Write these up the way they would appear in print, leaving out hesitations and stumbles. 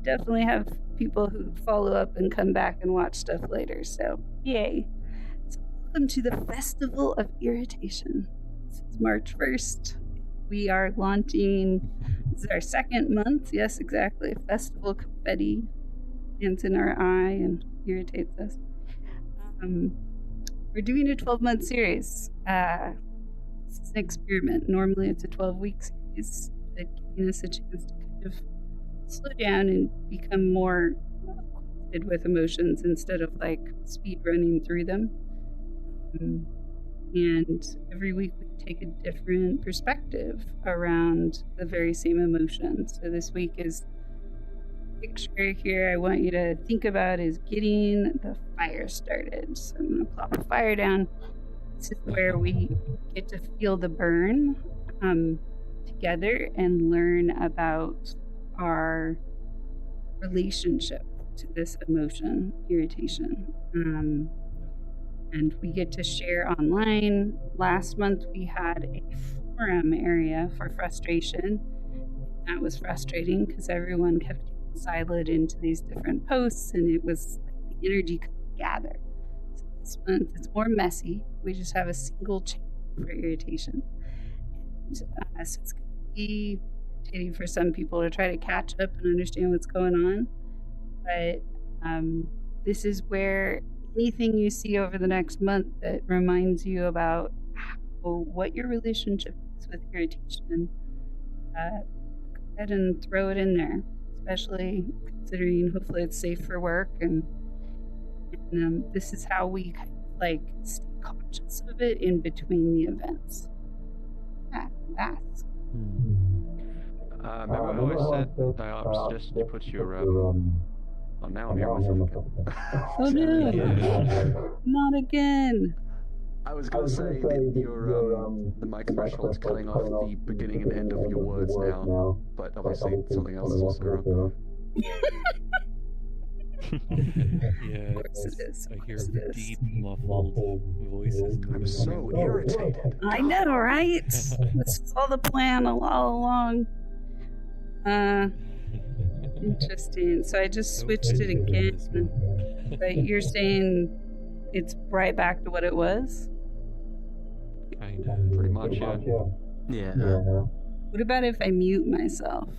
Definitely have people who follow up and come back and watch stuff later. So, yay. So welcome to the Festival of Irritation. This is March 1st. We are launching, this is our second month. Yes, exactly. Festival confetti lands in our eye and irritates us. We're doing a 12-month series. This is an experiment. Normally it's a 12-week series, but giving us a chance to kind of slow down and become more acquainted with emotions instead of like speed running through them. And every week we take a different perspective around the very same emotion. So this week is picture here I want you to think about is getting the fire started. So I'm going to plop a fire down. This is where we get to feel the burn together and learn about our relationship to this emotion, irritation. And we get to share online. Last month we had a forum area for frustration. That was frustrating because everyone kept getting siloed into these different posts and it was like the energy couldn't gather. So this month it's more messy. We just have a single channel for irritation. And, so it's going to be irritating for some people to try to catch up and understand what's going on. But this is where anything you see over the next month that reminds you about what your relationship is with irritation, go ahead and throw it in there, especially considering hopefully it's safe for work. And this is how we kind of like stay conscious of it in between the events. That's. Remember I always said I suggested you put your oh, now I'm hearing myself again. Oh no! Not again! I was going to say that your the mic threshold's cutting off the beginning and end of your words now, but obviously something else is also wrong. Yeah, Of course it is. I hear deep, muffled voices. I'm so irritated. I know, right? This is all the plan all along. Interesting. So I just switched it again. But you're saying it's right back to what it was? Kinda. Pretty much, yeah. Yeah. What about if I mute myself?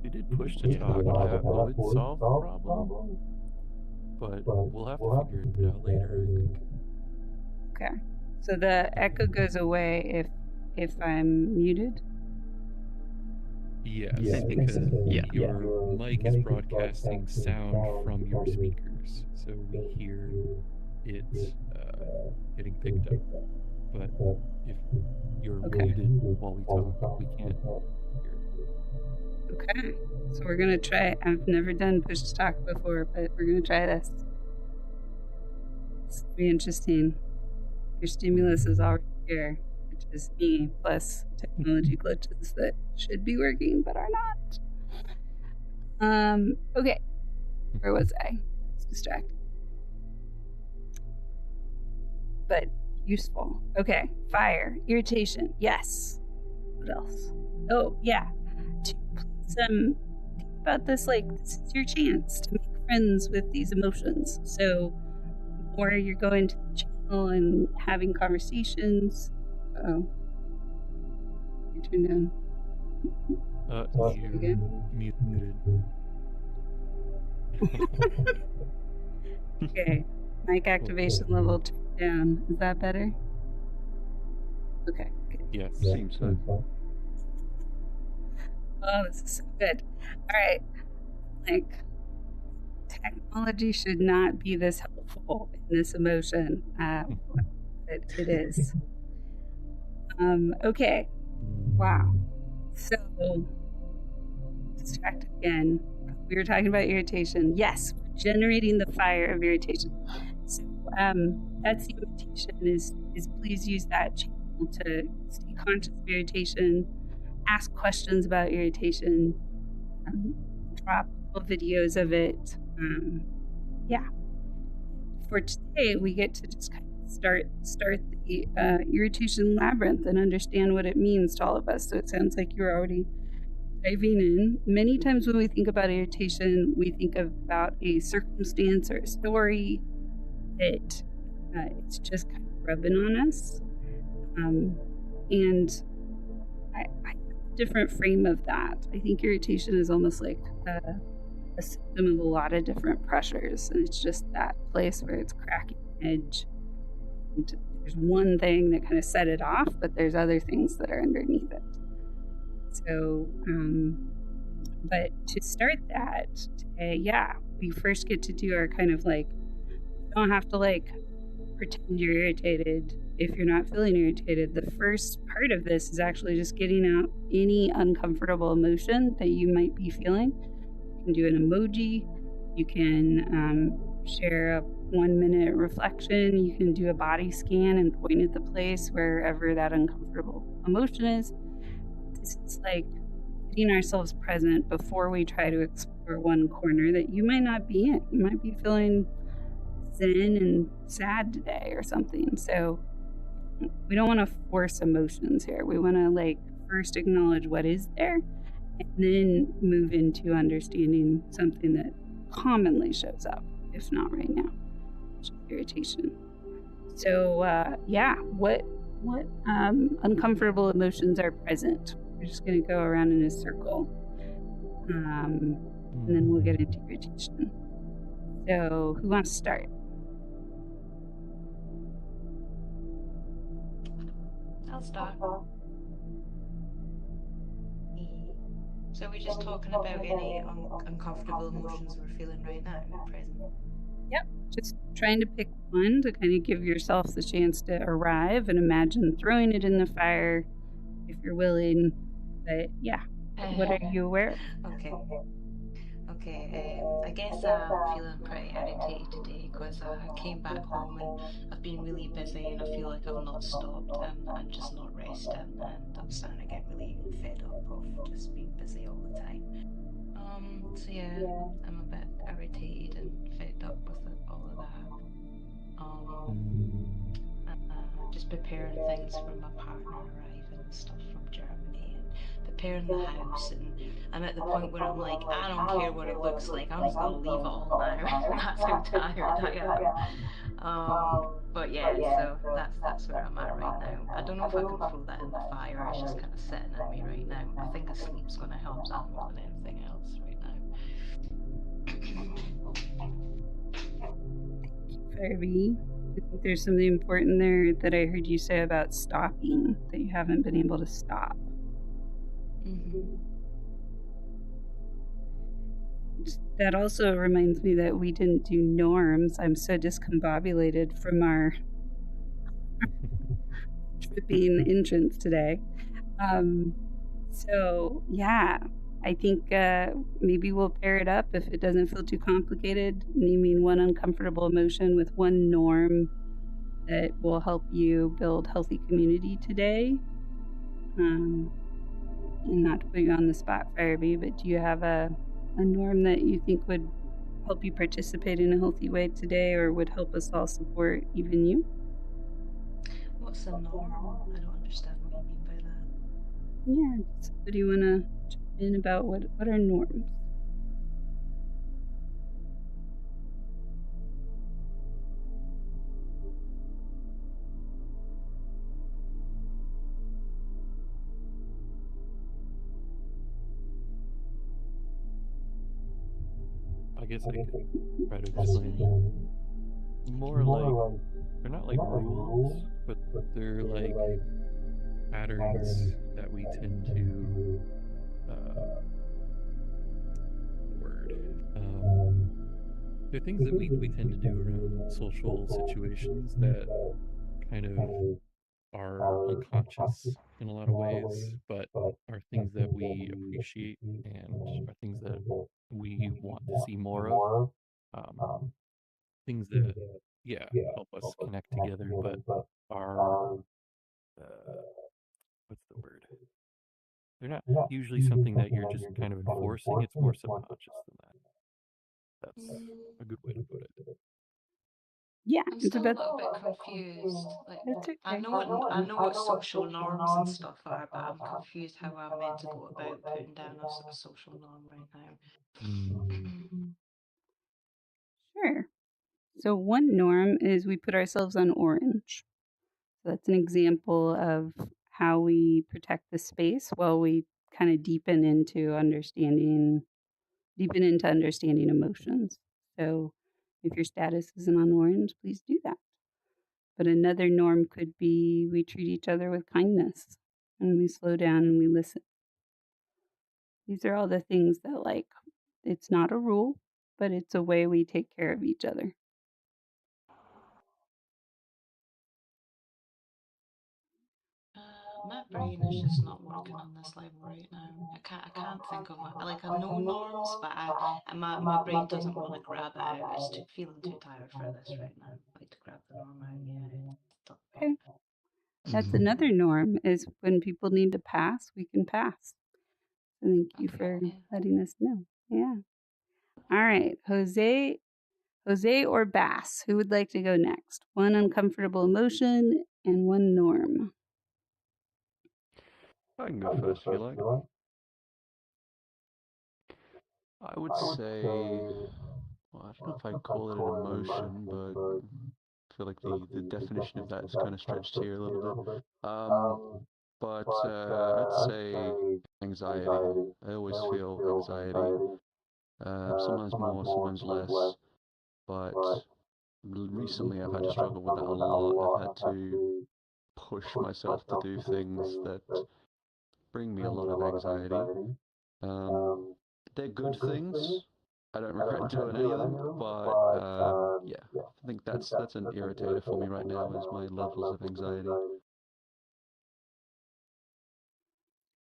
You did push to talk. That would solve the problem. But we'll have to figure it out later, I think. Okay. So the echo goes away if I'm muted? Yes, Yeah, because yeah. your mic is broadcasting sound from your speakers, so we hear it getting picked up. But if you're muted while we talk, we can't hear it. Okay. So we're going to try. I've never done push to talk before, but we're going to try this. It's going to be interesting. Your stimulus is already here, which is me, plus technology glitches that should be working but are not. Okay. Where was I? It's distracted. But useful. Okay. Fire. Irritation. Yes. What else? Oh, yeah. Think about this like this is your chance to make friends with these emotions. So the more you're going to the channel and having conversations. Oh. You turn down. You're Again? muted. Okay. Mic activation level turned down. Is that better? Okay, good. Yes. Seems so. Oh, this is so good. All right. Like, technology should not be this helpful in this emotion. But it is. Okay. Wow. So, distracted again. We were talking about irritation. Yes, we're generating the fire of irritation. So, that's the invitation is please use that channel to stay conscious of irritation, ask questions about irritation, drop little videos of it. Yeah. For today, we get to just kind of start the irritation labyrinth and understand what it means to all of us. So it sounds like you're already diving in. Many times when we think about irritation, we think about a circumstance or a story that it's just kind of rubbing on us. And I have a different frame of that. I think irritation is almost like a symptom of a lot of different pressures, and it's just that place where it's cracking edge. And there's one thing that kind of set it off, but there's other things that are underneath it. So, but to start that today, we first get to do our kind of like, you don't have to like pretend you're irritated if you're not feeling irritated. The first part of this is actually just getting out any uncomfortable emotion that you might be feeling. You can do an emoji, you can share a 1-minute reflection, you can do a body scan and point at the place wherever that uncomfortable emotion is. This is like getting ourselves present before we try to explore one corner that you might not be in. You might be feeling zen and sad today or something. So we don't want to force emotions here. We want to like first acknowledge what is there and then move into understanding something that commonly shows up, if not right now, which is irritation. So what uncomfortable emotions are present? We're just going to go around in a circle, and then we'll get into irritation. So who wants to start? I'll start. So we're just talking about any uncomfortable emotions we're feeling right now, present. Yep, just trying to pick one to kind of give yourself the chance to arrive and imagine throwing it in the fire if you're willing. But what are you aware of? Okay, I guess I'm feeling pretty irritated today because I came back home and I've been really busy and I feel like I've not stopped and just not resting, and I'm starting to get really fed up of just being busy all the time. So yeah, I'm a bit irritated and fed up with all of that. Just preparing things for my partner arriving and stuff from Germany, and preparing the house, and I'm at the point where I'm like, I don't care what it looks like, I'm just gonna leave it all now. That's how tired I am. But yeah, so that's where I'm at right now. I don't know if I can throw that in the fire. It's just kind of sitting in me right now. I think a sleep's gonna help that more than anything else right now. Fairy, I think there's something important there that I heard you say about stopping, that you haven't been able to stop. That also reminds me that we didn't do norms. I'm so discombobulated from our tripping entrance today. I think maybe we'll pair it up if it doesn't feel too complicated, naming one uncomfortable emotion with one norm that will help you build healthy community today. And not to put you on the spot, Firebee, but do you have a norm that you think would help you participate in a healthy way today, or would help us all support even you? What's a norm? I don't understand what you mean by that. Yeah, somebody want to chime in about what are norms? I guess I could try to explain. More like, they're not like rules, but they're like patterns that we tend to, they're things that we tend to do around social situations that kind of are unconscious in a lot of ways, but are things that we appreciate and are things that we want to see more of. Things that, help us connect together, but are, what's the word? They're not usually something that you're just kind of enforcing, it's more subconscious than that. That's a good way to put it. Yeah, I'm it's still a about. little bit confused. Like, It's okay. I know what social norms and stuff are, but I'm confused how I'm meant to go about putting down a social norm right now. Mm. Sure. So one norm is we put ourselves on orange. So that's an example of how we protect the space while we kind of deepen into understanding emotions. So if your status isn't on orange, please do that. But another norm could be we treat each other with kindness and we slow down and we listen. These are all the things that, like, it's not a rule, but it's a way we take care of each other. My brain is just not working on this level right now. I can't think of it. Like I know norms, but my brain doesn't want to grab it out. It's feeling too tired for this right now. Like to grab the norm out. Yeah, it's tough. Okay. That's Mhm. another norm is when people need to pass, we can pass. So thank you Okay, for yeah. letting us know. Yeah. All right. Jose or Bass, who would like to go next? One uncomfortable emotion and one norm. I can go first if you like. I would say, well, I don't know if I'd call it an emotion, but I feel like the definition of that is kind of stretched here a little bit. Um, but I'd say anxiety. I always feel anxiety. Sometimes more, sometimes less. But recently, I've had to struggle with that a lot. I've had to push myself to do things that bring me a lot of anxiety. Um, they're good things. I don't regret doing any of them, but yeah, I think that's an irritator for me right now is my levels of anxiety.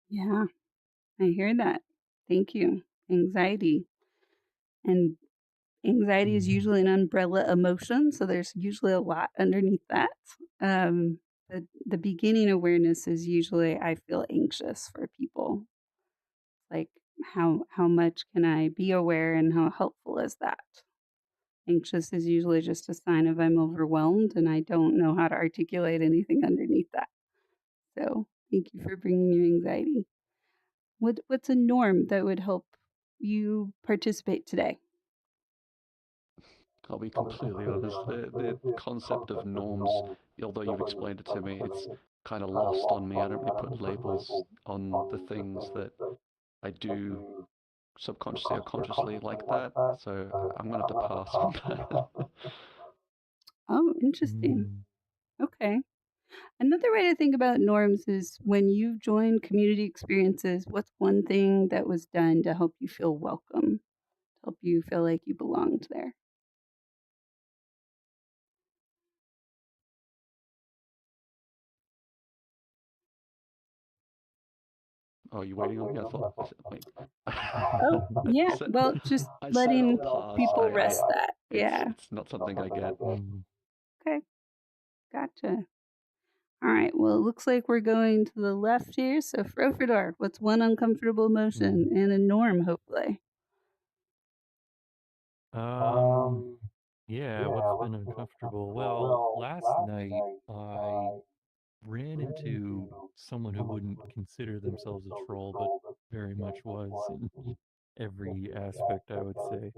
Yeah, I hear that. Thank you. Anxiety. And anxiety is usually an umbrella emotion, so there's usually a lot underneath that. The beginning awareness is usually I feel anxious for people. Like how much can I be aware and how helpful is that? Anxious is usually just a sign of I'm overwhelmed and I don't know how to articulate anything underneath that. So thank you for bringing your anxiety. What's a norm that would help you participate today? I'll be completely honest. The concept of norms, although you've explained it to me, it's kind of lost on me. I don't really put labels on the things that I do subconsciously or consciously like that. So I'm gonna have to pass on that. Oh, interesting. Mm. Okay. Another way to think about norms is when you've joined community experiences, what's one thing that was done to help you feel welcome, to help you feel like you belonged there? Oh, you waiting on me? I thought I said, wait. Oh, yeah. said, Well, just I said I'll letting pass. people rest that. Yeah. It's not something I get. Mm. Okay. Gotcha. All right. Well, it looks like we're going to the left here. So, Frofidor, what's one uncomfortable emotion Mm. and a norm, hopefully? Um, yeah, what's been uncomfortable? Well, last night I ran into someone who wouldn't consider themselves a troll, but very much was in every aspect, I would say.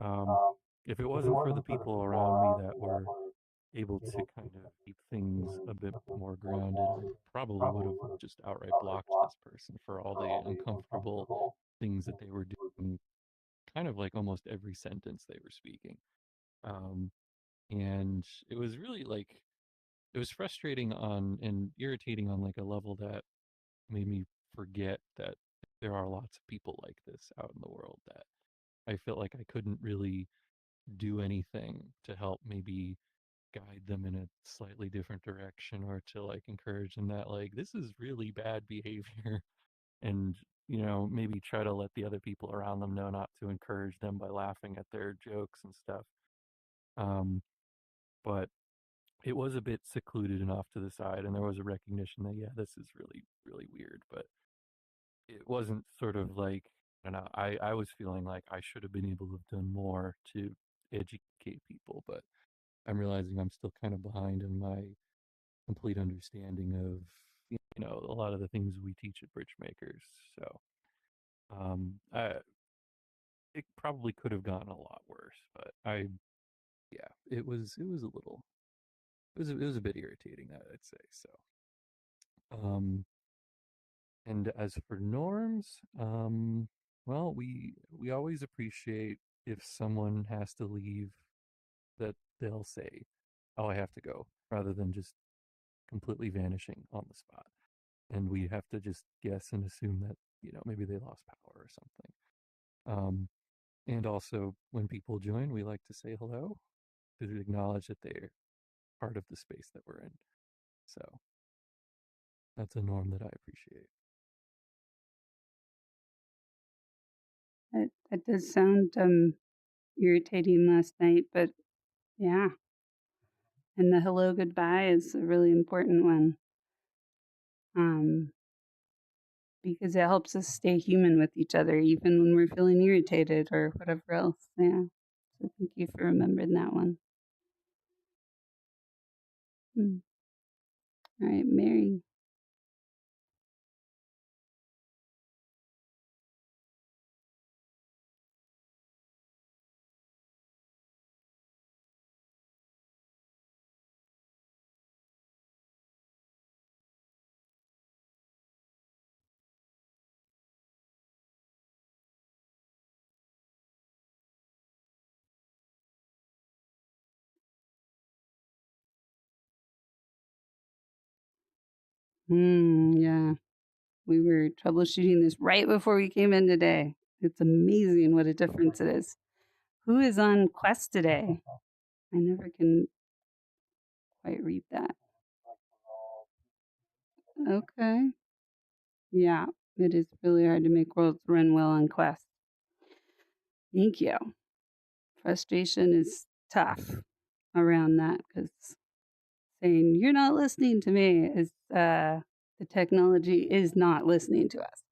Um, if it wasn't for the people around me that were able to kind of keep things a bit more grounded, I probably would have just outright blocked this person for all the uncomfortable things that they were doing, kind of like almost every sentence they were speaking. Um, and it was really like, it was frustrating on and irritating on like a level that made me forget that there are lots of people like this out in the world that I felt like I couldn't really do anything to help maybe guide them in a slightly different direction or to like encourage them that like this is really bad behavior and maybe try to let the other people around them know not to encourage them by laughing at their jokes and stuff. um but it was a bit secluded and off to the side, and there was a recognition that yeah, this is really really weird, but it wasn't sort of like, I don't know, I was feeling like I should have been able to have done more to educate people, but I'm realizing I'm still kind of behind in my complete understanding of a lot of the things we teach at Bridge Makers. So it probably could have gone a lot worse, but yeah, it was a little it was a bit irritating, I'd say. So and as for norms, well, we always appreciate if someone has to leave, that they'll say, "Oh, I have to go," rather than just completely vanishing on the spot. And we have to just guess and assume that, maybe they lost power or something. And also, when people join, we like to say hello to acknowledge that they're part of the space that we're in. So that's a norm that I appreciate. That does sound irritating last night, but yeah. And the hello goodbye is a really important one. Because it helps us stay human with each other, even when we're feeling irritated or whatever else. Yeah. So thank you for remembering that one. All right, Mary. Yeah. We were troubleshooting this right before we came in today. It's amazing what a difference it is. Who is on quest today? I never can quite read that. Okay. Yeah, it is really hard to make worlds run well on quest. Thank you. Frustration is tough around that because saying you're not listening to me is the technology is not listening to us.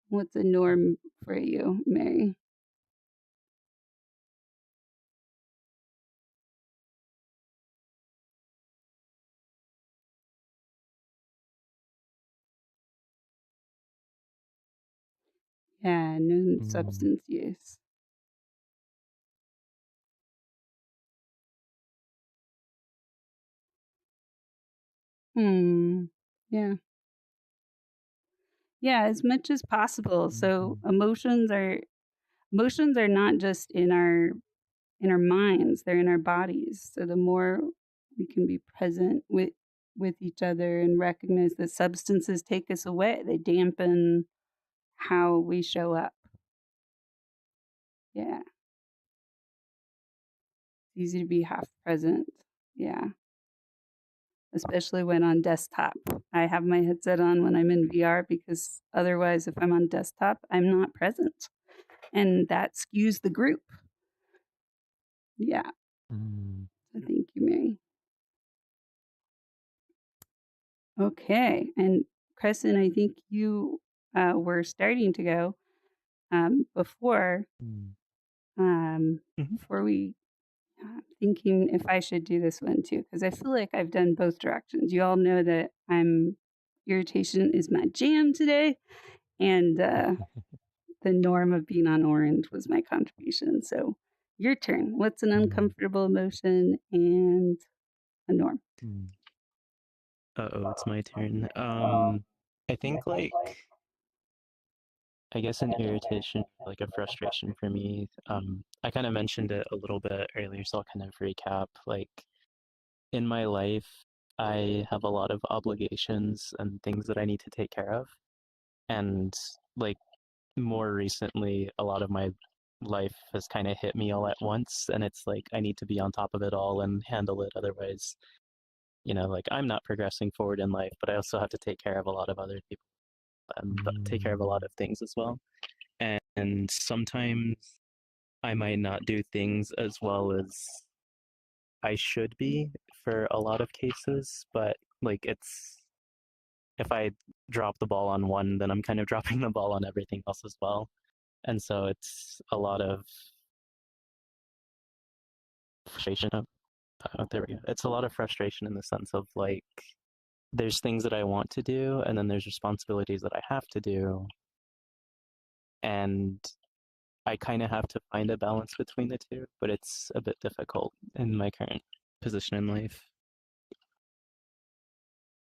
What's a norm for you, Mary? Yeah, no substance use. Yeah. Yeah, as much as possible. So emotions are not just in our minds, they're in our bodies. So the more we can be present with each other and recognize that substances take us away, they dampen how we show up. Yeah. It's easy to be half present. Yeah. Especially when on desktop. I have my headset on when I'm in VR because otherwise, if I'm on desktop, I'm not present. And that skews the group. Yeah. So thank you, Mary. Okay. And Crescent, I think you were starting to go before before we thinking if I should do this one too, because I feel like I've done both directions. You all know that irritation is my jam today, and the norm of being on orange was my contribution. So your turn. What's an uncomfortable emotion and a norm? Uh-oh, it's my turn. I think I guess an irritation, like a frustration for me. I kind of mentioned it a little bit earlier, so I'll kind of recap. Like in my life, I have a lot of obligations and things that I need to take care of. And like more recently, a lot of my life has kind of hit me all at once, and it's like I need to be on top of it all and handle it. Otherwise, like I'm not progressing forward in life, but I also have to take care of a lot of other people and take care of a lot of things as well. And sometimes I might not do things as well as I should be for a lot of cases, but like if I drop the ball on one, then I'm kind of dropping the ball on everything else as well. And so it's a lot of frustration there we go. It's a lot of frustration in the sense of like, there's things that I want to do, and then there's responsibilities that I have to do. And I kind of have to find a balance between the two, but it's a bit difficult in my current position in life.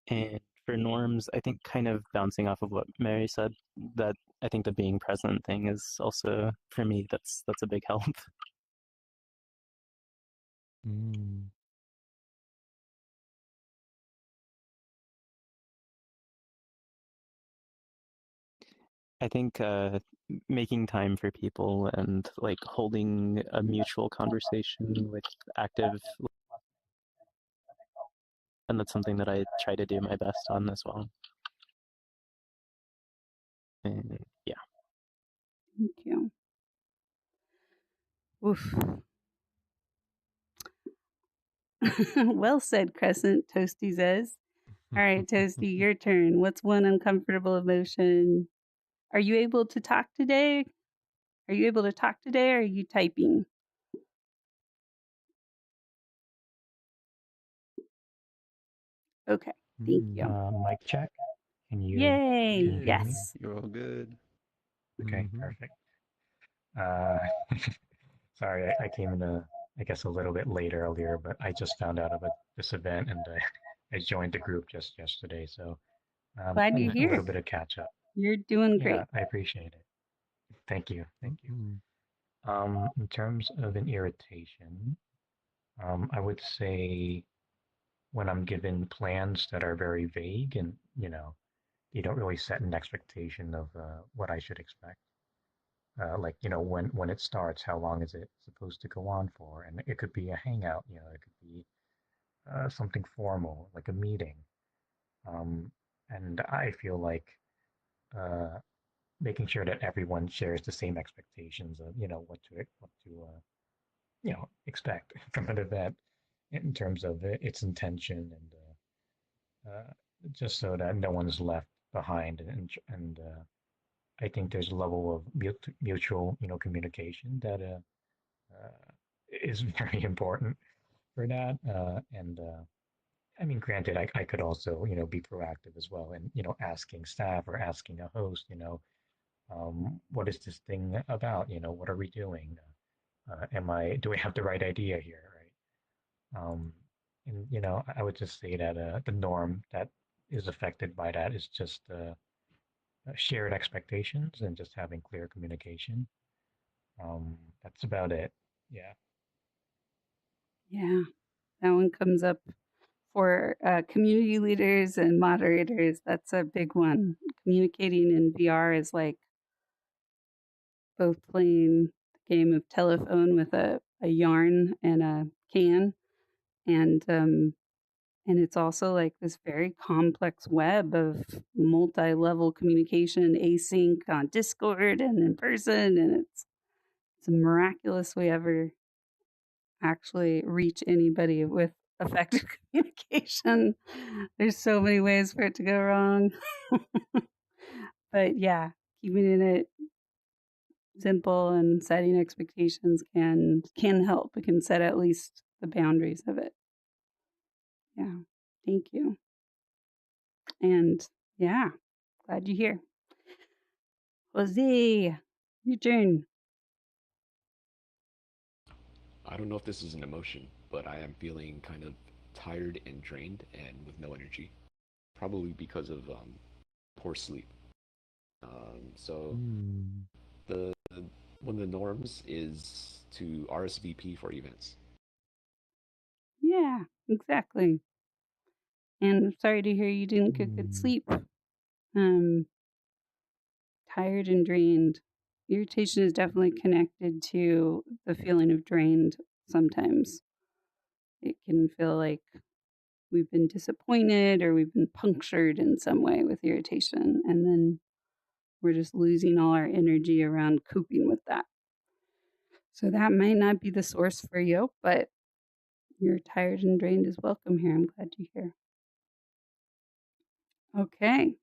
And for norms, I think kind of bouncing off of what Mary said, that I think the being present thing is also, for me, that's a big help. Mm. I think making time for people and like holding a mutual conversation with active, and that's something that I try to do my best on as well. And yeah. Thank you. Oof. Well said, Crescent, Toasty says. All right, Toasty, your turn. What's one uncomfortable emotion? Are you able to talk today? Are you able to talk today, or are you typing? Okay, thank you. Mic check. Can you? Yay! Can you hear me? Yes. You're all good. Okay, perfect. Sorry, I came in I guess a little bit late earlier, but I just found out about this event and I joined the group just yesterday, so Glad you're a here. little bit of catch up. You're doing great. Yeah, I appreciate it. Thank you, thank you. In terms of an irritation, I would say when I'm given plans that are very vague and you don't really set an expectation of what I should expect. Like when it starts, how long is it supposed to go on for? And it could be a hangout, it could be something formal, like a meeting. And I feel like uh, making sure that everyone shares the same expectations of what to expect from an event in terms of its intention and just so that no one's left behind and I think there's a level of mutual communication that is very important for that and I mean granted I could also be proactive as well and asking staff or asking a host what is this thing about what are we doing do I have the right idea here, right? And I would just say that the norm that is affected by that is just shared expectations and just having clear communication. That's about it. Yeah. Yeah, that one comes up for community leaders and moderators. That's a big one. Communicating in VR is like both playing the game of telephone with a yarn and a can, and it's also like this very complex web of multi-level communication, async on Discord and in person, and it's miraculous we ever actually reach anybody with effective communication. There's so many ways for it to go wrong. But yeah, keeping it simple and setting expectations can help. It can set at least the boundaries of it. Yeah. Thank you. And yeah, glad you're here. Jose, your turn. I don't know if this is an emotion, but I am feeling kind of tired and drained and with no energy. Probably because of poor sleep. So the one of the norms is to RSVP for events. Yeah, exactly. And I'm sorry to hear you didn't get good sleep. Tired and drained. Irritation is definitely connected to the feeling of drained sometimes. It can feel like we've been disappointed or we've been punctured in some way with irritation. And then we're just losing all our energy around coping with that. So that might not be the source for you, but you're tired and drained is welcome here. I'm glad you're here. Okay.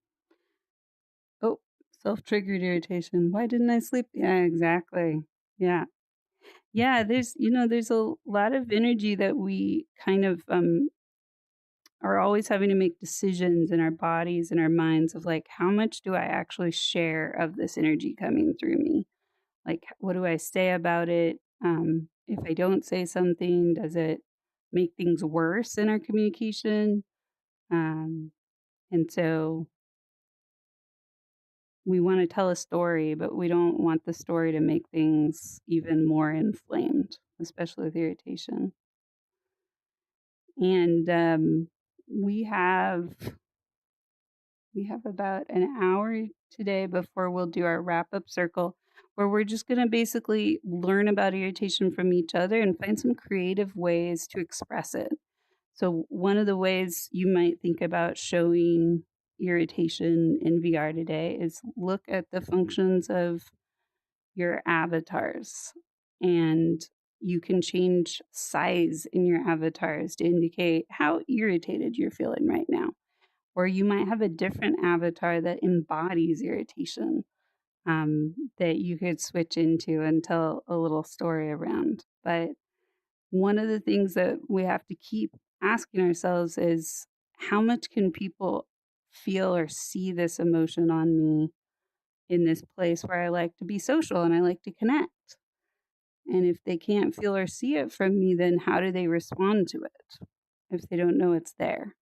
Oh, self-triggered irritation. Why didn't I sleep? Yeah, exactly. Yeah. Yeah, there's a lot of energy that we kind of are always having to make decisions in our bodies and our minds of like, how much do I actually share of this energy coming through me? Like, what do I say about it? If I don't say something, does it make things worse in our communication? And so we want to tell a story, but we don't want the story to make things even more inflamed, especially with irritation. And we have about an hour today before we'll do our wrap up circle, where we're just going to basically learn about irritation from each other and find some creative ways to express it. So, one of the ways you might think about showing irritation in VR today is look at the functions of your avatars, and you can change size in your avatars to indicate how irritated you're feeling right now. Or you might have a different avatar that embodies irritation, that you could switch into and tell a little story around. But one of the things that we have to keep asking ourselves is, how much can people feel or see this emotion on me in this place where I like to be social and I like to connect? And if they can't feel or see it from me, then how do they respond to it if they don't know it's there?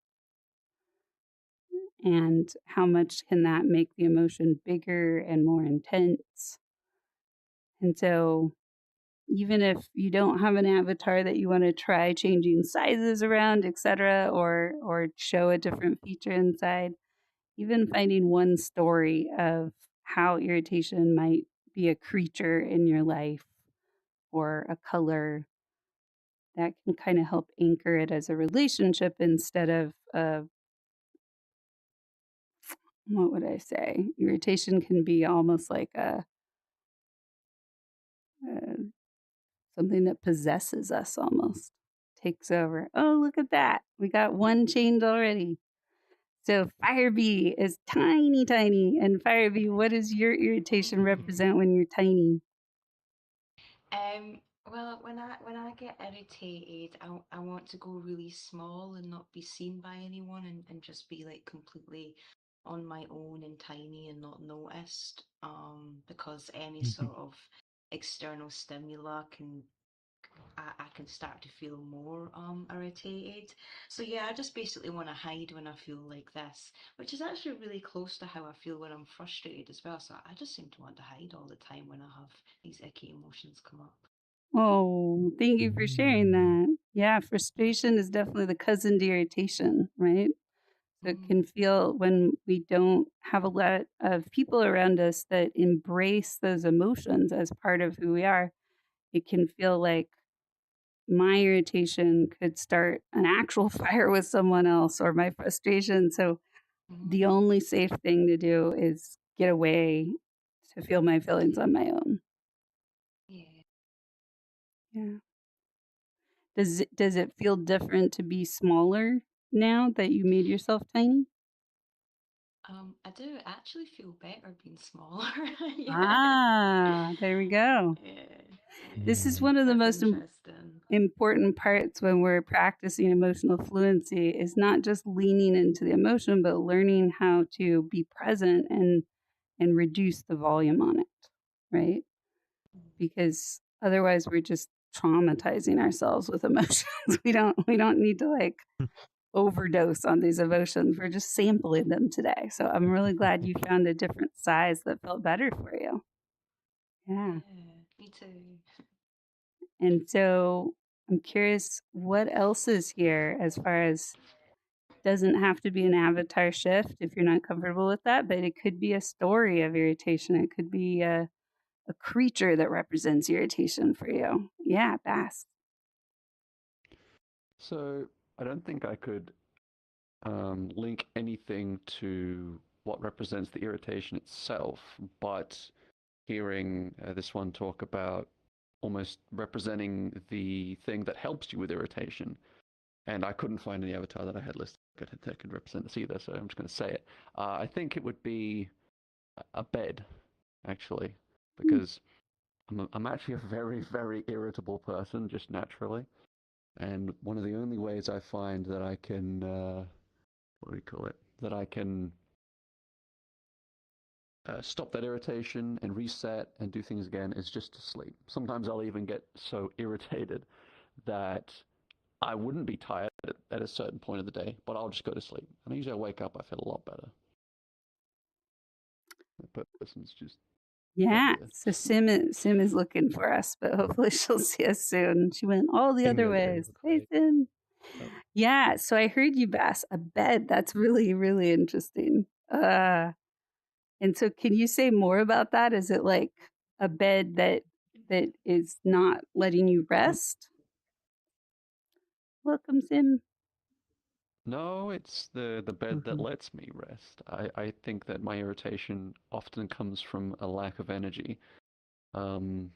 And how much can that make the emotion bigger and more intense? And so, even if you don't have an avatar that you want to try changing sizes around, etc., or show a different feature inside, even finding one story of how irritation might be a creature in your life or a color, that can kind of help anchor it as a relationship instead of what would I say? Irritation can be almost like a something that possesses us, almost takes over. Oh, look at that! We got one change already. So Firebee is tiny, tiny. And Firebee, what does your irritation represent when you're tiny? Well, when I get irritated, I want to go really small and not be seen by anyone, and just be like completely on my own and tiny and not noticed. Because any sort of external stimuli I can start to feel more irritated. So yeah, I just basically want to hide when I feel like this, which is actually really close to how I feel when I'm frustrated as well. So I just seem to want to hide all the time when I have these icky emotions come up. Oh, thank you for sharing that. Yeah, frustration is definitely the cousin to irritation, right? So it can feel, when we don't have a lot of people around us that embrace those emotions as part of who we are, it can feel like my irritation could start an actual fire with someone else, or my frustration. So the only safe thing to do is get away to feel my feelings on my own. Yeah. Yeah. Does it feel different to be smaller now that you made yourself tiny? I do actually feel better being smaller. Yeah. Ah, there we go. Yeah. This is Yeah. one of the That's most interesting. important parts when we're practicing emotional fluency, is not just leaning into the emotion, but learning how to be present and reduce the volume on it, right? Because otherwise we're just traumatizing ourselves with emotions. We don't need to like overdose on these emotions. We're just sampling them today. So I'm really glad you found a different size that felt better for you. Yeah. Yeah, me too. And so I'm curious, what else is here, as far as, doesn't have to be an avatar shift if you're not comfortable with that, but it could be a story of irritation. It could be a creature that represents irritation for you. Yeah, Bass. So I don't think I could link anything to what represents the irritation itself, but hearing this one talk about almost representing the thing that helps you with irritation, and I couldn't find any avatar that I had listed that could represent this either, so I'm just going to say it. I think it would be a bed, actually, because I'm actually a very, very irritable person, just naturally. And one of the only ways I find that I can, what do you call it? That I can stop that irritation and reset and do things again is just to sleep. Sometimes I'll even get so irritated that I wouldn't be tired at a certain point of the day, but I'll just go to sleep. And usually I wake up, I feel a lot better. But person's just Yeah. So Sim is looking for us, but hopefully she'll see us soon. She went all the other ways. Hey, Sim. Oh. Yeah. So I heard you, Bass, a bed. That's really, really interesting. And so can you say more about that? Is it like a bed that is not letting you rest? Welcome, Sim. No, it's the bed that lets me rest. I think that my irritation often comes from a lack of energy. And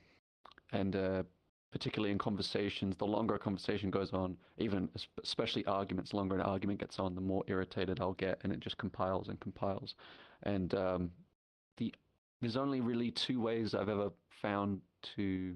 particularly in conversations, the longer a conversation goes on, even especially arguments, the longer an argument gets on, the more irritated I'll get, and it just compiles and compiles. And there's only really two ways I've ever found to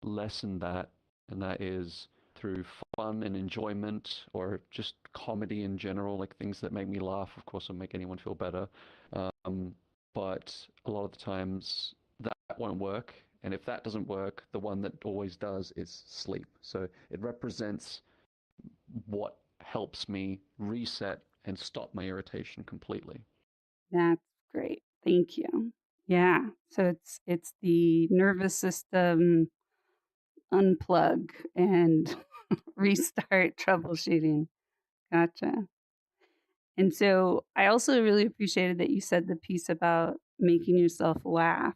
lessen that, and that is through fun and enjoyment, or just comedy in general, like things that make me laugh, of course, will make anyone feel better. But a lot of the times that won't work. And if that doesn't work, the one that always does is sleep. So it represents what helps me reset and stop my irritation completely. That's great. Thank you. Yeah. So it's the nervous system unplug and restart troubleshooting. Gotcha. And so I also really appreciated that you said the piece about making yourself laugh.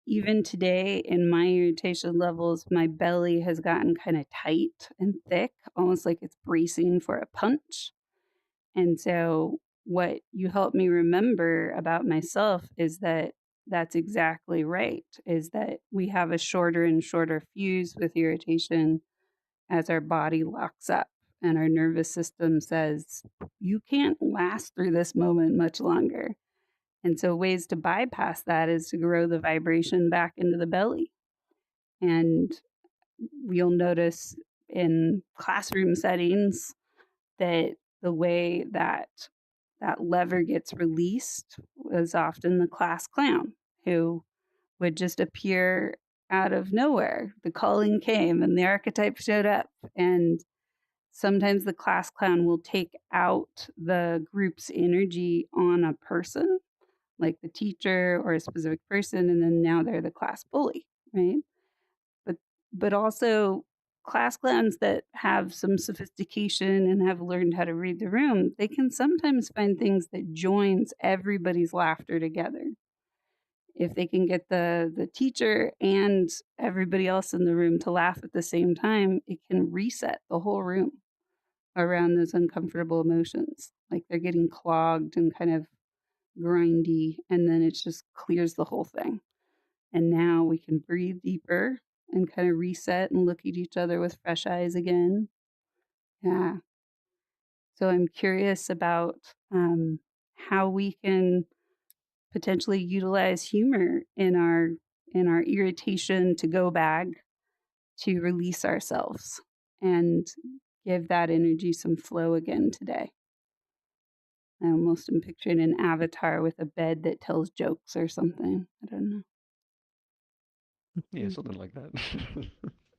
Even today, in my irritation levels, my belly has gotten kind of tight and thick, almost like it's bracing for a punch. And so, what you helped me remember about myself is that that's exactly right, is that we have a shorter and shorter fuse with irritation as our body locks up and our nervous system says, you can't last through this moment much longer. And so, ways to bypass that is to grow the vibration back into the belly. And you'll notice in classroom settings that the way that that lever gets released was often the class clown who would just appear out of nowhere. The calling came and the archetype showed up. And sometimes the class clown will take out the group's energy on a person, like the teacher or a specific person, and then now they're the class bully, right? But also class clowns that have some sophistication and have learned how to read the room, they can sometimes find things that joins everybody's laughter together. If they can get the teacher and everybody else in the room to laugh at the same time, it can reset the whole room around those uncomfortable emotions. Like they're getting clogged and kind of grindy, and then it just clears the whole thing. And now we can breathe deeper and kind of reset and look at each other with fresh eyes again. Yeah. So I'm curious about how we can potentially utilize humor in our irritation to go bag to release ourselves and give that energy some flow again today. I almost am picturing an avatar with a bed that tells jokes or something. I don't know. Yeah, something like that.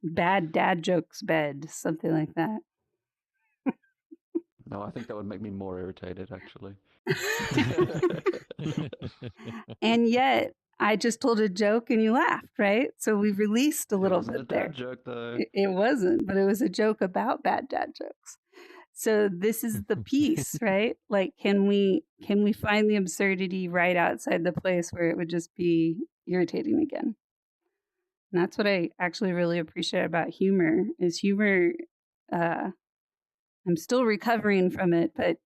Bad dad jokes bed, something like that. No, I think that would make me more irritated, actually. And yet, I just told a joke and you laughed, right? So we released a little bit there. It wasn't a dad joke, though. It wasn't, but it was a joke about bad dad jokes. So this is the piece, right? Like, can we find the absurdity right outside the place where it would just be irritating again? And that's what I actually really appreciate about humor. Is humor? I'm still recovering from it, but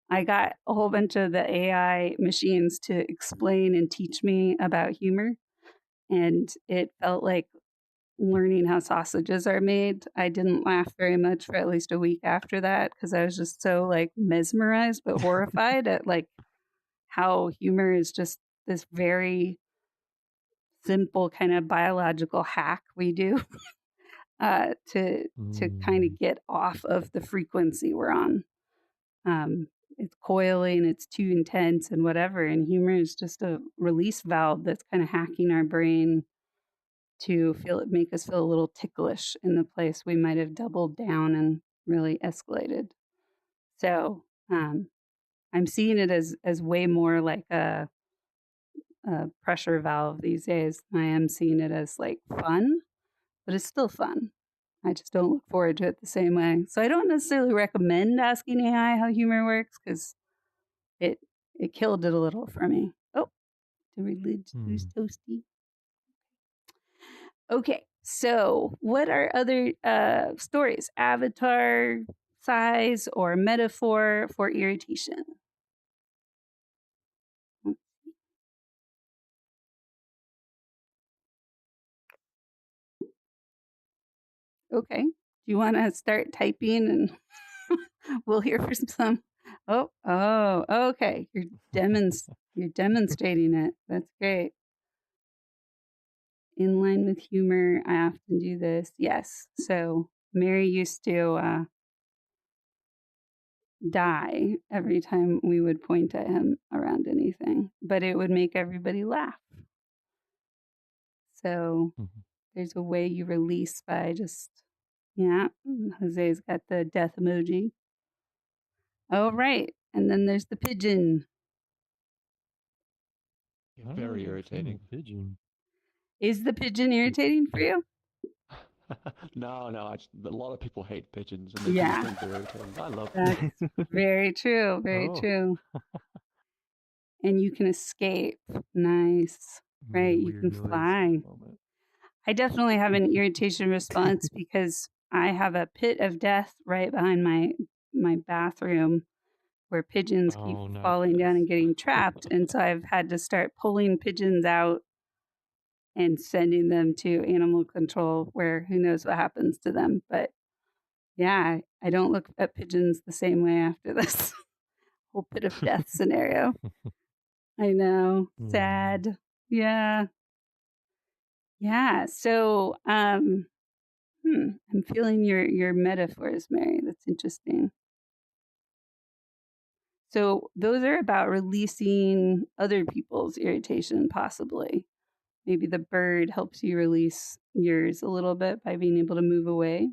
I got a whole bunch of the AI machines to explain and teach me about humor, and it felt like learning how sausages are made. I didn't laugh very much for at least a week after that because I was just so like mesmerized but horrified at like how humor is just this very simple kind of biological hack we do to kind of get off of the frequency we're on. It's coiling, it's too intense and whatever. And humor is just a release valve that's kind of hacking our brain to make us feel a little ticklish in the place we might have doubled down and really escalated. So I'm seeing it as way more like a pressure valve these days. I am seeing it as like fun, but it's still fun. I just don't look forward to it the same way. So I don't necessarily recommend asking AI how humor works because it killed it a little for me. Oh, did we lose Toasty? Okay, so what are other stories? Avatar, size, or metaphor for irritation? Okay, do you want to start typing and we'll hear from some? Oh, okay. You're demonstrating it. That's great. In line with humor, I often do this. Yes. So Mary used to die every time we would point at him around anything, but it would make everybody laugh. So there's a way you release by just, Jose's got the death emoji. Oh, right. And then there's the pigeon. Very irritating. Pigeon. Is the pigeon irritating for you? No, a lot of people hate pigeons and they do think they're irritating. I love them. That's very true. Very true. And you can escape. Nice. Right. You can fly. I definitely have an irritation response because I have a pit of death right behind my bathroom where pigeons keep falling down and getting trapped. And so I've had to start pulling pigeons out and sending them to animal control where who knows what happens to them. But yeah, I don't look at pigeons the same way after this whole pit of death scenario. I know. Sad. Yeah. Yeah. So I'm feeling your metaphors, Mary. That's interesting. So those are about releasing other people's irritation, possibly. Maybe the bird helps you release yours a little bit by being able to move away.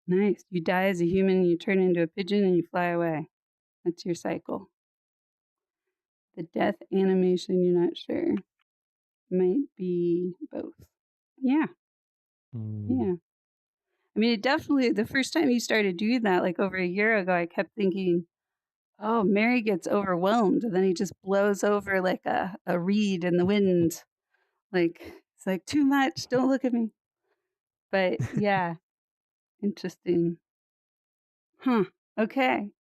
Nice. You die as a human, you turn into a pigeon, and you fly away. That's your cycle. The death animation, you're not sure. Might be both. Yeah. Yeah. I mean, it definitely, the first time you started doing that, like over a year ago, I kept thinking, oh, Mary gets overwhelmed. And then he just blows over like a reed in the wind. Like, it's like, too much. Don't look at me. But yeah, interesting. Huh. Okay.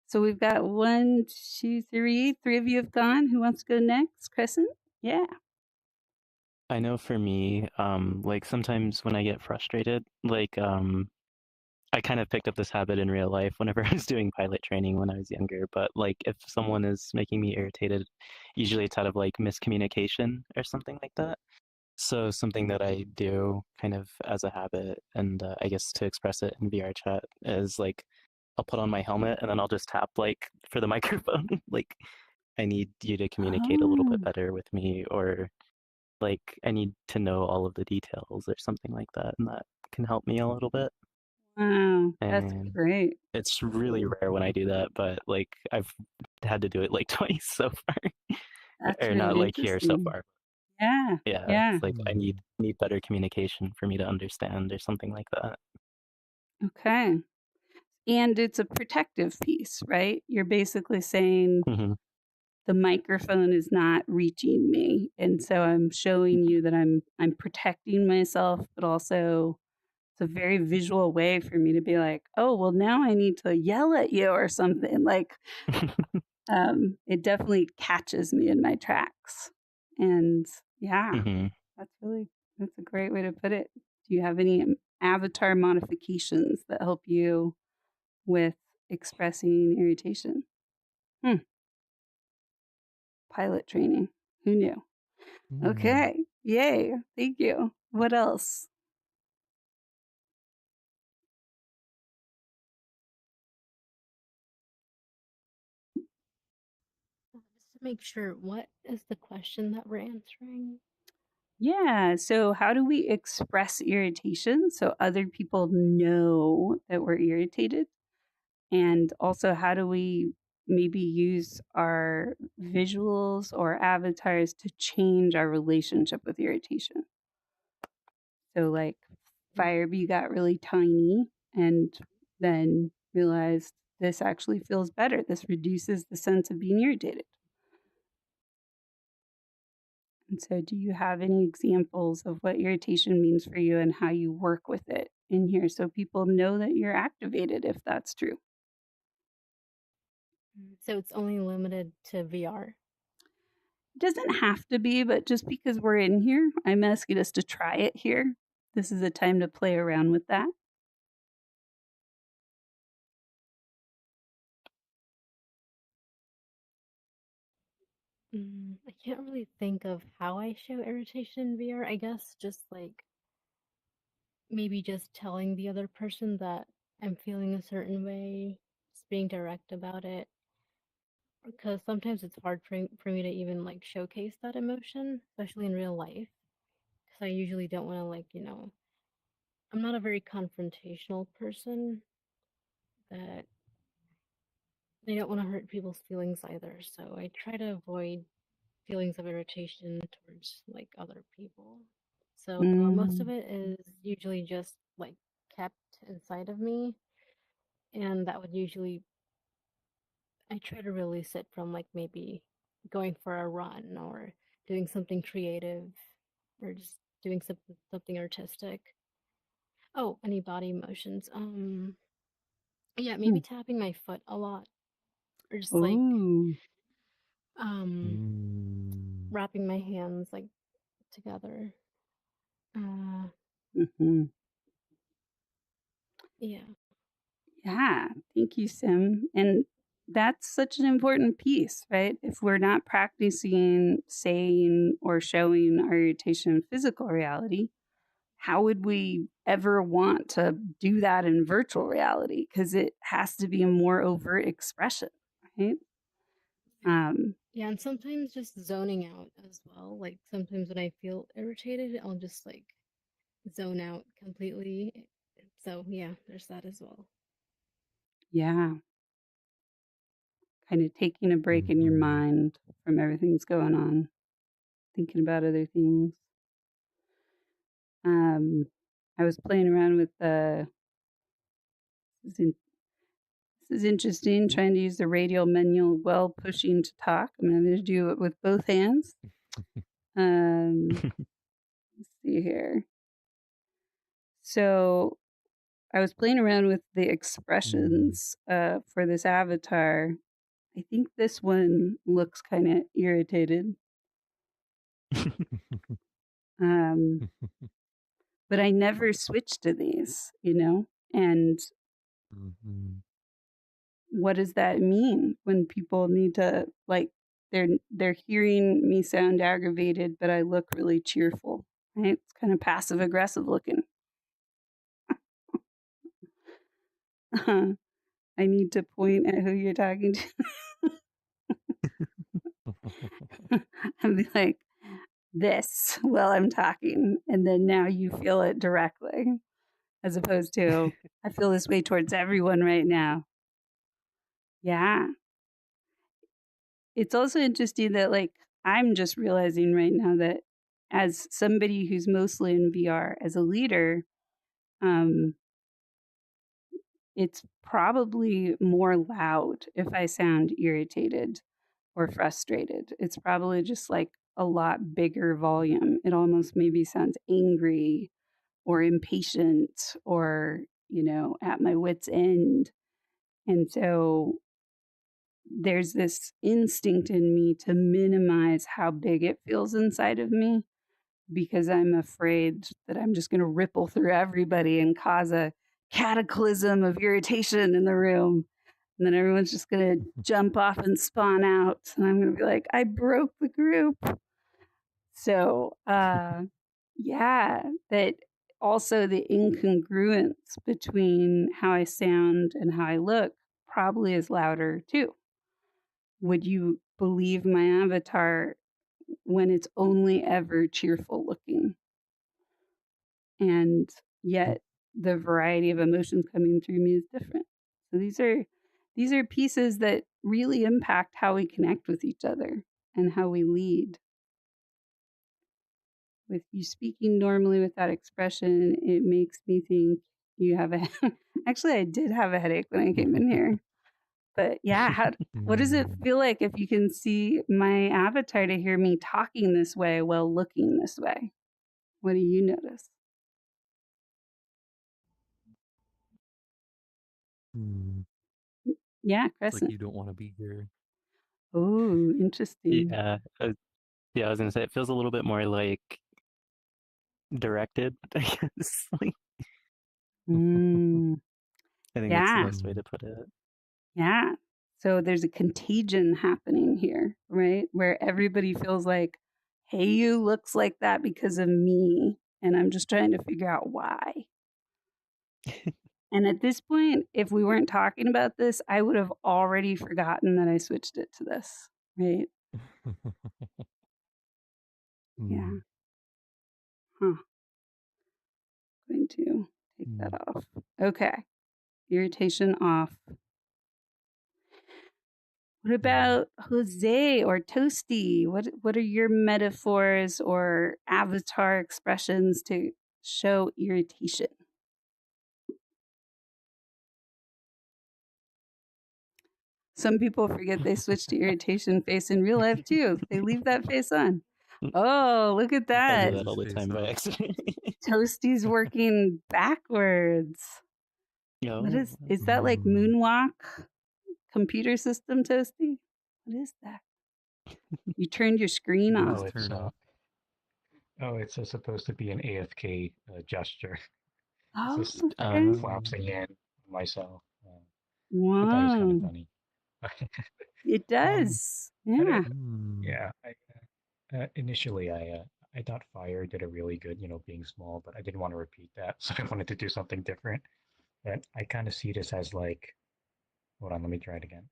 So we've got 1, 2, 3. 3 of you have gone. Who wants to go next? Crescent? Yeah. I know for me, like sometimes when I get frustrated, like I kind of picked up this habit in real life whenever I was doing pilot training when I was younger. But like if someone is making me irritated, usually it's out of like miscommunication or something like that. So something that I do kind of as a habit, and I guess to express it in VR chat, is like I'll put on my helmet and then I'll just tap like for the microphone. Like I need you to communicate a little bit better with me, or like I need to know all of the details or something like that, and that can help me a little bit. Wow, that's And great. it's really rare when I do that, but like I've had to do it like twice so far. That's Or really not like here so interesting. far. Yeah. Yeah, it's like I need better communication for me to understand or something like that. Okay. And it's a protective piece, right? You're basically saying the microphone is not reaching me. And so I'm showing you that I'm protecting myself, but also it's a very visual way for me to be like, oh, well, now I need to yell at you or something. Like it definitely catches me in my tracks. And yeah, that's a great way to put it. Do you have any avatar modifications that help you with expressing irritation. Pilot training. Who knew? Okay. Yay. Thank you. What else? Just to make sure, what is the question that we're answering? Yeah. So, how do we express irritation so other people know that we're irritated? And also, how do we maybe use our visuals or avatars to change our relationship with irritation? So, like, Firebee got really tiny and then realized this actually feels better. This reduces the sense of being irritated. And so, do you have any examples of what irritation means for you and how you work with it in here so people know that you're activated if that's true? So it's only limited to VR. It doesn't have to be, but just because we're in here, I'm asking us to try it here. This is a time to play around with that. I can't really think of how I show irritation in VR. I guess just like maybe just telling the other person that I'm feeling a certain way, just being direct about it. Because sometimes it's hard for me to even like showcase that emotion, especially in real life. Because I usually don't want to I'm not a very confrontational person. That I don't want to hurt people's feelings either. So I try to avoid feelings of irritation towards like other people. So most of it is usually just like kept inside of me, and that would usually I try to release it from like maybe going for a run or doing something creative or just doing something artistic. Oh, any body emotions? Yeah, maybe tapping my foot a lot or just like wrapping my hands like together. Yeah. Yeah, thank you, Sim. And that's such an important piece, right? If we're not practicing saying or showing our irritation in physical reality, how would we ever want to do that in virtual reality? Because it has to be a more overt expression, right? Yeah, and sometimes just zoning out as well. Like sometimes when I feel irritated, I'll just like zone out completely. So yeah, there's that as well. Yeah. Kind of taking a break in your mind from everything that's going on, thinking about other things. I was playing around with this is interesting, trying to use the radial manual while pushing to talk. I'm going to do it with both hands. Let's see here. So I was playing around with the expressions for this avatar. I think this one looks kind of irritated. But I never switched to these, and what does that mean when people need to like they're hearing me sound aggravated, but I look really cheerful, right? It's kind of passive aggressive looking. I need to point at who you're talking to. and be like, this while I'm talking, and then now you feel it directly, as opposed to I feel this way towards everyone right now. Yeah. It's also interesting that like I'm just realizing right now that as somebody who's mostly in VR as a leader, it's probably more loud if I sound irritated or frustrated. It's probably just like a lot bigger volume. It almost maybe sounds angry or impatient or, at my wit's end. And so there's this instinct in me to minimize how big it feels inside of me because I'm afraid that I'm just going to ripple through everybody and cause a cataclysm of irritation in the room. And then everyone's just going to jump off and spawn out. And I'm going to be like, I broke the group. So, yeah, that also the incongruence between how I sound and how I look probably is louder too. Would you believe my avatar when it's only ever cheerful looking? And yet the variety of emotions coming through me is different. So these are pieces that really impact how we connect with each other and how we lead. With you speaking normally with that expression, it makes me think you have a actually I did have a headache when I came in here. But yeah, what does it feel like if you can see my avatar to hear me talking this way while looking this way? What do you notice? Yeah, It's like Crescent. you don't want to be here. Oh, interesting. Yeah, I was gonna say it feels a little bit more like directed, I guess. Like, Mm, I think that's the yeah, best way to put it. yeah. So there's a contagion happening here, right? Where everybody feels like, hey, you looks like that because of me. And I'm just trying to figure out why. And at this point, if we weren't talking about this, I would have already forgotten that I switched it to this, right? Yeah. Huh. Going to take that off. Okay. Irritation off. What about Jose or Toasty? What are your metaphors or avatar expressions to show irritation? Some people forget they switch to irritation face in real life too. They leave that face on. Oh, look at I that. do that all the time by accident. Toasty's working backwards. What is that like moonwalk computer system, Toasty? What is that? You turned your screen off. It's supposed to be an AFK gesture. Oh, It's just okay. collapsing in myself. Wow. But that was kind of funny. It does. Yeah. Initially, I thought Fire did a really good, being small, but I didn't want to repeat that, so I wanted to do something different. But I kind of see this as like, hold on, let me try it again,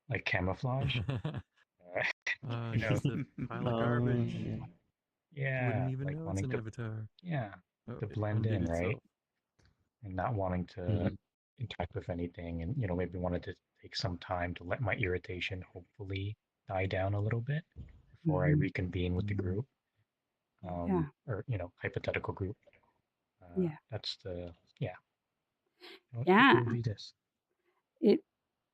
like camouflage. Just a pile of garbage. Yeah, Wouldn't even like know it's wanting an to, avatar. to It blend undid in, right? itself. And not wanting to interact with anything, and maybe wanted to take some time to let my irritation hopefully die down a little bit before I reconvene with the group, or hypothetical group. That's the Yeah. It will be this.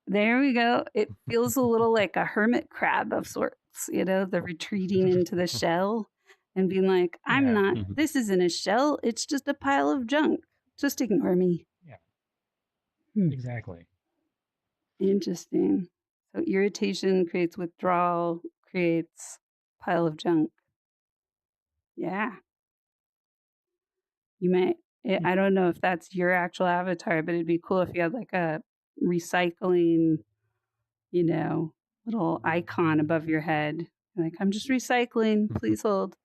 There we go. It feels a little like a hermit crab of sorts, the retreating into the shell and being like, I'm not, this isn't a shell. It's just a pile of junk. Just ignore me. Yeah, exactly. Interesting. So irritation creates withdrawal, creates pile of junk. Yeah. You may, I don't know if that's your actual avatar, but it'd be cool if you had like a recycling, little icon above your head. Like, I'm just recycling. Please hold.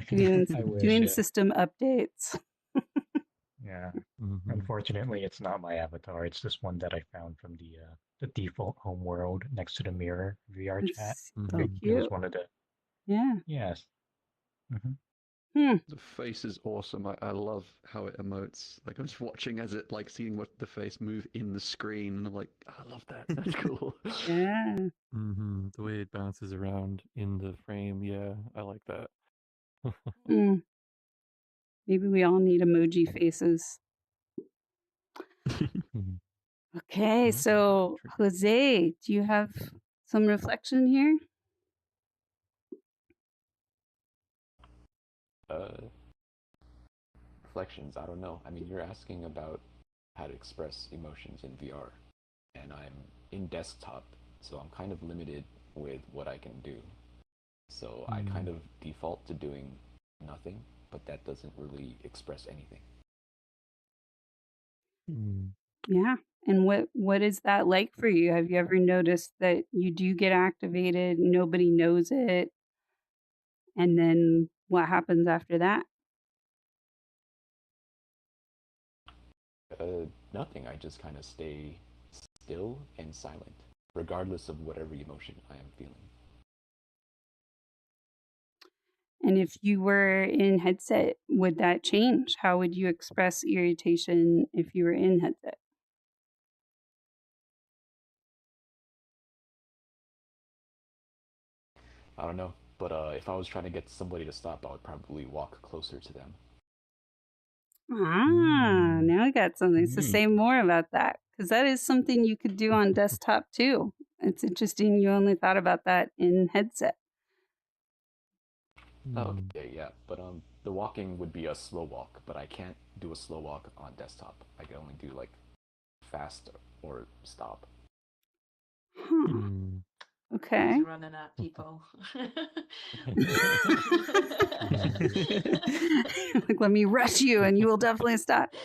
Doing system updates. Yeah. Unfortunately, it's not my avatar. It's just one that I found from the default home world next to the mirror VR chat. So cute. It was one of the. Yeah. Yes. The face is awesome. I love how it emotes. Like I'm just watching as it seeing what the face move in the screen, and I'm like, I love that. That's cool. Yeah. The way it bounces around in the frame, yeah, I like that. Maybe we all need emoji faces. Okay, so Jose, do you have some reflection here? Reflections, I don't know. I mean, you're asking about how to express emotions in VR, and I'm in desktop, so I'm kind of limited with what I can do. So I kind of default to doing nothing, but that doesn't really express anything. Yeah. And what is that like for you? Have you ever noticed that you do get activated, nobody knows it, and then what happens after that? Nothing. I just kind of stay still and silent, regardless of whatever emotion I am feeling. And if you were in headset, would that change? How would you express irritation if you were in headset? I don't know, but if I was trying to get somebody to stop, I would probably walk closer to them. Now I got something. So say more about that, because that is something you could do on desktop too. It's interesting you only thought about that in headset. Oh, okay, yeah, but the walking would be a slow walk, but I can't do a slow walk on desktop. I can only do like fast or stop. Huh. Okay. He's running at people. Like, let me rush you and you will definitely stop.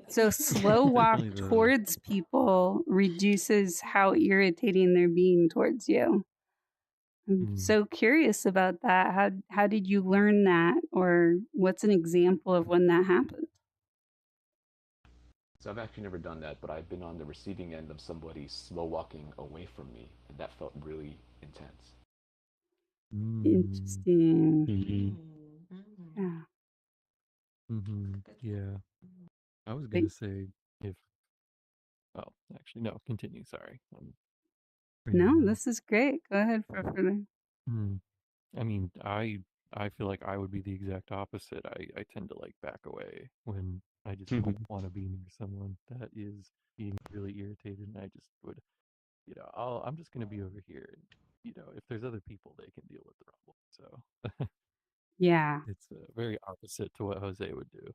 So slow walk towards people reduces how irritating they're being towards you. I'm so curious about that. How did you learn that, or what's an example of when that happened? So I've actually never done that, but I've been on the receiving end of somebody slow walking away from me, and that felt really intense. Interesting. Yeah. Yeah. I was going to say if... Oh, actually, no, continue. Sorry. No, this is great. Go ahead, Frofidor. I mean, I feel like I would be the exact opposite. I tend to like back away when I just don't want to be near someone that is being really irritated, and I just would, I'm just going to be over here. And, if there's other people, they can deal with the problem. So Yeah. it's very opposite to what Jose would do.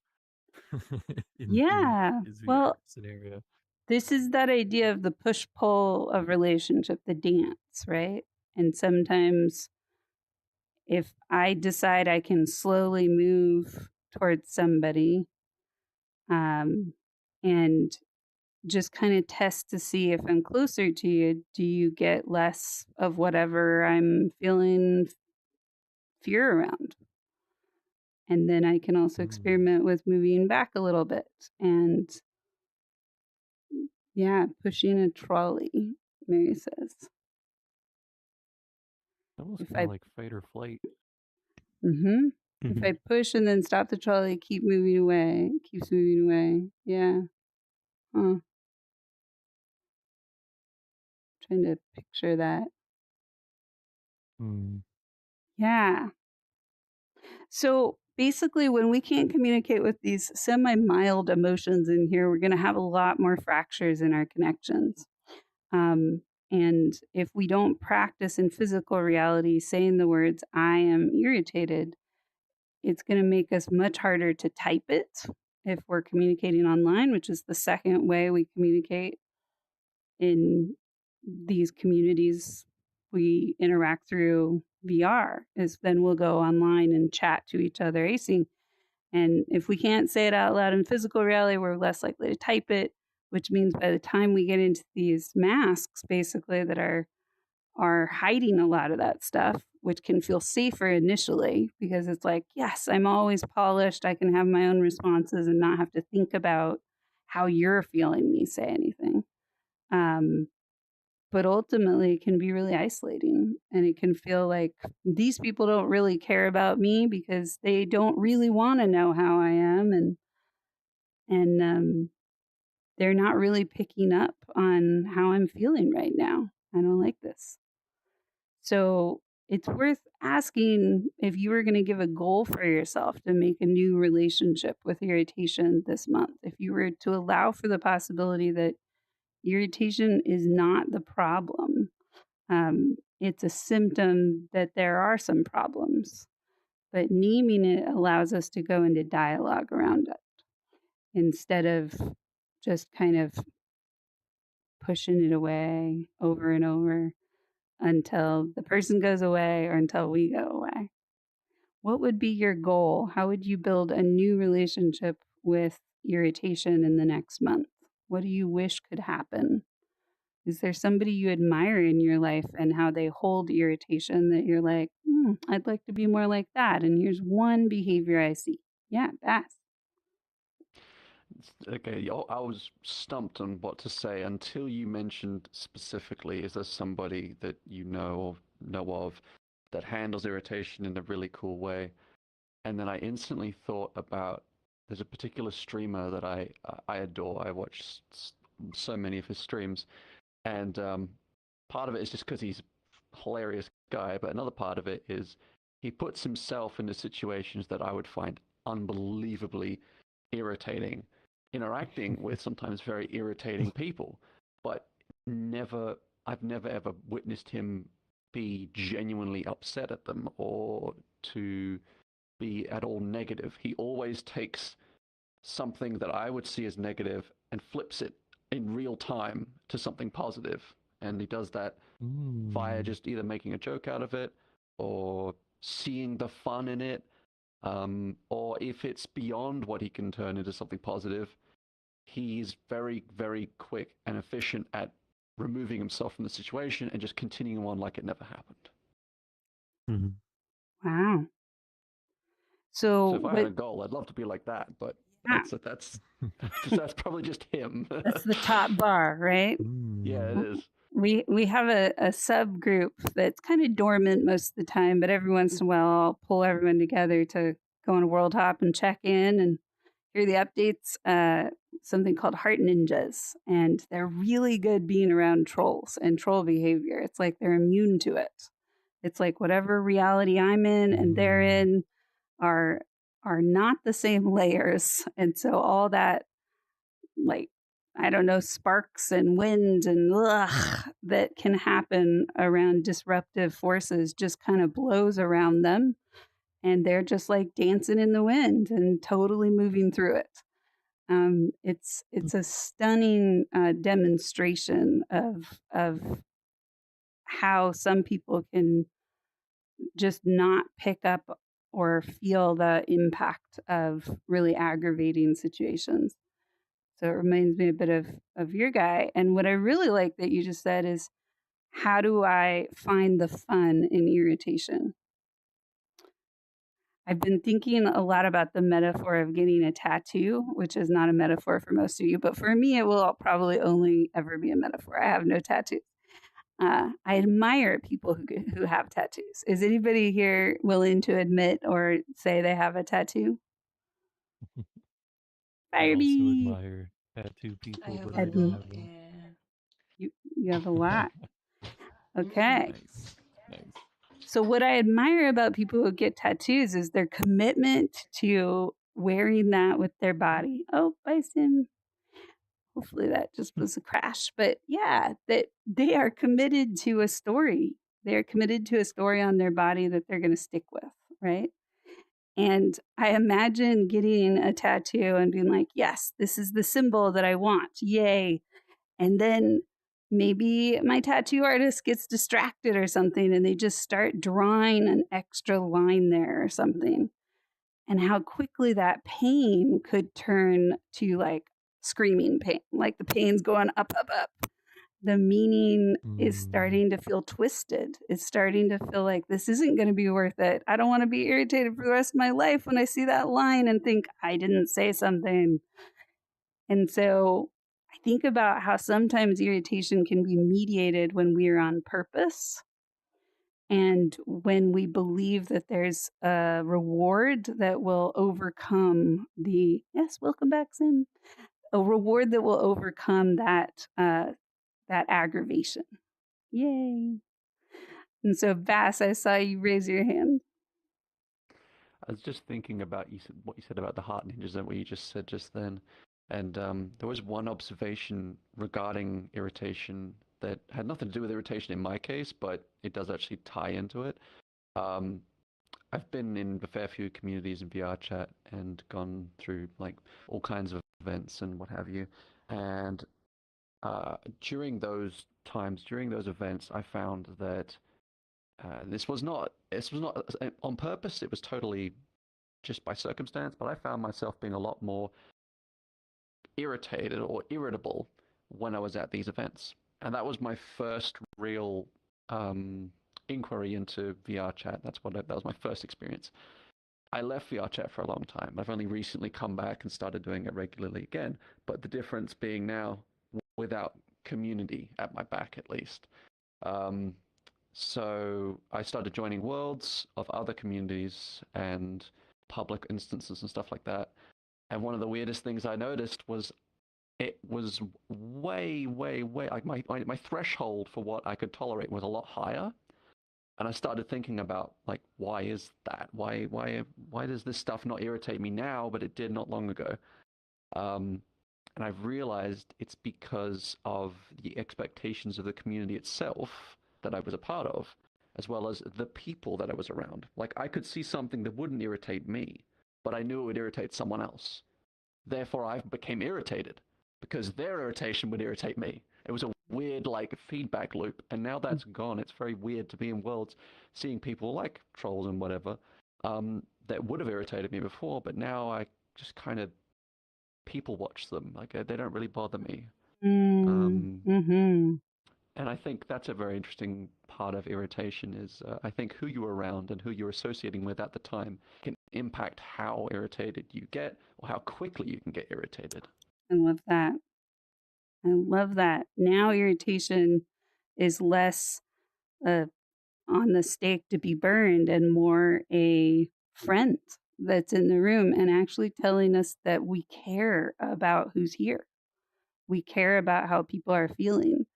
Yeah. His VR Well, scenario. this is that idea of the push-pull of relationship, the dance, right? And sometimes if I decide I can slowly move towards somebody, and just kind of test to see if I'm closer to you, do you get less of whatever I'm feeling fear around? And then I can also experiment with moving back a little bit and, yeah, pushing a trolley, Mary says. Almost kind of like fight or flight. If I push and then stop the trolley, keep moving away, keeps moving away. Yeah. Huh. Trying to picture that. Yeah. So basically, when we can't communicate with these semi-mild emotions in here, we're going to have a lot more fractures in our connections. And if we don't practice in physical reality saying the words, I am irritated, it's going to make us much harder to type it if we're communicating online, which is the second way we communicate in these communities we interact through VR, is then we'll go online and chat to each other async. And if we can't say it out loud in physical reality, we're less likely to type it, which means by the time we get into these masks, basically, that are hiding a lot of that stuff, which can feel safer initially because it's like, yes, I'm always polished. I can have my own responses and not have to think about how you're feeling me say anything. But ultimately, it can be really isolating, and it can feel like these people don't really care about me because they don't really want to know how I am, and they're not really picking up on how I'm feeling right now. I don't like this. So it's worth asking if you were going to give a goal for yourself to make a new relationship with irritation this month. If you were to allow for the possibility that irritation is not the problem, it's a symptom that there are some problems. But naming it allows us to go into dialogue around it instead of just kind of pushing it away over and over until the person goes away or until we go away. What would be your goal? How would you build a new relationship with irritation in the next month? What do you wish could happen? Is there somebody you admire in your life and how they hold irritation that you're like, I'd like to be more like that? And here's one behavior I see. Yeah, Bass. Okay, I was stumped on what to say until you mentioned specifically, is there somebody that you know of that handles irritation in a really cool way? And then I instantly thought about, there's a particular streamer that I adore. I watch so many of his streams, and part of it is just because he's a hilarious guy, but another part of it is he puts himself into situations that I would find unbelievably irritating, interacting with sometimes very irritating people, but I've never ever witnessed him be genuinely upset at them or to be at all negative. He always takes something that I would see as negative and flips it in real time to something positive. And he does that via just either making a joke out of it or seeing the fun in it. Or if it's beyond what he can turn into something positive, he's very, very quick and efficient at removing himself from the situation and just continuing on like it never happened. Mm-hmm. Wow. So if I had a goal, I'd love to be like that, but yeah. that's probably just him. That's the top bar, right? Yeah, it is. We have a subgroup that's kind of dormant most of the time, but every once in a while I'll pull everyone together to go on a world hop and check in and hear the updates. Something called Heart Ninjas, and they're really good being around trolls and troll behavior. It's like they're immune to it. It's like whatever reality I'm in and they're in are not the same layers, and so all that, like, I don't know, sparks and wind and that can happen around disruptive forces just kind of blows around them, and they're just like dancing in the wind and totally moving through it. It's a stunning demonstration of how some people can just not pick up or feel the impact of really aggravating situations. So it reminds me a bit of your guy. And what I really like that you just said is, how do I find the fun in irritation? I've been thinking a lot about the metaphor of getting a tattoo, which is not a metaphor for most of you, but for me, it will probably only ever be a metaphor. I have no tattoos. I admire people who have tattoos. Is anybody here willing to admit or say they have a tattoo? I also Barbie. admire tattoo people, I have but a I don't lot, have one. yeah. You have a lot. Okay. Nice. So what I admire about people who get tattoos is their commitment to wearing that with their body. Oh, bye, Sim. Hopefully that just was a crash. But yeah, that they are committed to a story. They're committed to a story on their body that they're going to stick with, right? And I imagine getting a tattoo and being like, yes, this is the symbol that I want. Yay. And then maybe my tattoo artist gets distracted or something and they just start drawing an extra line there or something. And how quickly that pain could turn to like screaming pain, like the pain's going up, up, up. The meaning is starting to feel twisted. It's starting to feel like this isn't going to be worth it. I don't want to be irritated for the rest of my life when I see that line and think I didn't say something. And so I think about how sometimes irritation can be mediated when we are on purpose and when we believe that there's a reward that will overcome the, yes, welcome back, Sim, a reward that will overcome that aggravation. Yay. And so, Vass, I saw you raise your hand. I was just thinking about what you said about the heart ninjas and what you just said just then. And there was one observation regarding irritation that had nothing to do with irritation in my case, but it does actually tie into it. I've been in a fair few communities in VR chat and gone through like all kinds of events and what have you. And during those times, during those events, I found that this was not on purpose. It was totally just by circumstance. But I found myself being a lot more irritated or irritable when I was at these events. And that was my first real inquiry into VR chat. That was my first experience. I left VR chat for a long time. I've only recently come back and started doing it regularly again. But the difference being now without community at my back, at least. So I started joining worlds of other communities and public instances and stuff like that. And one of the weirdest things I noticed was it was way, way, way like my threshold for what I could tolerate was a lot higher. And I started thinking about like, why is that? Why does this stuff not irritate me now, but it did not long ago? And I've realized it's because of the expectations of the community itself that I was a part of, as well as the people that I was around. Like I could see something that wouldn't irritate me, but I knew it would irritate someone else. Therefore, I became irritated because their irritation would irritate me. It was a weird like feedback loop, and now that's gone. It's very weird to be in worlds seeing people like trolls and whatever that would have irritated me before, but now I just kind of people watch them. Like they don't really bother me. And I think that's a very interesting part of irritation is I think who you're around and who you're associating with at the time can impact how irritated you get or how quickly you can get irritated. I love that. I love that. Now irritation is less on the stake to be burned and more a friend that's in the room and actually telling us that we care about who's here. We care about how people are feeling.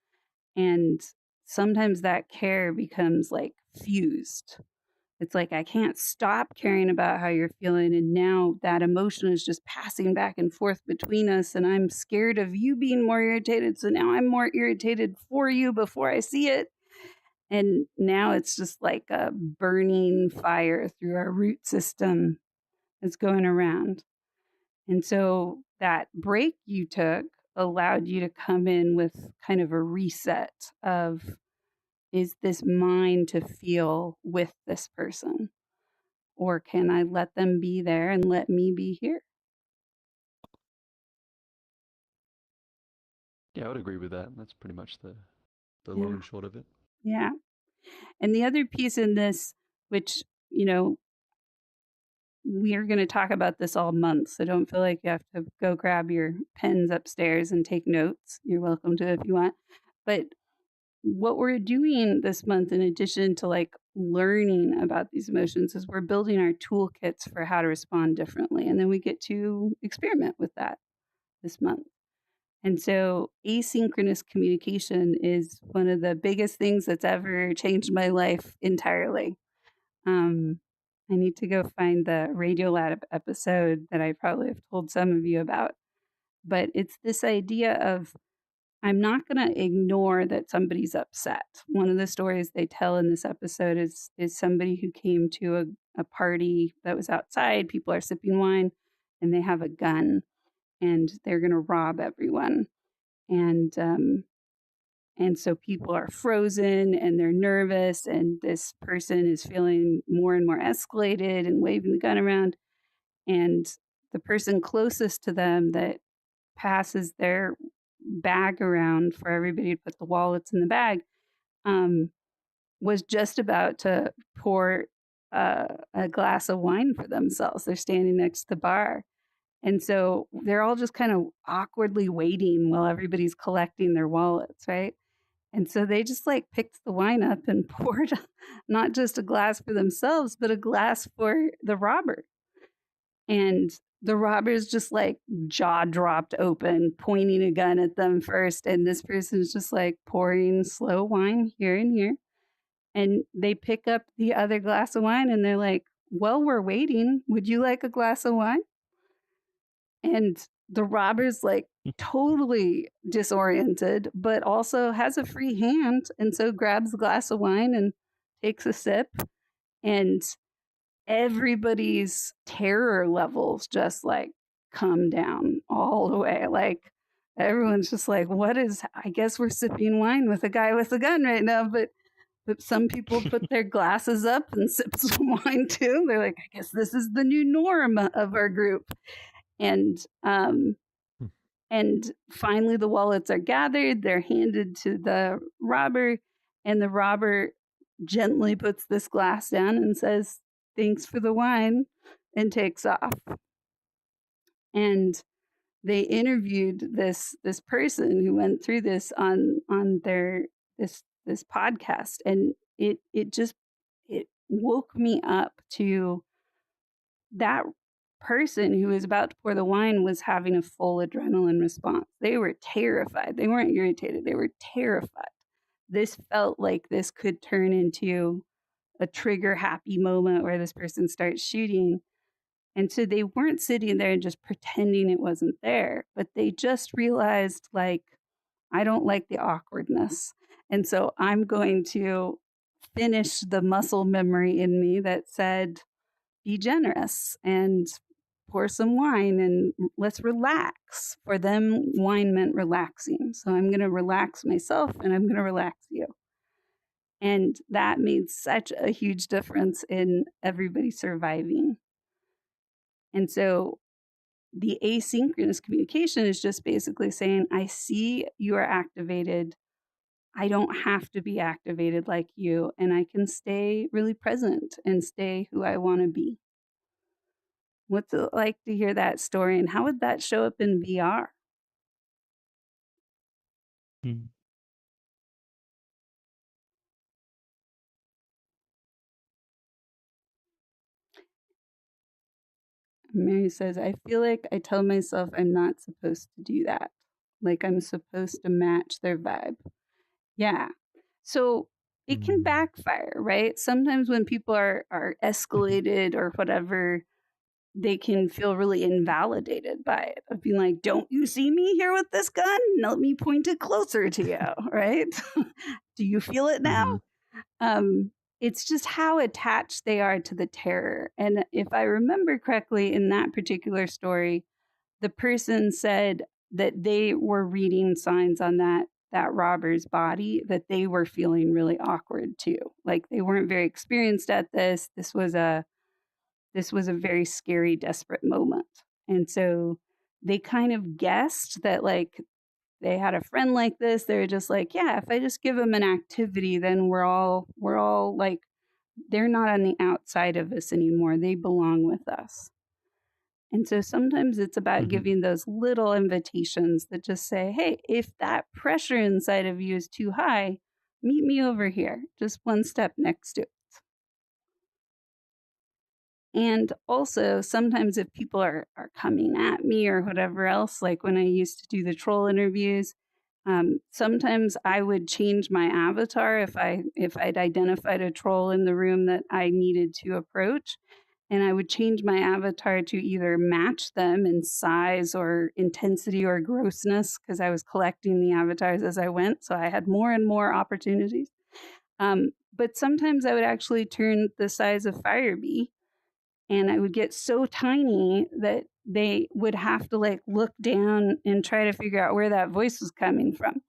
And sometimes that care becomes like fused. It's like, I can't stop caring about how you're feeling. And now that emotion is just passing back and forth between us. And I'm scared of you being more irritated. So now I'm more irritated for you before I see it. And now it's just like a burning fire through our root system that's going around. And so that break you took allowed you to come in with kind of a reset of, is this mine to feel with this person? Or can I let them be there and let me be here? Yeah, I would agree with that. That's pretty much the long and short of it. Yeah. And the other piece in this, which, you know, we are going to talk about this all month, so don't feel like you have to go grab your pens upstairs and take notes. You're welcome to if you want. But what we're doing this month, in addition to like learning about these emotions, is we're building our toolkits for how to respond differently. And then we get to experiment with that this month. And so asynchronous communication is one of the biggest things that's ever changed my life entirely. I need to go find the Radiolab episode that I probably have told some of you about. But it's this idea of, I'm not going to ignore that somebody's upset. One of the stories they tell in this episode is somebody who came to a party that was outside. People are sipping wine and they have a gun and they're going to rob everyone. And so people are frozen and they're nervous, and this person is feeling more and more escalated and waving the gun around. And the person closest to them that passes their bag around for everybody to put the wallets in the bag was just about to pour a glass of wine for themselves. They're standing next to the bar. And so they're all just kind of awkwardly waiting while everybody's collecting their wallets, right? And so they just like picked the wine up and poured not just a glass for themselves, but a glass for the robber. And the robber's just like jaw dropped open, pointing a gun at them first. And this person's just like pouring slow wine here and here. And they pick up the other glass of wine and they're like, well, we're waiting. Would you like a glass of wine? And the robber's like totally disoriented, but also has a free hand. And so grabs a glass of wine and takes a sip. And everybody's terror levels just like come down all the way. Like everyone's just like, what is, I guess we're sipping wine with a guy with a gun right now. But some people put their glasses up and sip some wine too. They're like, I guess this is the new norm of our group. And And finally, the wallets are gathered, they're handed to the robber, and the robber gently puts this glass down and says, "Thanks for the wine," and takes off. And they interviewed this person who went through this on their this podcast, and it woke me up to that person who was about to pour the wine was having a full adrenaline response. They were terrified. They weren't irritated. They were terrified. This felt like this could turn into a trigger happy moment where this person starts shooting. And so they weren't sitting there and just pretending it wasn't there, but they just realized, like, I don't like the awkwardness. And so I'm going to finish the muscle memory in me that said, be generous and pour some wine and let's relax. For them, wine meant relaxing. So I'm going to relax myself and I'm going to relax you. And that made such a huge difference in everybody surviving. And so the asynchronous communication is just basically saying, I see you are activated. I don't have to be activated like you, and I can stay really present and stay who I want to be. What's it like to hear that story, and how would that show up in VR? Mary says, I feel like I tell myself I'm not supposed to do that. Like I'm supposed to match their vibe. Yeah. So it can backfire, right? Sometimes when people are escalated or whatever, they can feel really invalidated by it, of being like, don't you see me here with this gun? Let me point it closer to you, right? Do you feel it now? It's just how attached they are to the terror. And if I remember correctly, in that particular story, the person said that they were reading signs on that robber's body, that they were feeling really awkward too. Like they weren't very experienced at this. This was a very scary, desperate moment. And so they kind of guessed that, like, they had a friend like this. They were just like, yeah, if I just give them an activity, then we're all like, they're not on the outside of us anymore. They belong with us. And so sometimes it's about giving those little invitations that just say, hey, if that pressure inside of you is too high, meet me over here, just one step next to it. And also, sometimes if people are coming at me or whatever else, like when I used to do the troll interviews, sometimes I would change my avatar if I'd identified a troll in the room that I needed to approach. And I would change my avatar to either match them in size or intensity or grossness, because I was collecting the avatars as I went. So I had more and more opportunities. But sometimes I would actually turn the size of Firebee, and I would get so tiny that they would have to like look down and try to figure out where that voice was coming from.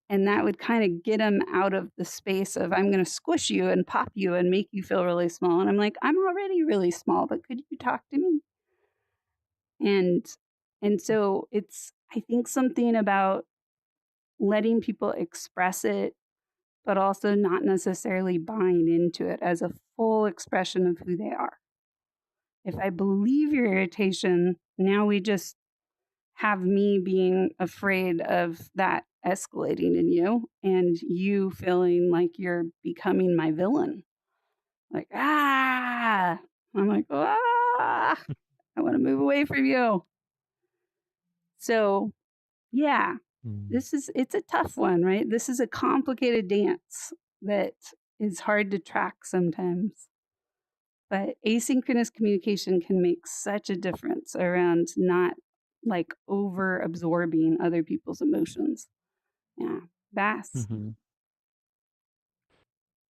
And that would kind of get them out of the space of, I'm going to squish you and pop you and make you feel really small. And I'm like, I'm already really small, but could you talk to me? And so it's, I think, something about letting people express it, but also not necessarily buying into it as a full expression of who they are. If I believe your irritation, now we just have me being afraid of that escalating in you and you feeling like you're becoming my villain. Like, I'm like, I want to move away from you. So, yeah, it's a tough one, right? This is a complicated dance that is hard to track sometimes. But asynchronous communication can make such a difference around not like over absorbing other people's emotions. Yeah. Bass.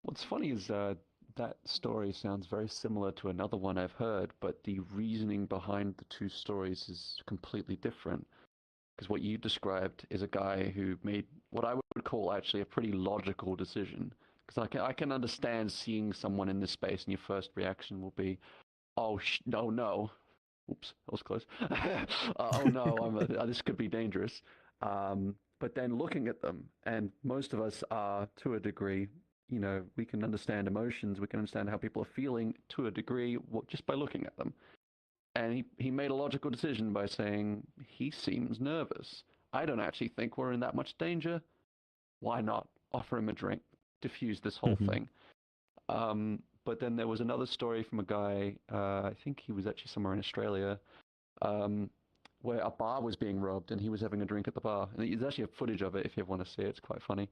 What's funny is that story sounds very similar to another one I've heard, but the reasoning behind the two stories is completely different. Because what you described is a guy who made what I would call actually a pretty logical decision. Because I can understand seeing someone in this space and your first reaction will be, oh, no, oops, that was close. Oh no, this could be dangerous. But then looking at them, and most of us are to a degree, we can understand emotions, we can understand how people are feeling to a degree just by looking at them. And he made a logical decision by saying, he seems nervous. I don't actually think we're in that much danger. Why not offer him a drink, diffuse this whole thing? But then there was another story from a guy, I think he was actually somewhere in Australia, where a bar was being robbed and he was having a drink at the bar. And there's actually a footage of it if you ever want to see it. It's quite funny.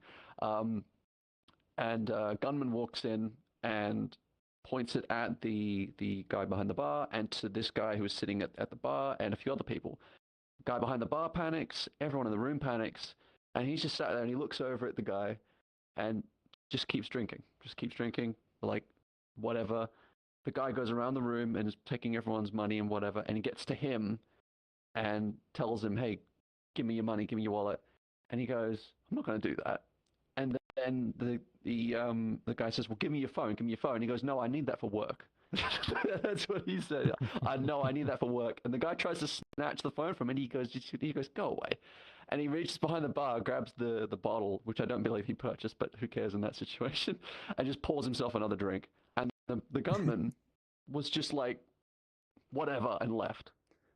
And a gunman walks in and points it at the guy behind the bar and to this guy who was sitting at the bar and a few other people. Guy behind the bar panics, everyone in the room panics, and he's just sat there and he looks over at the guy and just keeps drinking, like whatever. The guy goes around the room and is taking everyone's money and whatever, and he gets to him and tells him, hey, give me your money, give me your wallet. And he goes, I'm not going to do that. And then the guy says, well, give me your phone. And he goes, no, I need that for work. That's what he said. I know, I need that for work. And the guy tries to snatch the phone from him, and he goes, go away. And he reaches behind the bar, grabs the bottle, which I don't believe he purchased, but who cares in that situation, and just pours himself another drink. And the gunman was just like, whatever, and left.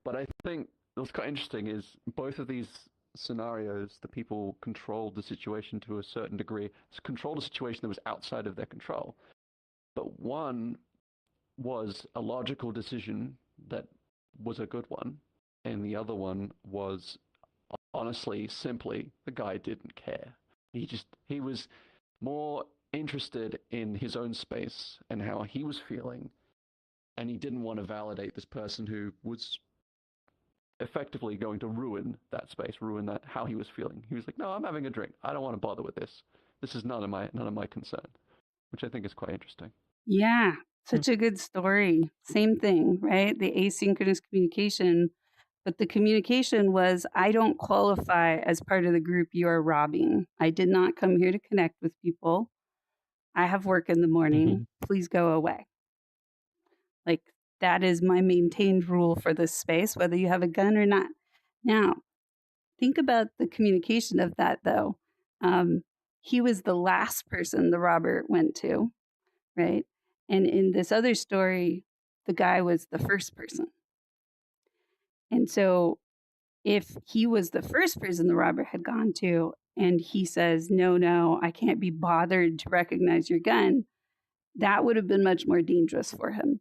But I think what's quite interesting is both of these scenarios, the people controlled the situation to a certain degree, controlled a situation that was outside of their control. But one was a logical decision that was a good one, and the other one was honestly, simply, the guy didn't care. He was more interested in his own space and how he was feeling, and he didn't want to validate this person who was effectively going to ruin that space, ruin that how he was feeling. He was like, no, I'm having a drink. I don't want to bother with this. This is none of my concern, which I think is quite interesting. Yeah, such a good story. Same thing, right? The asynchronous communication, but the communication was, I don't qualify as part of the group you are robbing. I did not come here to connect with people. I have work in the morning. Please go away. Like, that is my maintained rule for this space, whether you have a gun or not. Now, think about the communication of that, though. He was the last person the robber went to, right? And in this other story, the guy was the first person. And so if he was the first person the robber had gone to, and he says, no, I can't be bothered to recognize your gun, that would have been much more dangerous for him,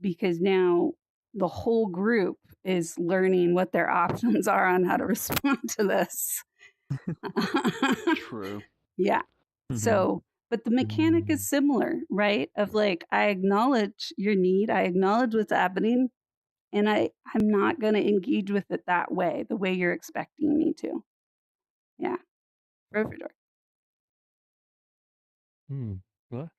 because now the whole group is learning what their options are on how to respond to this. True. Yeah. So, but the mechanic is similar, right? Of like, I acknowledge your need, I acknowledge what's happening, and I'm not going to engage with it that way, the way you're expecting me to. Yeah. Frofidor. What?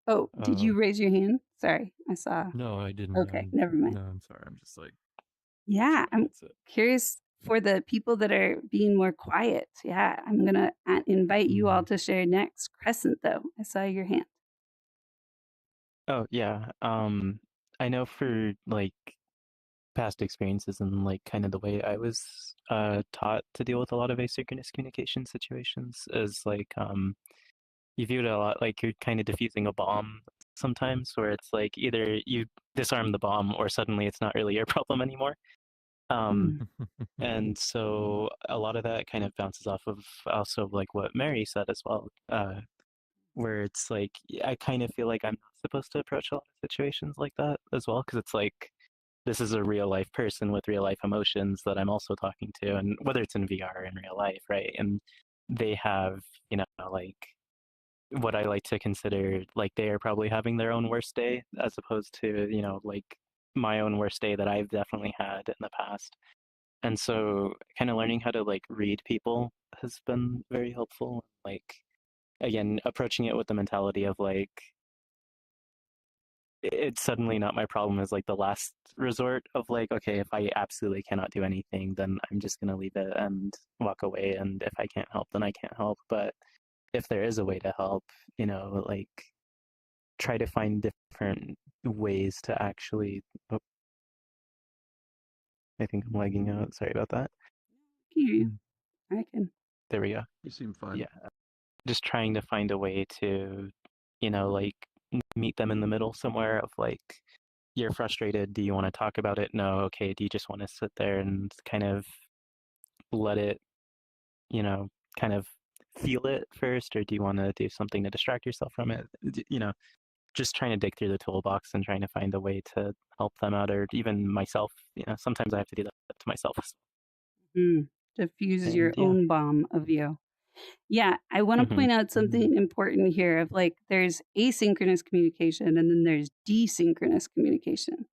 Oh, did you raise your hand? Sorry, I saw. No, I didn't. Okay, never mind. No, I'm sorry. I'm just like. Yeah, I'm curious for the people that are being more quiet. Yeah, I'm going to invite you all to share next. Crescent, though, I saw your hand. Oh, yeah. I know for like past experiences and like kind of the way I was taught to deal with a lot of asynchronous communication situations is like you view it a lot like you're kind of diffusing a bomb sometimes, where it's like either you disarm the bomb or suddenly it's not really your problem anymore. And so a lot of that kind of bounces off of also like what Mary said as well, where it's like I kind of feel like I'm not supposed to approach a lot of situations like that as well, because it's like this is a real life person with real life emotions that I'm also talking to, and whether it's in VR or in real life, right? And they have, like what I like to consider like they are probably having their own worst day, as opposed to, like my own worst day that I've definitely had in the past. And so kind of learning how to like read people has been very helpful. Like, again, approaching it with the mentality of like, it's suddenly not my problem as like the last resort of like, okay, if I absolutely cannot do anything, then I'm just going to leave it and walk away. And if I can't help, then I can't help. But if there is a way to help, like try to find different ways to actually I think I'm lagging out. Sorry about that. Can hear you. I can. There we go. You seem fine. Yeah. Just trying to find a way to, like meet them in the middle somewhere of like, you're frustrated. Do you want to talk about it? No. Okay. Do you just want to sit there and kind of let it, kind of feel it first, or do you want to do something to distract yourself from it? Just trying to dig through the toolbox and trying to find a way to help them out, or even myself. Sometimes I have to do that to myself. Diffuse your own bomb of you. Yeah, I want to point out something important here of like there's asynchronous communication and then there's desynchronous communication,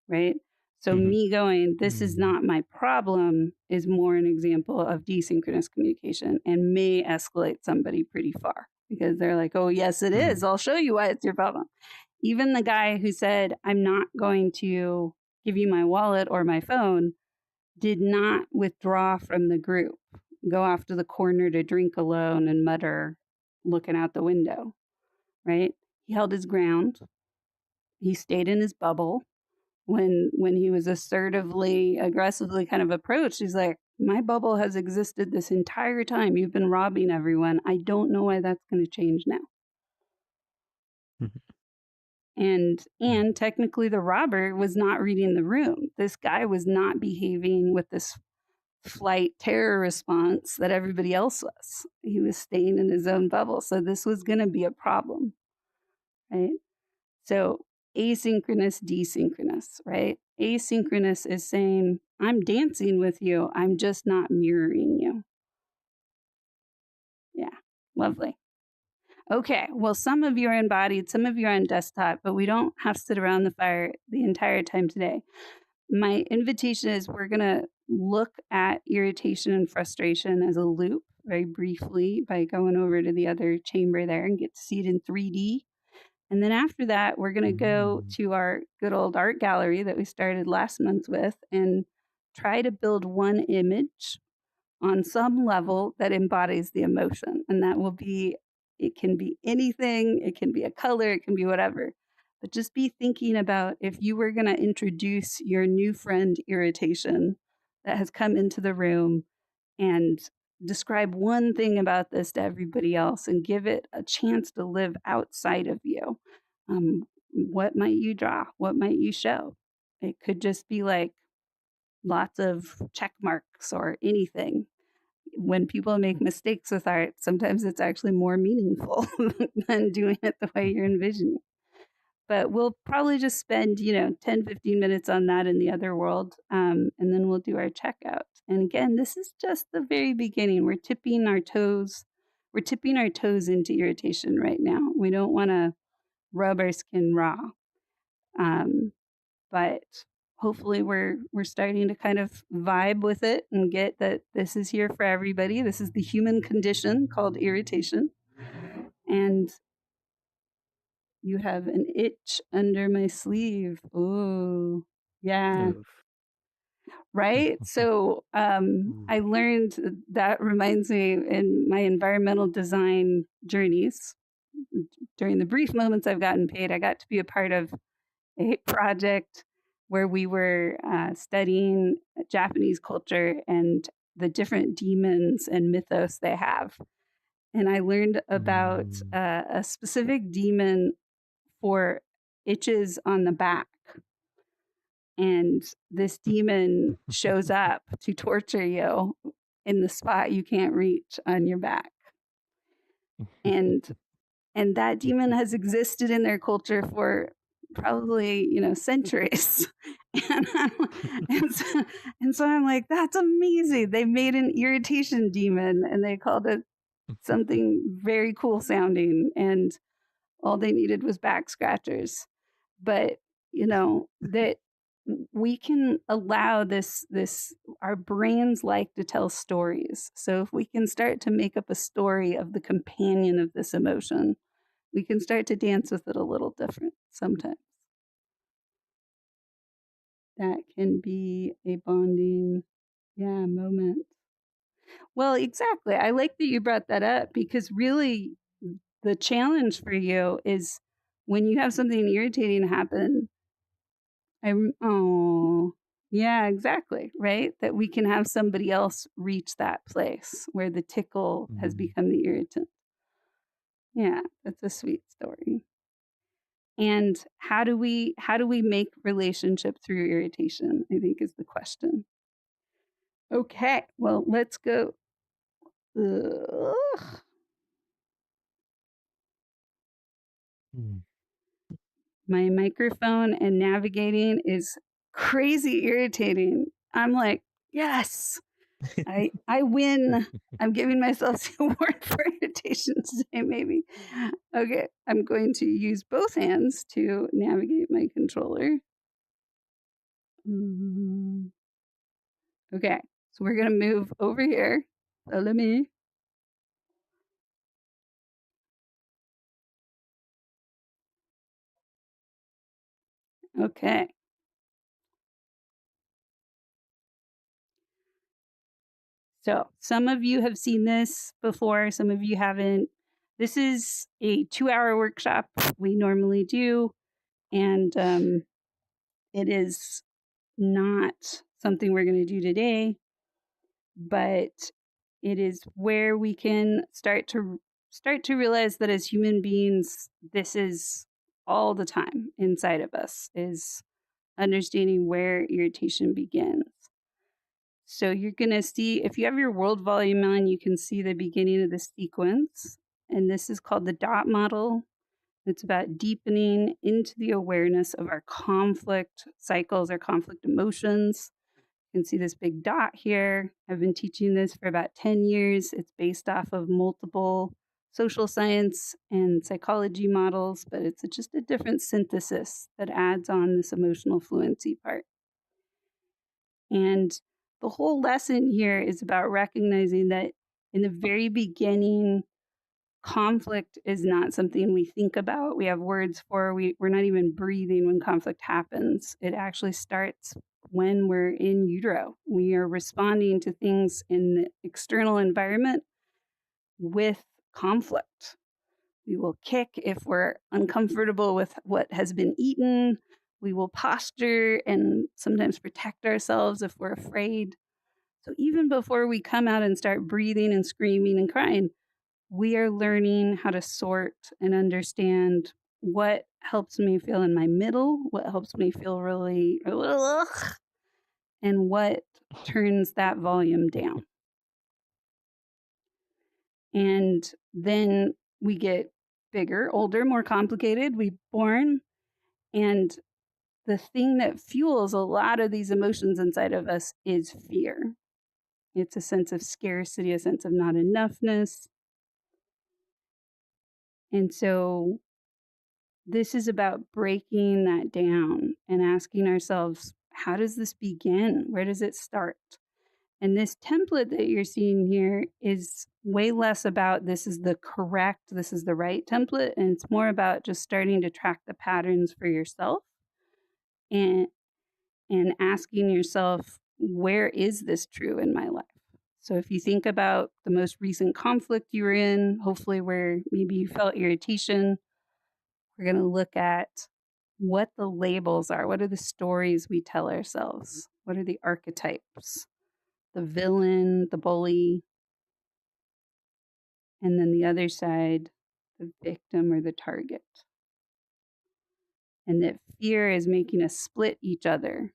right? So me going, this is not my problem is more an example of desynchronous communication and may escalate somebody pretty far because they're like, oh, yes, it is. I'll show you why it's your problem. Even the guy who said, I'm not going to give you my wallet or my phone did not withdraw from the group, go off to the corner to drink alone and mutter, looking out the window, right? He held his ground. He stayed in his bubble. When he was assertively, aggressively kind of approached, he's like, my bubble has existed this entire time. You've been robbing everyone. I don't know why that's going to change now. And technically the robber was not reading the room. This guy was not behaving with this flight terror response that everybody else was. He was staying in his own bubble. So this was going to be a problem, right? So asynchronous, desynchronous, right? Asynchronous is saying, I'm dancing with you. I'm just not mirroring you. Yeah, lovely. Okay, well, some of you are embodied, some of you are on desktop, but we don't have to sit around the fire the entire time today. My invitation is we're going to look at irritation and frustration as a loop very briefly by going over to the other chamber there and get to see it in 3D. And then after that, we're going to go to our good old art gallery that we started last month with and try to build one image on some level that embodies the emotion. And that will be, it can be anything, it can be a color, it can be whatever. But just be thinking about if you were going to introduce your new friend irritation that has come into the room and describe one thing about this to everybody else and give it a chance to live outside of you. What might you draw? What might you show? It could just be like lots of check marks or anything. When people make mistakes with art, sometimes it's actually more meaningful than doing it the way you're envisioning. But we'll probably just spend, 10, 15 minutes on that in the other world. And then we'll do our checkout. And again, this is just the very beginning. We're tipping our toes. We're tipping our toes into irritation right now. We don't want to rub our skin raw. But hopefully we're starting to kind of vibe with it and get that this is here for everybody. This is the human condition called irritation. And you have an itch under my sleeve. Oh, yeah. Right? So I learned that reminds me in my environmental design journeys, during the brief moments I've gotten paid, I got to be a part of a project where we were studying Japanese culture and the different demons and mythos they have. And I learned about a specific demon for itches on the back. And this demon shows up to torture you in the spot you can't reach on your back. And that demon has existed in their culture for probably, centuries. and so I'm like, that's amazing. They made an irritation demon and they called it something very cool sounding. And all they needed was back scratchers. But, that we can allow this, our brains like to tell stories. So if we can start to make up a story of the companion of this emotion, we can start to dance with it a little different sometimes. That can be a bonding, moment. Well, exactly. I like that you brought that up because really the challenge for you is when you have something irritating happen. Yeah, exactly. Right? That we can have somebody else reach that place where the tickle has become the irritant. Yeah, that's a sweet story. And how do we make relationship through irritation, I think is the question. Okay, well, let's go. Ugh. My microphone and navigating is crazy irritating. I'm like, yes, I win. I'm giving myself the award for irritation today, maybe. Okay, I'm going to use both hands to navigate my controller. Okay, so we're going to move over here. Follow me. Okay. So some of you have seen this before, some of you haven't. This is a 2-hour workshop we normally do, and it is not something we're going to do today, but it is where we can start to realize that as human beings, this is all the time inside of us, is understanding where irritation begins. So you're going to see, if you have your world volume on, you can see the beginning of the sequence. And this is called the dot model. It's about deepening into the awareness of our conflict cycles, our conflict emotions. You can see this big dot here. I've been teaching this for about 10 years. It's based off of multiple social science and psychology models, but it's just a different synthesis that adds on this emotional fluency part. And the whole lesson here is about recognizing that in the very beginning, conflict is not something we think about. We have words for, we're not even breathing when conflict happens. It actually starts when we're in utero. We are responding to things in the external environment with conflict. We will kick if we're uncomfortable with what has been eaten. We will posture and sometimes protect ourselves if we're afraid. So even before we come out and start breathing and screaming and crying, we are learning how to sort and understand what helps me feel in my middle, what helps me feel really, and what turns that volume down. And then we get bigger, older, more complicated. We born, and the thing that fuels a lot of these emotions inside of us is fear. It's a sense of scarcity, a sense of not enoughness. And so this is about breaking that down and asking ourselves, how does this begin? Where does it start? And this template that you're seeing here is way less about this is the right template. And it's more about just starting to track the patterns for yourself and asking yourself, where is this true in my life? So if you think about the most recent conflict you were in, hopefully where maybe you felt irritation, we're going to look at what the labels are. What are the stories we tell ourselves? What are the archetypes? The villain, the bully, and then the other side, the victim or the target. And that fear is making us split each other.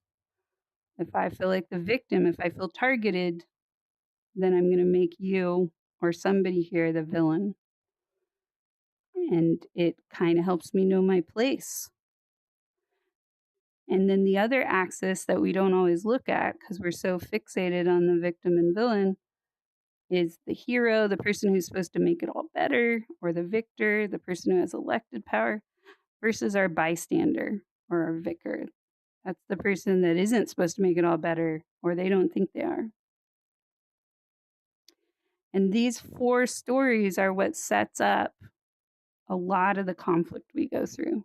If I feel like the victim, if I feel targeted, then I'm going to make you or somebody here the villain. And it kind of helps me know my place. And then the other axis that we don't always look at because we're so fixated on the victim and villain is the hero, the person who's supposed to make it all better, or the victor, the person who has elected power, versus our bystander or our vicar. That's the person that isn't supposed to make it all better, or they don't think they are. And these 4 stories are what sets up a lot of the conflict we go through.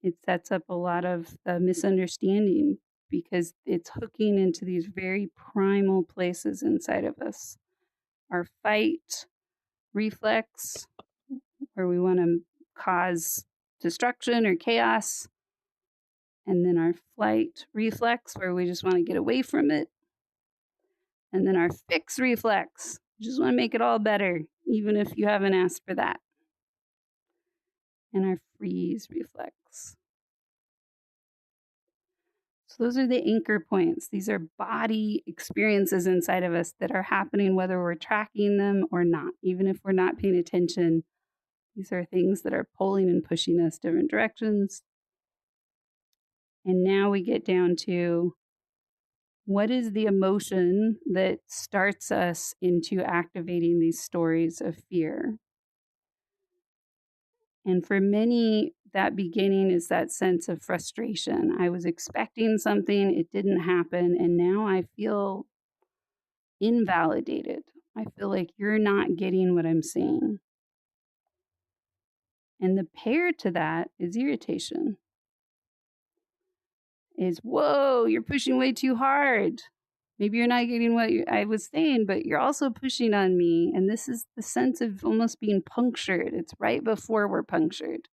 It sets up a lot of the misunderstanding because it's hooking into these very primal places inside of us. Our fight reflex, where we want to cause destruction or chaos, And then our flight reflex, where we just want to get away from it. And then our fix reflex, you just want to make it all better, even if you haven't asked for that. And our freeze reflex. So those are the anchor points. These are body experiences inside of us that are happening whether we're tracking them or not. Even if we're not paying attention, these are things that are pulling and pushing us different directions. And now we get down to, what is the emotion that starts us into activating these stories of fear? And for many, that beginning is that sense of frustration. I was expecting something, it didn't happen, and now I feel invalidated. I feel like you're not getting what I'm saying. And the pair to that is irritation. Is, whoa, you're pushing way too hard. Maybe you're not getting what I was saying, but you're also pushing on me. And this is the sense of almost being punctured. It's right before we're punctured.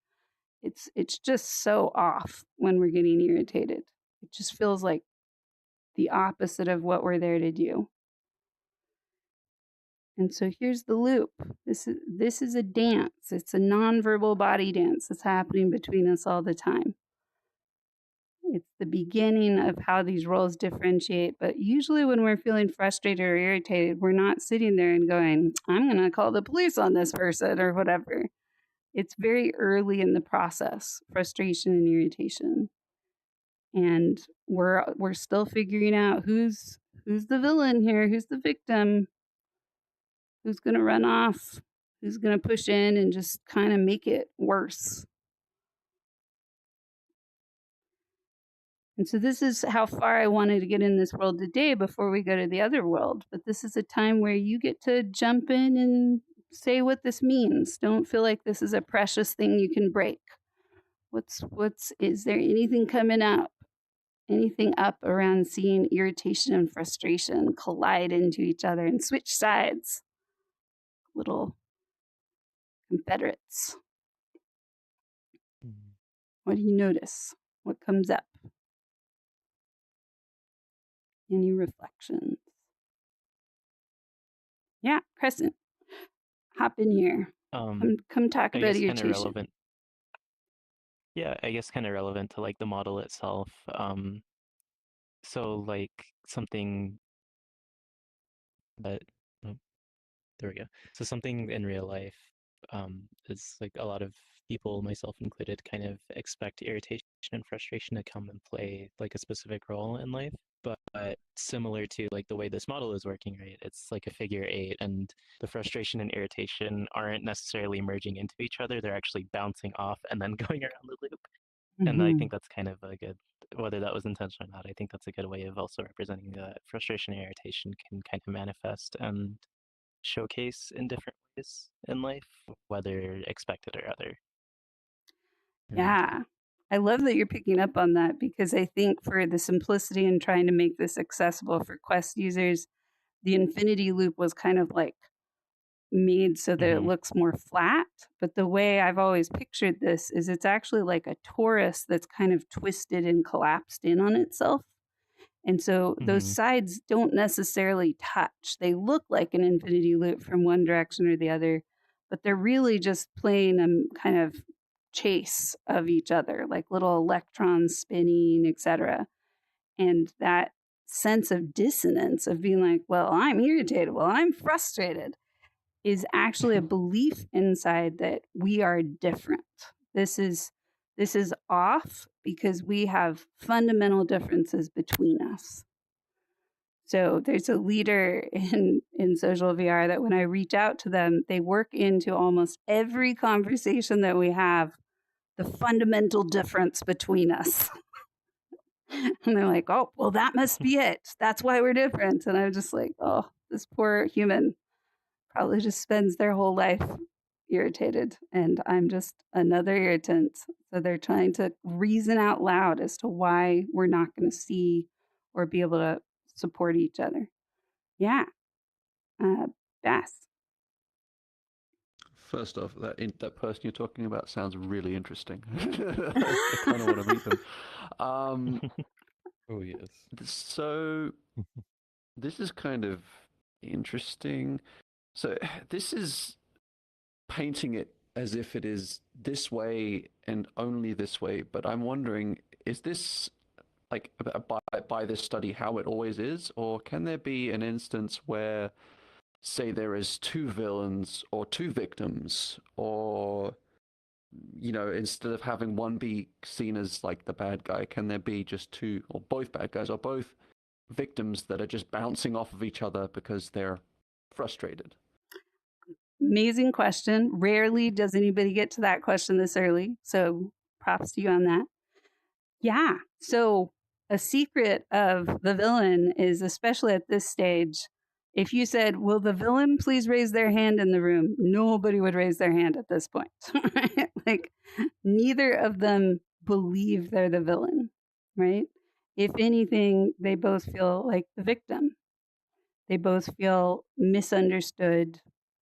It's just so off when we're getting irritated. It just feels like the opposite of what we're there to do. And so here's the loop. This is a dance. It's a nonverbal body dance that's happening between us all the time. It's the beginning of how these roles differentiate. But usually when we're feeling frustrated or irritated, we're not sitting there and going, I'm going to call the police on this person or whatever. It's very early in the process, frustration and irritation. And we're still figuring out who's the villain here, who's the victim, who's going to run off, who's going to push in and just kind of make it worse. And so this is how far I wanted to get in this world today before we go to the other world. But this is a time where you get to jump in and say what this means. Don't feel like this is a precious thing you can break. Is there anything coming up? Anything up around seeing irritation and frustration collide into each other and switch sides? Little Confederates. What do you notice? What comes up? Any reflections? Yeah, Crescent, hop in here. Come talk I about guess kind of irritation. relevant. Yeah, I guess kind of relevant to like the model itself. So like something that, oh, there we go. So something in real life is like a lot of people, myself included, kind of expect irritation and frustration to come and play like a specific role in life. But similar to like the way this model is working, right? It's like a figure eight, and the frustration and irritation aren't necessarily merging into each other. They're actually bouncing off and then going around the loop. And I think that's kind of a good, whether that was intentional or not, I think that's a good way of also representing that frustration and irritation can kind of manifest and showcase in different ways in life, whether expected or other. Yeah. I love that you're picking up on that, because I think for the simplicity and trying to make this accessible for Quest users, the infinity loop was kind of like made so that it looks more flat. But the way I've always pictured this is it's actually like a torus that's kind of twisted and collapsed in on itself. And so those sides don't necessarily touch. They look like an infinity loop from one direction or the other, but they're really just playing a kind of chase of each other, like little electrons spinning, etc. And that sense of dissonance of being like, well, I'm irritated, well, I'm frustrated, is actually a belief inside that we are different. This is off because we have fundamental differences between us. So there's a leader in social VR that when I reach out to them, they work into almost every conversation that we have the fundamental difference between us. And they're like, oh, well, that must be it. That's why we're different. And I'm just like, oh, this poor human probably just spends their whole life irritated, and I'm just another irritant. So they're trying to reason out loud as to why we're not going to see or be able to support each other. Yeah. Bass. First off, that person you're talking about sounds really interesting. I kind of want to meet them. Oh yes. So this is kind of interesting. So this is painting it as if it is this way and only this way. But I'm wondering, is this like by this study how it always is, or can there be an instance where, say, there is two villains or two victims, or instead of having one be seen as like the bad guy, can there be just two or both bad guys or both victims that are just bouncing off of each other because they're frustrated? Amazing question. Rarely does anybody get to that question this early. So props to you on that. Yeah. So a secret of the villain is, especially at this stage, if you said, will the villain please raise their hand in the room? Nobody would raise their hand at this point. Like, neither of them believe they're the villain, right? If anything, they both feel like the victim. They both feel misunderstood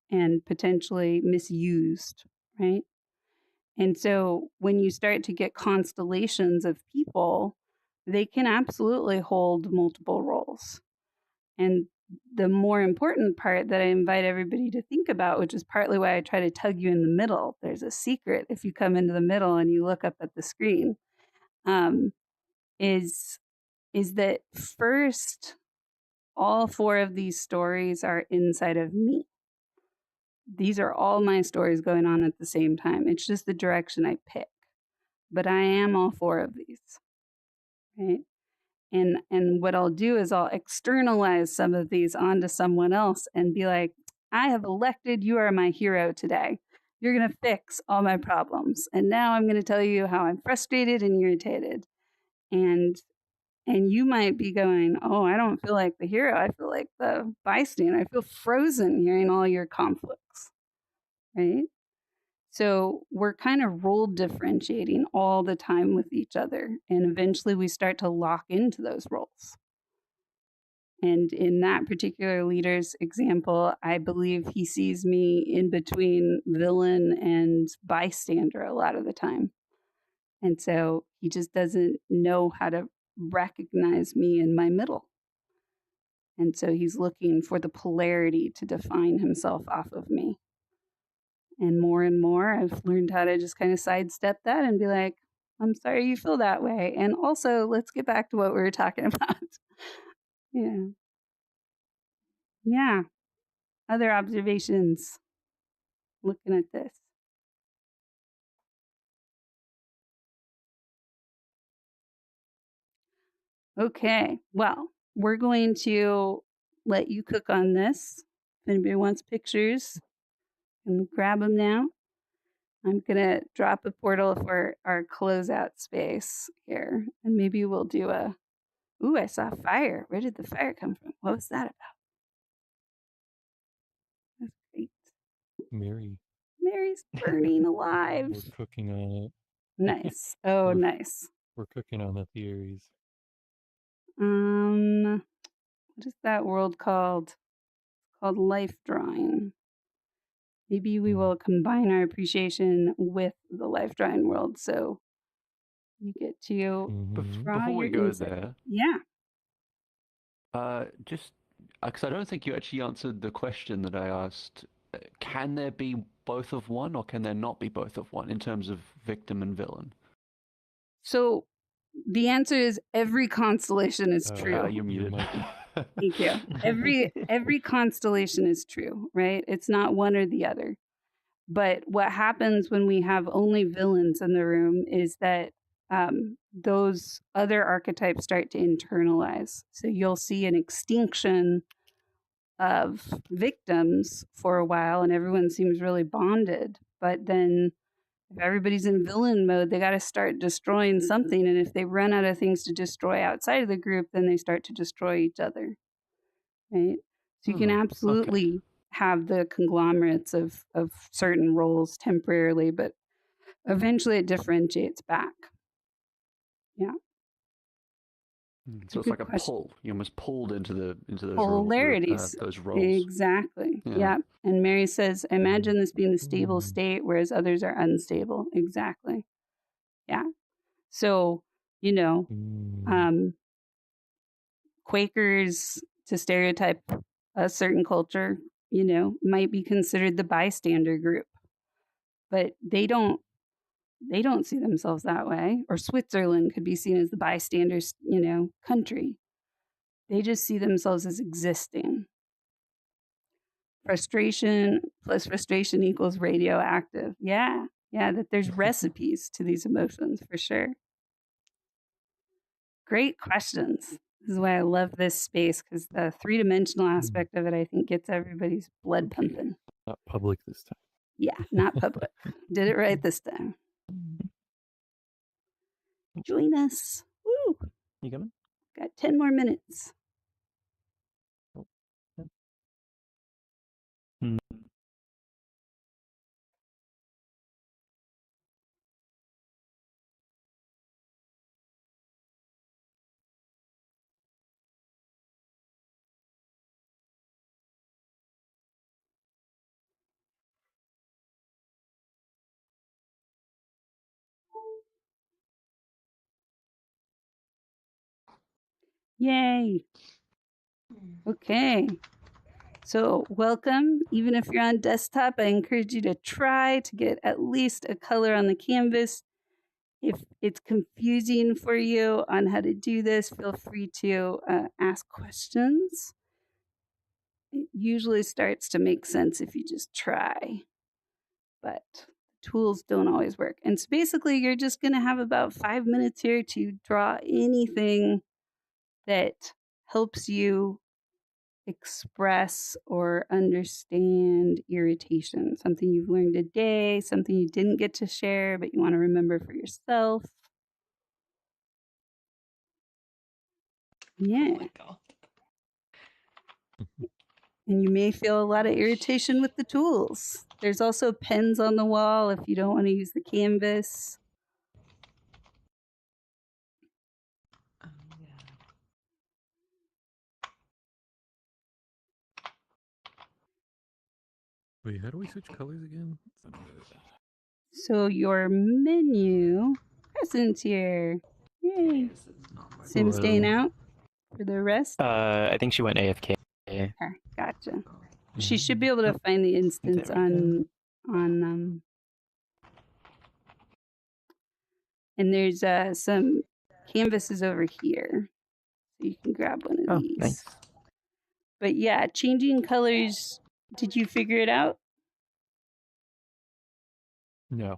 and potentially misused, right? And so when you start to get constellations of people, they can absolutely hold multiple roles. And the more important part that I invite everybody to think about, which is partly why I try to tug you in the middle, there's a secret if you come into the middle and you look up at the screen, is that first, all four of these stories are inside of me. These are all my stories going on at the same time. It's just the direction I pick. But I am all four of these, right? And what I'll do is I'll externalize some of these onto someone else and be like, I have elected you are my hero today. You're going to fix all my problems. And now I'm going to tell you how I'm frustrated and irritated. And you might be going, oh, I don't feel like the hero. I feel like the bystander. I feel frozen hearing all your conflicts, right? So we're kind of role differentiating all the time with each other. And eventually we start to lock into those roles. And in that particular leader's example, I believe he sees me in between villain and bystander a lot of the time. And so he just doesn't know how to recognize me in my middle. And so he's looking for the polarity to define himself off of me. And more, I've learned how to just kind of sidestep that and be like, I'm sorry you feel that way. And also, let's get back to what we were talking about. Yeah. Yeah. Other observations looking at this. Okay. Well, we're going to let you cook on this. If anybody wants pictures, and grab them now. I'm going to drop a portal for our closeout space here. And maybe we'll do a... Ooh, I saw fire. Where did the fire come from? What was that about? That's great. Mary's burning alive. We're cooking on it. Nice. Oh, nice. We're cooking on the theories. What is that world called? It's called life drawing. Maybe we will combine our appreciation with the life drawing world. So you get to draw Before we your go insight. there, Yeah. just because I don't think you actually answered the question that I asked. Can there be both of one, or can there not be both of one in terms of victim and villain? So the answer is every constellation is true. You're muted. Thank you. Every constellation is true, right? It's not one or the other. But what happens when we have only villains in the room is that those other archetypes start to internalize. So you'll see an extinction of victims for a while, and everyone seems really bonded. But then if everybody's in villain mode, they got to start destroying something. And if they run out of things to destroy outside of the group, then they start to destroy each other, right? So you can absolutely have the conglomerates of certain roles temporarily, but eventually it differentiates back. Yeah. So it's like a pull. You almost pulled into those polarities. those roles. Exactly. Yeah. And Mary says, imagine this being the stable state, whereas others are unstable. Exactly. Yeah. So, Quakers, to stereotype a certain culture, might be considered the bystander group, but they don't see themselves that way. Or Switzerland could be seen as the bystanders, country. They just see themselves as existing. Frustration plus frustration equals radioactive. Yeah, that there's recipes to these emotions for sure. Great questions. This is why I love this space, because the three-dimensional aspect of it, I think, gets everybody's blood pumping. Not public this time. Yeah, not public. Did it right this time. Join us. Woo! You coming? Got 10 more minutes. Oh, yeah. Yay. Okay. So welcome. Even if you're on desktop, I encourage you to try to get at least a color on the canvas. If it's confusing for you on how to do this, feel free to ask questions. It usually starts to make sense if you just try, but tools don't always work. And so basically, you're just going to have about 5 minutes here to draw anything that helps you express or understand irritation. Something you've learned today, something you didn't get to share, but you want to remember for yourself. Yeah. Oh my God. And you may feel a lot of irritation with the tools. There's also pens on the wall if you don't want to use the canvas. Oh, yeah. Wait, how do we switch colors again? So your menu presence here. Yay. Sim staying out for the rest? I think she went AFK. Okay, gotcha. She should be able to find the instance on and there's some canvases over here. So you can grab one of these. Nice. But yeah, changing colors, did you figure it out? No.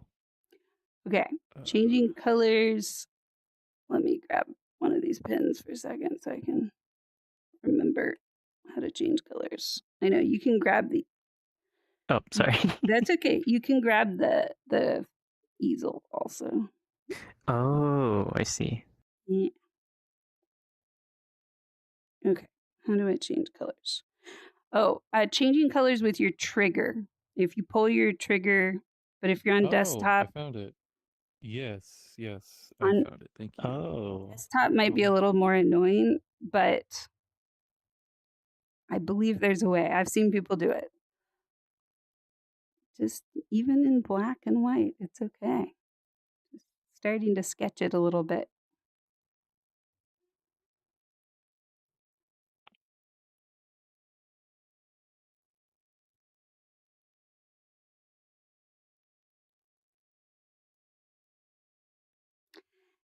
Okay, changing colors. Let me grab one of these pens for a second so I can remember how to change colors. I know you can grab the. Oh, sorry. That's okay. You can grab the easel also. Oh, I see. Yeah. Okay. How do I change colors? Oh, changing colors with your trigger. If you pull your trigger, but if you're on desktop, I found it. Yes, I on- found it. Thank you. Oh. desktop might be a little more annoying, but I believe there's a way. I've seen people do it. Just even in black and white, it's okay. Just starting to sketch it a little bit.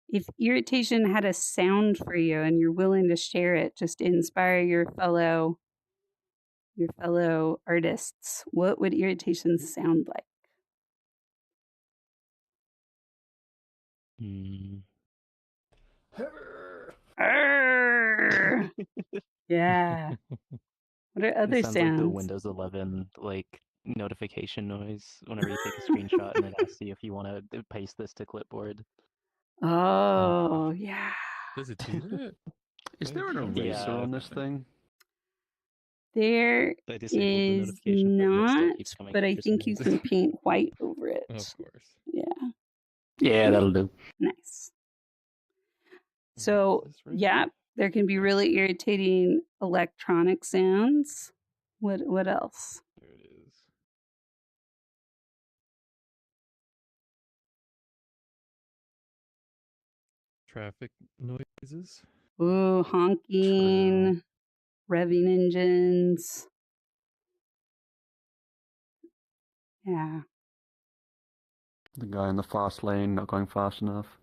If irritation had a sound for you and you're willing to share it, just to inspire your fellow artists, what would irritation sound like? Arr! Yeah. What are other It sounds sounds? like the Windows 11 notification noise whenever you take a screenshot and it asks you if you want to paste this to clipboard. Oh, yeah. Does it do that? Is there an eraser on this thing? There I disabled the is notification, but it still not, keeps coming but up I for some think you reason. can paint white over it. Of course. Yeah, Yeah, that'll do. nice. So, Is this right? yeah, There can be really irritating electronic sounds. What else? There it is. Traffic noises. Ooh, honking, revving engines. Yeah. The guy in the fast lane not going fast enough.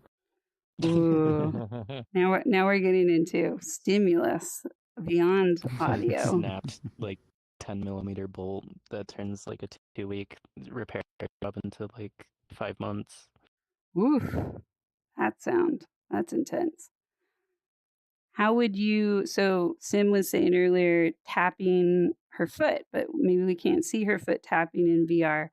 Ooh. Now we're getting into stimulus beyond audio. Snapped like 10mm bolt that turns like a 2-week repair job into like 5 months. Oof. That's intense. How would you, so Sim was saying earlier tapping her foot, but maybe we can't see her foot tapping in VR.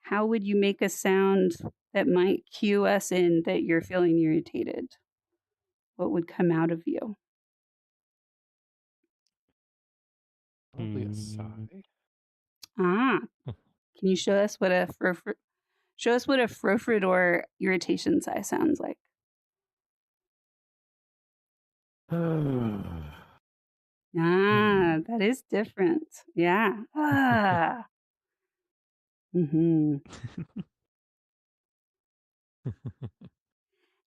How would you make a sound that might cue us in that you're feeling irritated? What would come out of you? Probably a sigh. Ah, can you show us what a Frofidor irritation sigh sounds like? That is different. Yeah. Ah. Mm-hmm.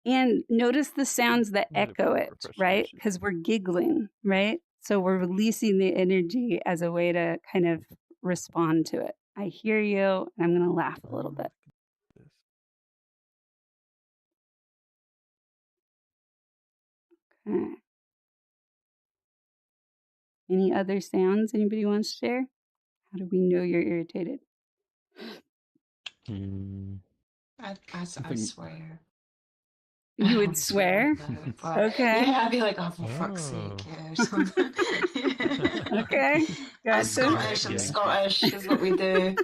And notice the sounds that echo it, right? Because we're giggling, right? So we're releasing the energy as a way to kind of respond to it. I hear you, and I'm going to laugh a little bit. Okay. Any other sounds anybody wants to share? How do we know you're irritated? I swear. You would swear? Okay. Yeah, I'd be like, oh, for fuck's sake, yeah, or something. Okay. I'm Scottish, I'm Scottish, is what we do.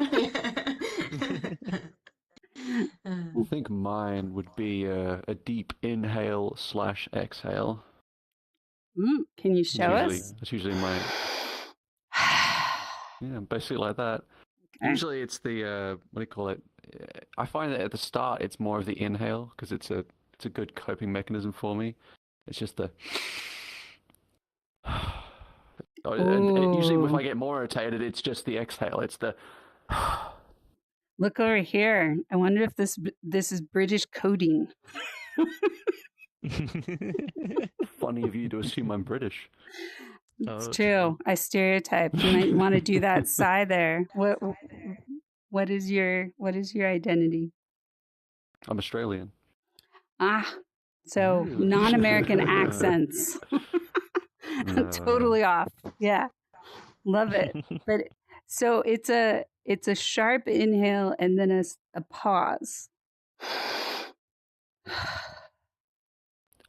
I think mine would be a deep inhale / exhale. Can you show us? That's usually my... Yeah, basically like that. Okay. Usually it's the, what do you call it? I find that at the start it's more of the inhale because it's a good coping mechanism for me. It's just the... and usually if I get more irritated, it's just the exhale. It's the... Look over here. I wonder if this is British coding. Funny of you to assume I'm British. It's true. I stereotype. You might want to do that sigh there. What is your identity? I'm Australian. So non-American accents. Totally off. Yeah. Love it. But so it's a sharp inhale and then a pause.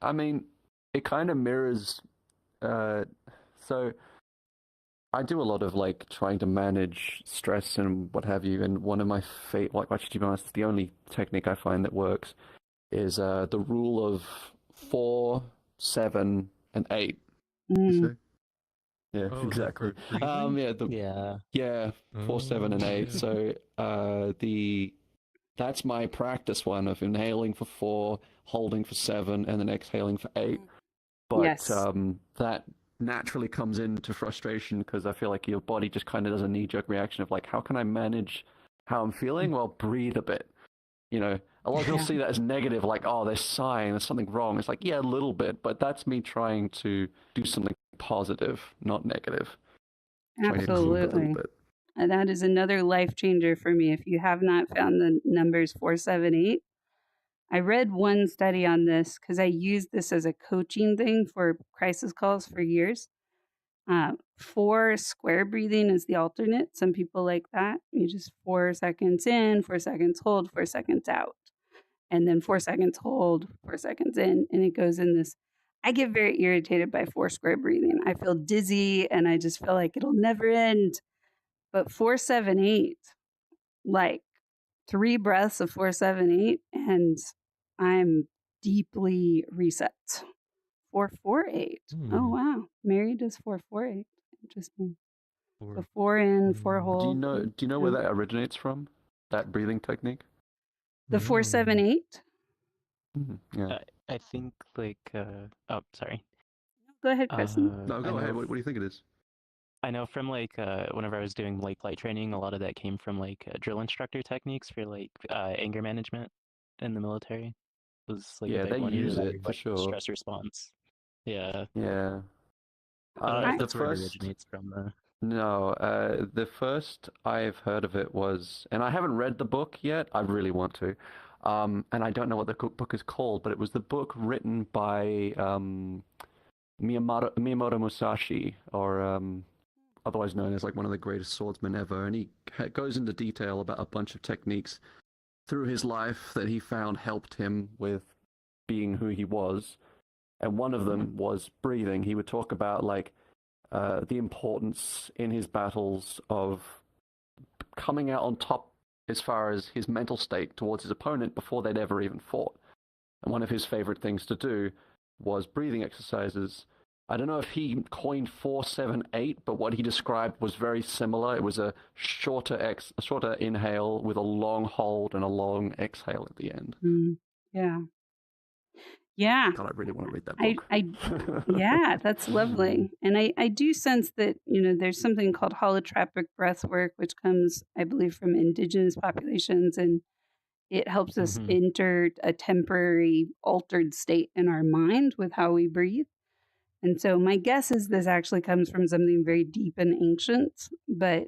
I mean, it kind of mirrors. So I do a lot of like trying to manage stress and what have you, and one of my actually, to be honest, the only technique I find that works is the rule of 4, 7, and 8. Yeah, exactly. Yeah, 4, 7, and 8. So that's my practice one of inhaling for 4, holding for 7, and then exhaling for 8. But yes. That naturally comes into frustration because I feel like your body just kind of does a knee-jerk reaction of like, how can I manage how I'm feeling? Well, breathe a bit. You know, a lot of people see that as negative, like, oh, they're sighing, there's something wrong. It's like, yeah, a little bit, but that's me trying to do something positive, not negative. Absolutely. And that is another life changer for me. If you have not found the numbers 4, 7, 8, I read one study on this because I used this as a coaching thing for crisis calls for years. 4 square breathing is the alternate. Some people like that. You just 4 seconds in, 4 seconds hold, 4 seconds out. And then 4 seconds hold, 4 seconds in. And it goes in this. I get very irritated by 4 square breathing. I feel dizzy and I just feel like it'll never end. But 4, 7, 8, like 3 breaths of 4, 7, 8, and I'm deeply reset. 4, 4, 8. Oh wow, Mary does 4, 4, 8. Interesting. So 4 in, 4 hold. Do you know where that originates from? That breathing technique? The 4, 7, 8. Yeah. I think like oh, sorry. go ahead, Kristen. No, go ahead. What do you think it is? I know from like whenever I was doing like flight training, a lot of that came from like drill instructor techniques for like anger management in the military. Was like Yeah, a big they one use for, it for like, sure. stress response. Yeah. Yeah. I don't know if The that's where it first originates from though. No, the first I've heard of it was, and I haven't read the book yet. I really want to, and I don't know what the book is called, but it was the book written by Miyamoto Musashi, or otherwise known as like one of the greatest swordsmen ever, and he goes into detail about a bunch of techniques through his life that he found helped him with being who he was, and one of them was breathing. He would talk about like the importance in his battles of coming out on top as far as his mental state towards his opponent before they'd ever even fought. And one of his favorite things to do was breathing exercises. I don't know if he coined 4-7-8, but what he described was very similar. It was a shorter inhale with a long hold and a long exhale at the end. Yeah. Yeah. God, I really want to read that book. Yeah, that's lovely. And I do sense that, there's something called holotropic breath work, which comes, I believe, from indigenous populations, and it helps us enter a temporary altered state in our mind with how we breathe. And so my guess is this actually comes from something very deep and ancient. But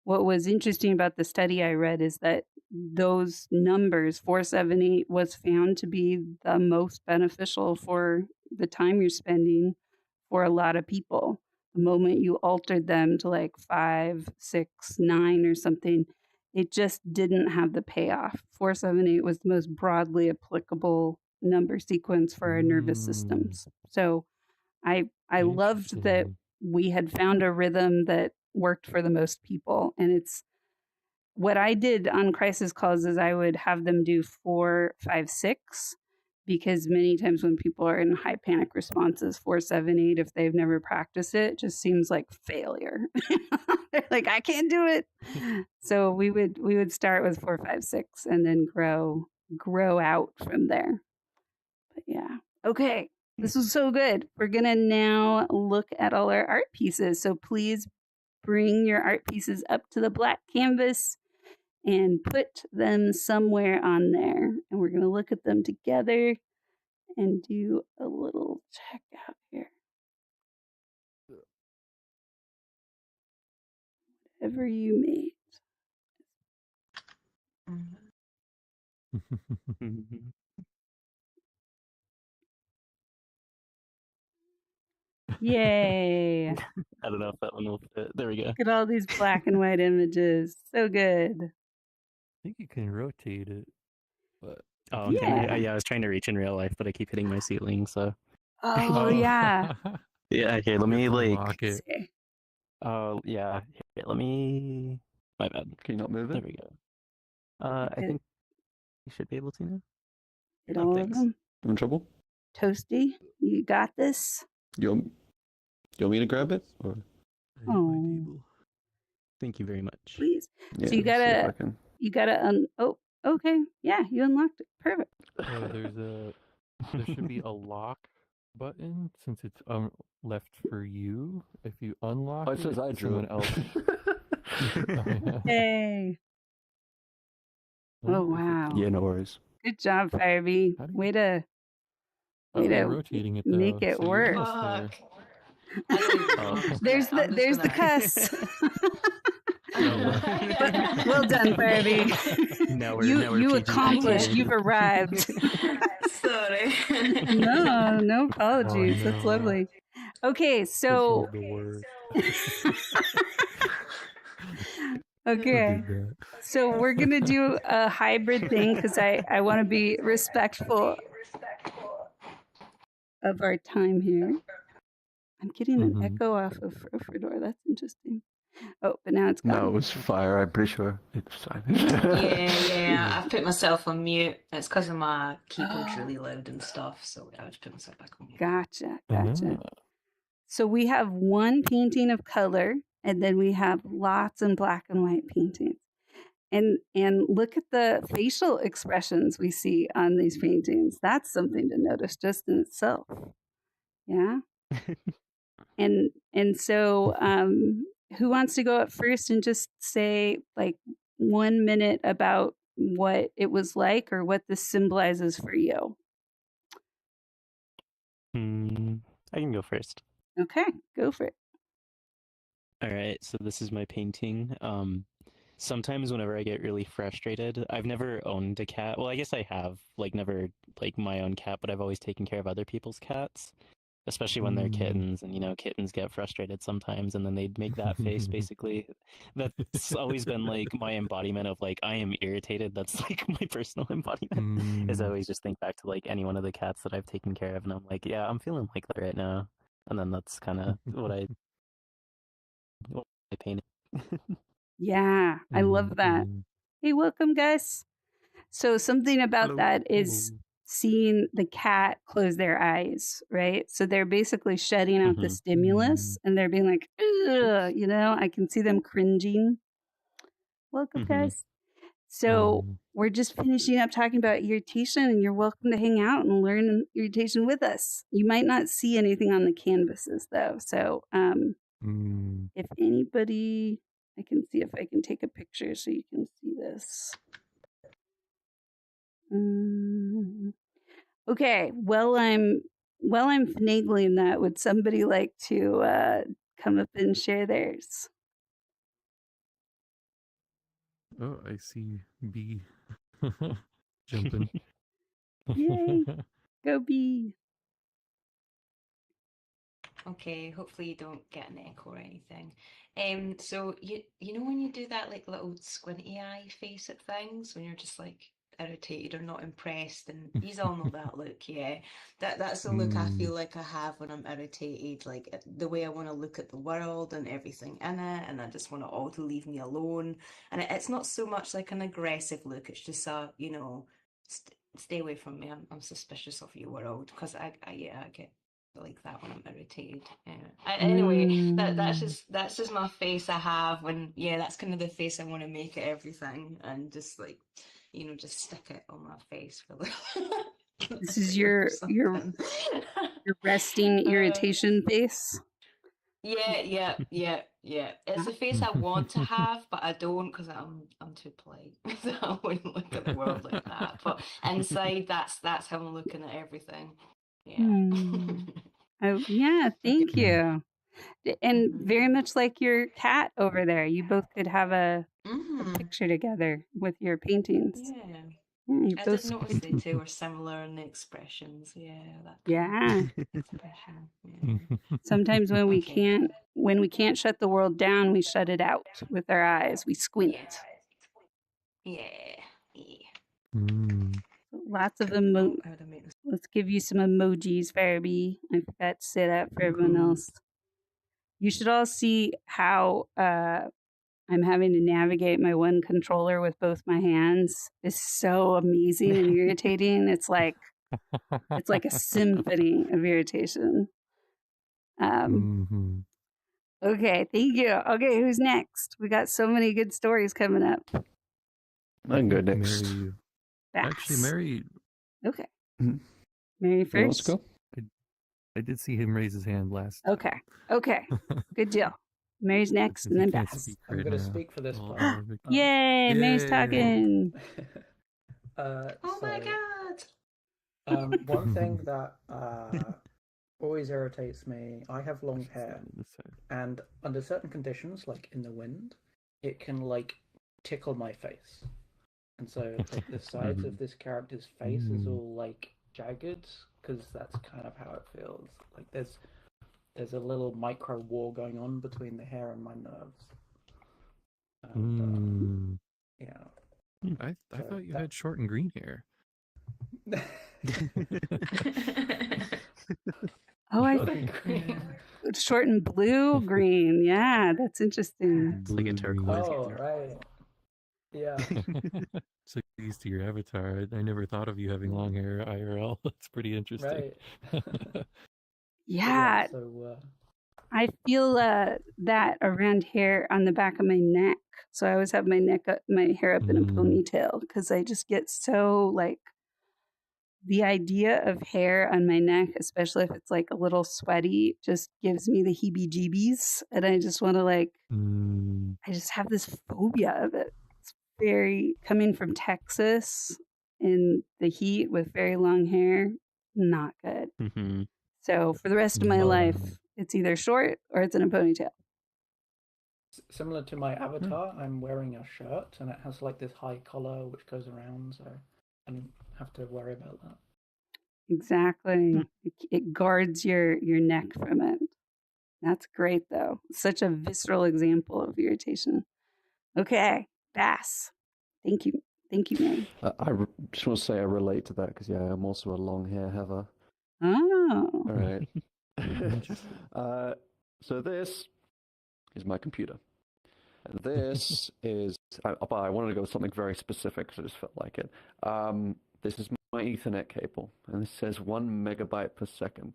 what was interesting about the study I read is that those numbers, 4-7-8, was found to be the most beneficial for the time you're spending for a lot of people. The moment you altered them to like 5, 6, 9 or something, it just didn't have the payoff. 4-7-8 was the most broadly applicable number sequence for our nervous systems. So I loved that we had found a rhythm that worked for the most people. And it's what I did on crisis calls is I would have them do 4, 5, 6, because many times when people are in high panic responses, 4-7-8, if they've never practiced it, just seems like failure. They're like, I can't do it. So we would start with 4, 5, 6 and then grow out from there. But yeah. Okay. This was so good. We're going to now look at all our art pieces. So please bring your art pieces up to the black canvas and put them somewhere on there. And we're going to look at them together and do a little check out here. Whatever you made. Yay. I don't know if that one will fit. There we go. Look at all these black and white images. So good. I think you can rotate it. But Oh, yeah. I was trying to reach in real life, but I keep hitting my ceiling, so. Oh, yeah. Yeah, okay, let me like. Rocket. Oh, yeah. Here, let me. My bad. Can you not move it? There we go. I think you should be able to now. Hit all of them. You in trouble? Toasty, you got this. You want me to grab it? Or? Oh. Thank you very much. Please. Yeah, so you gotta, oh, okay. Yeah, you unlocked it. Perfect. There should be a lock button since it's left for you. If you unlock it says I drew someone it. else. Hey. Oh, wow. Yeah, no worries. Good job, Firebee. Way to rotating it, make it work. There's the cuss. Well done, Firebee. You accomplished. You've arrived. Sorry. No apologies. Oh, no. That's lovely. Okay, so. Okay, so we're gonna do a hybrid thing because I want to be respectful of our time here. I'm getting an echo off of Frofidor. That's interesting. Oh, but now it's gone. No, it was fire. I'm pretty sure it's silent. Yeah. I've put myself on mute. It's because of my keyboard's really loud and stuff, so I just put myself back on mute. Gotcha. So we have one painting of color, and then we have lots in black and white paintings. And look at the facial expressions we see on these paintings. That's something to notice just in itself. Yeah. And so who wants to go up first and just say like 1 minute about what it was like or what this symbolizes for you? I can go first. Okay, go for it. All right, so this is my painting. Sometimes whenever I get really frustrated, I've never owned a cat. Well, I guess I have, like never like my own cat, but I've always taken care of other people's cats, especially when they're kittens. And kittens get frustrated sometimes, and then they'd make that face. Basically, that's always been like my embodiment of like I am irritated. That's like my personal embodiment. Is I always just think back to like any one of the cats that I've taken care of, and I'm like, yeah, I'm feeling like that right now. And then that's kind of what I painted. Yeah, I love that. Hey, welcome, Gus. So something about that is seeing the cat close their eyes, right? So they're basically shutting out the stimulus and they're being like, ugh, I can see them cringing. Welcome, guys. So we're just finishing up talking about irritation, and you're welcome to hang out and learn irritation with us. You might not see anything on the canvases, though. So if anybody, I can see if I can take a picture so you can see this. Okay, while I'm finagling that, would somebody like to come up and share theirs? Oh, I see B jumping. Yay! Go B. Okay, hopefully you don't get an echo or anything. So you know when you do that like little squinty eye face at things when you're just like irritated or not impressed, and you all know that look, yeah. That's the look I feel like I have when I'm irritated, like the way I want to look at the world and everything in it, and I just want it all to leave me alone. And it's not so much like an aggressive look; it's just a stay away from me. I'm suspicious of your world because I get like that when I'm irritated. Anyway, that's just my face I have when that's kind of the face I want to make at everything, and just like just stick it on my face for like this is your resting irritation face. Yeah. It's a face I want to have, but I don't because I'm too polite. So I wouldn't look at the world like that. But inside, that's how I'm looking at everything. Yeah. Oh yeah, thank you. And very much like your cat over there, you both could have a picture together with your paintings. Yeah. I did notice they two were similar in the expressions. Yeah, expression. Yeah. Sometimes when we can't shut the world down, we shut it out with our eyes. We squint. Yeah. Lots of Let's give you some emojis, Farby. I forgot to say that for everyone else. You should all see how I'm having to navigate my one controller with both my hands. It's so amazing and irritating. It's like a symphony of irritation. Okay, thank you. Okay, who's next? We got so many good stories coming up. I can go next. Mary. Actually, Mary. Okay. Mary first. Let's go. I did see him raise his hand last. Okay. Good deal. Mary's next, and then Bass. I'm going to speak for this part. Yay! Mary's talking. Oh my god! One thing that always irritates me, I have long hair, and under certain conditions, like in the wind, it can like tickle my face. And so like, the sides of this character's face is all like jagged, because that's kind of how it feels. Like there's a little micro war going on between the hair and my nerves. And, I thought you had short and green hair. Oh, I think short and blue, green. Yeah, that's interesting. It's like a turquoise. Oh, right. Yeah. So used to your avatar. I never thought of you having long hair IRL. That's pretty interesting. Right. Yeah. So, I feel that around hair on the back of my neck. So I always have my hair up in a ponytail because I just get so like the idea of hair on my neck, especially if it's like a little sweaty, just gives me the heebie-jeebies, and I just want to I just have this phobia of it. It's very coming from Texas in the heat with very long hair, not good. Mm-hmm. So for the rest of my life, it's either short or it's in a ponytail. Similar to my avatar, I'm wearing a shirt and it has like this high collar which goes around, so I don't have to worry about that. Exactly. It guards your neck from it. That's great, though. Such a visceral example of irritation. Okay, Bass. Thank you. Thank you, Mary. Just want to say I relate to that because, yeah, I'm also a long hair haver. Oh. All right. So this is my computer. And this is... I wanted to go with something very specific because I just felt like it. This is my Ethernet cable, and it says 1 megabyte per second.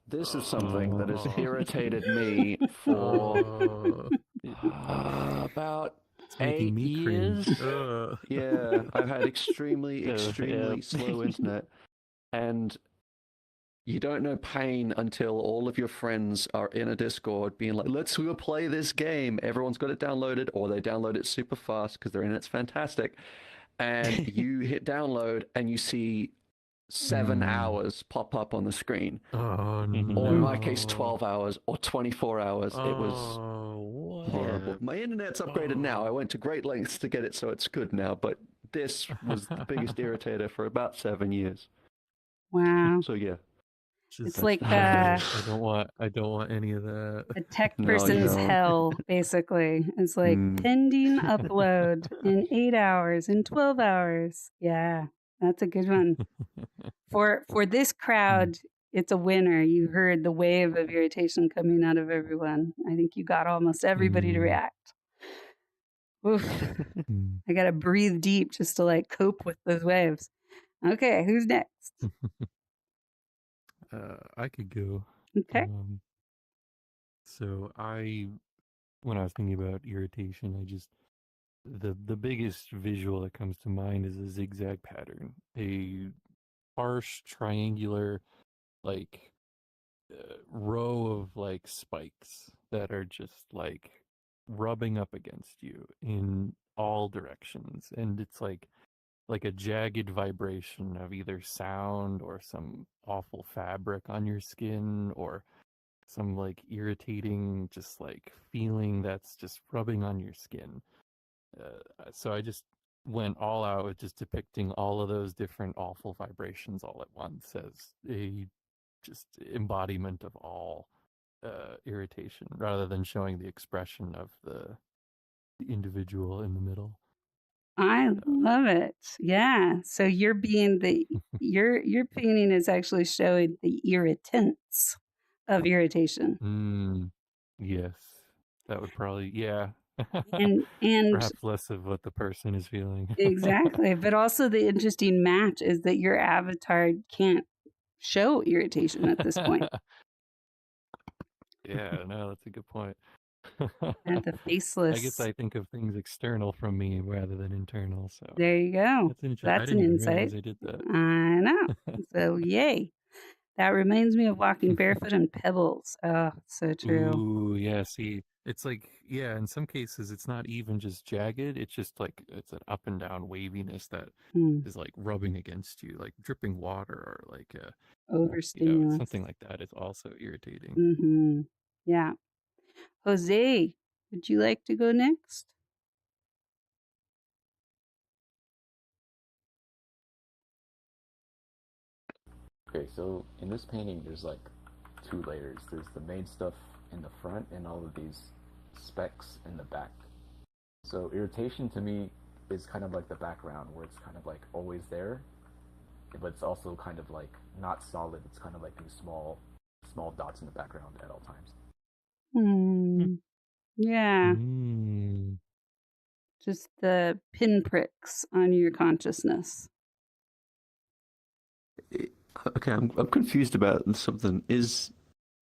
This is something that has irritated me for about 8 years. Yeah, I've had extremely slow internet, and you don't know pain until all of your friends are in a Discord being like, let's go play this game. Everyone's got it downloaded, or they download it super fast because their internet's fantastic. And you hit download and you see 7 hours pop up on the screen. Or in my case, 12 hours or 24 hours. It was horrible. My internet's upgraded now. I went to great lengths to get it so it's good now, but this was the biggest irritator for about 7 years. Wow. So yeah. It's like I don't want any of that. A tech person's hell, basically. It's like pending upload in 8 hours, in 12 hours. Yeah, that's a good one. For this crowd, it's a winner. You heard the wave of irritation coming out of everyone. I think you got almost everybody to react. Oof. I got to breathe deep just to cope with those waves. Okay, who's next? I could go. Okay. So when I was thinking about irritation, the biggest visual that comes to mind is a zigzag pattern, a harsh triangular row of spikes that are just rubbing up against you in all directions, and it's like a jagged vibration of either sound or some awful fabric on your skin or some irritating just feeling that's just rubbing on your skin. So I just went all out with just depicting all of those different awful vibrations all at once as a just embodiment of all irritation rather than showing the expression of the individual in the middle. I love it. Yeah. So you're being your painting is actually showing the irritants of irritation. Yes. That would probably, yeah. And perhaps less of what the person is feeling. Exactly. But also the interesting match is that your avatar can't show irritation at this point. Yeah, no, that's a good point. And the faceless. I guess I think of things external from me rather than internal. So there you go. That's an insight. I did that. I know. So yay. That reminds me of walking barefoot on pebbles. Oh, so true. Ooh, yeah. See, it's in some cases it's not even just jagged. It's just it's an up and down waviness that is rubbing against you, like dripping water or overstimulus. Something like that is also irritating. Mm-hmm. Yeah. Jose, would you like to go next? Okay, so in this painting, there's 2 layers. There's the main stuff in the front and all of these specks in the back. So irritation to me is kind of like the background, where it's kind of always there, but it's also kind of not solid. It's kind of these small dots in the background at all times. Yeah. Just the pinpricks on your consciousness. Okay, I'm confused about something. Is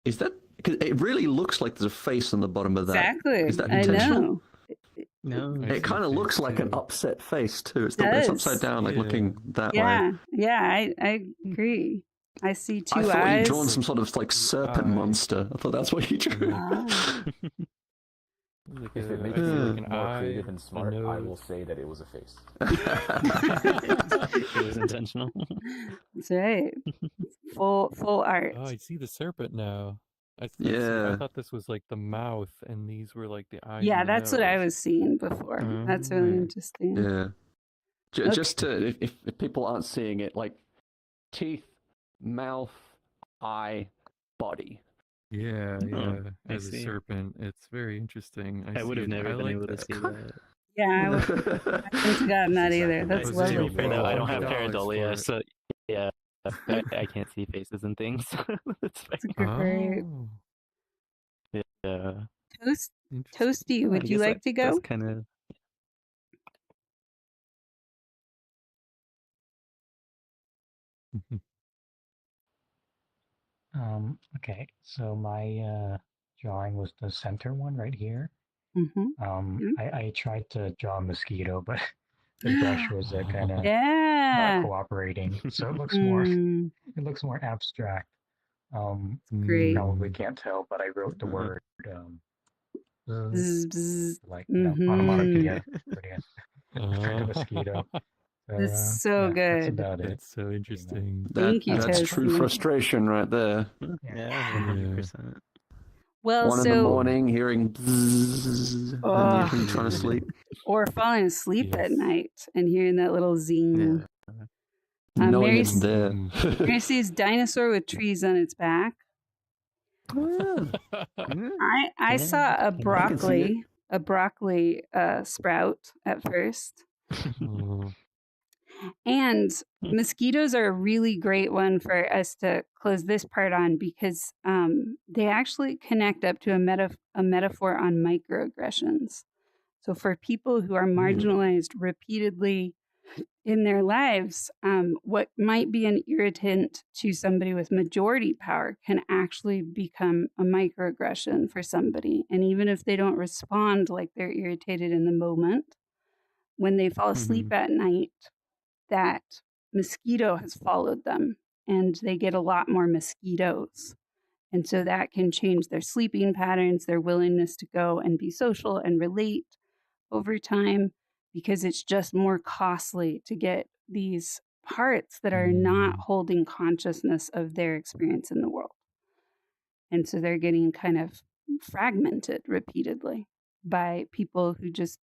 that because it really looks like there's a face on the bottom of that? Exactly. Is that intentional? I know. No, It kind of looks like an upset face too. It's upside down, like looking that way. Yeah, I agree. I see two eyes. I thought you'd drawn some sort of like serpent monster. I thought that's what you drew. If it makes you look more creative and smart, I will say that it was a face. It was intentional. That's right. Full art. Oh, I see the serpent now. I thought this was like the mouth, and these were like the eyes. Yeah, and the that's what I nose. was seeing before. That's really interesting. Yeah. Just to, if people aren't seeing it, like teeth, mouth, eye, body. Yeah. As a serpent, it's very interesting. I would have never been able to see that. Yeah, I haven't gotten that either. That's lovely. I don't have pareidolia, so yeah, I can't see faces and things. That's great. Yeah. Toasty, would you like to go? That's kind of. Okay, so my drawing was the center one right here. I tried to draw a mosquito, but the brush was kind of not cooperating, so it looks more abstract. Great. Probably can't tell, but I wrote the word like onomatopoeia, kind of mosquito. That's so good. That's about it. That's so interesting. Thank you, That's Toasty. true frustration right there. Yeah, 100%. Well, in the morning, hearing bzzz, and you're trying to sleep. Or falling asleep at night and hearing that little zing. Knowing it's there. Mary sees dinosaur with trees on its back. I saw a broccoli sprout at first. And mosquitoes are a really great one for us to close this part on because they actually connect up to a metaphor on microaggressions. So for people who are marginalized repeatedly in their lives, what might be an irritant to somebody with majority power can actually become a microaggression for somebody. And even if they don't respond like they're irritated in the moment, when they fall asleep at night, that mosquito has followed them and they get a lot more mosquitoes. And so that can change their sleeping patterns, their willingness to go and be social and relate over time, because it's just more costly to get these parts that are not holding consciousness of their experience in the world. And so they're getting kind of fragmented repeatedly by people who just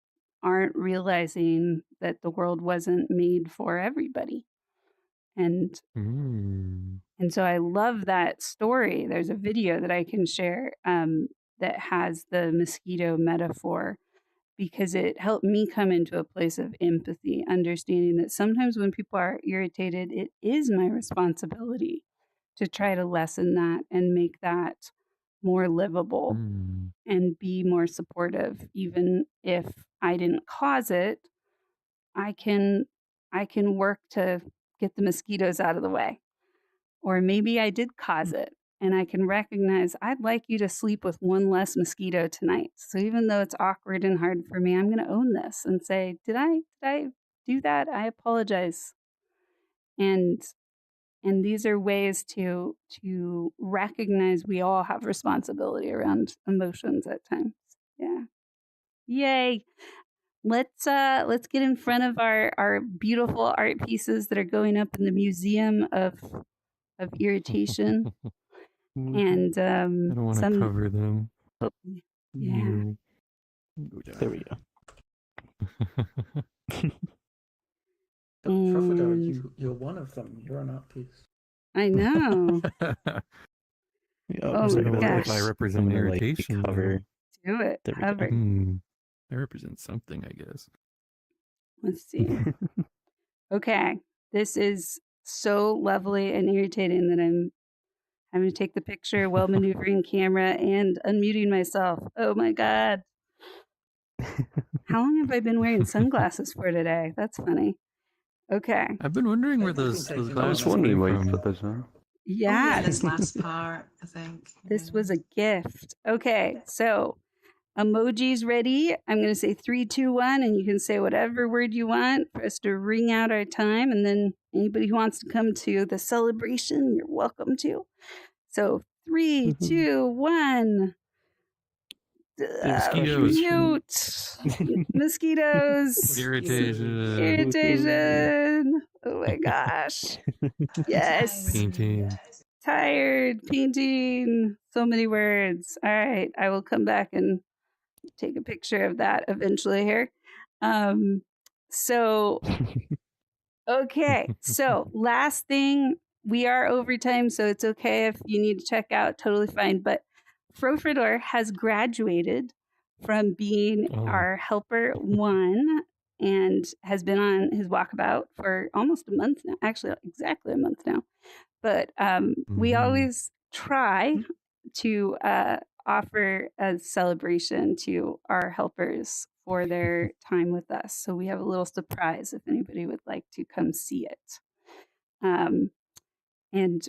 aren't realizing that the world wasn't made for everybody. And so I love that story. There's a video that I can share that has the mosquito metaphor, because it helped me come into a place of empathy, understanding that sometimes when people are irritated, it is my responsibility to try to lessen that and make that more livable and be more supportive. Even if I didn't cause it, I can work to get the mosquitoes out of the way. Or maybe I did cause it and I can recognize I'd like you to sleep with one less mosquito tonight. So even though it's awkward and hard for me, I'm going to own this and say, did I do that? I apologize. And these are ways to recognize we all have responsibility around emotions at times. Yeah. Yay. Let's get in front of our beautiful art pieces that are going up in the Museum of Irritation. And I don't want to cover them. Yeah. There we go. Frofidor, you're one of them. You're an art piece. I know. Oh gosh. If I represent irritation, cover. Do it. Cover. I represent something, I guess. Let's see. Okay. This is so lovely and irritating that I'm having to take the picture while maneuvering camera and unmuting myself. Oh my God. How long have I been wearing sunglasses for today? That's funny. Okay. I've been wondering where those I was wondering where you put those on. Yeah. This last part, I think. This was a gift. Okay. So Emojis ready. I'm going to say 3, 2, 1, and you can say whatever word you want for us to ring out our time. And then anybody who wants to come to the celebration, you're welcome to. So 3, 2, 1. Mosquitoes. Mute. Mosquitoes. Irritation. Irritation. Oh my gosh. Yes. Painting. Tired. Painting. So many words. All right. I will come back and take a picture of that eventually here. So, okay. So, last thing, we are overtime, so it's okay if you need to check out, totally fine. But Frofidor has graduated from being our helper 1 and has been on his walkabout for almost a month now, actually exactly a month now. But we always try to offer a celebration to our helpers for their time with us. So we have a little surprise if anybody would like to come see it. And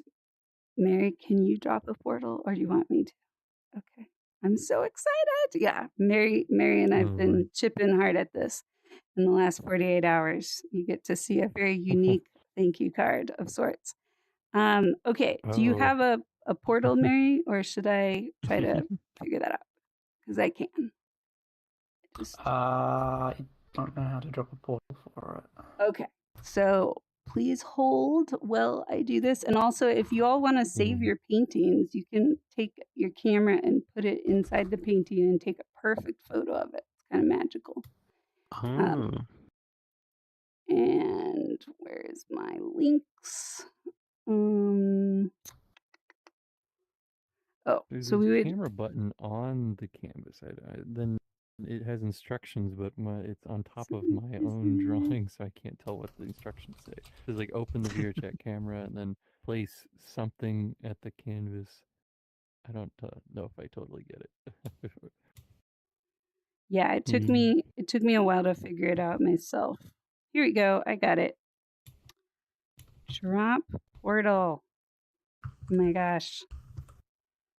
Mary, can you drop a portal or do you want me to? Okay. I'm so excited. Yeah. Mary and I've been chipping hard at this in the last 48 hours. You get to see a very unique thank you card of sorts. Okay. Do you have a portal, Mary, or should I try to figure that out? Because I can. I don't know how to drop a portal for it. Okay. So please hold while I do this. And also, if you all want to save your paintings, you can take your camera and put it inside the painting and take a perfect photo of it. It's kind of magical. And where's my links? There's so a we would camera button on the canvas. Then it has instructions, but it's on top of my own drawing, so I can't tell what the instructions say. It's like open the VRChat camera and then place something at the canvas. I don't know if I totally get it. Yeah, it took me a while to figure it out myself. Here we go. I got it. Drop portal. Oh my gosh.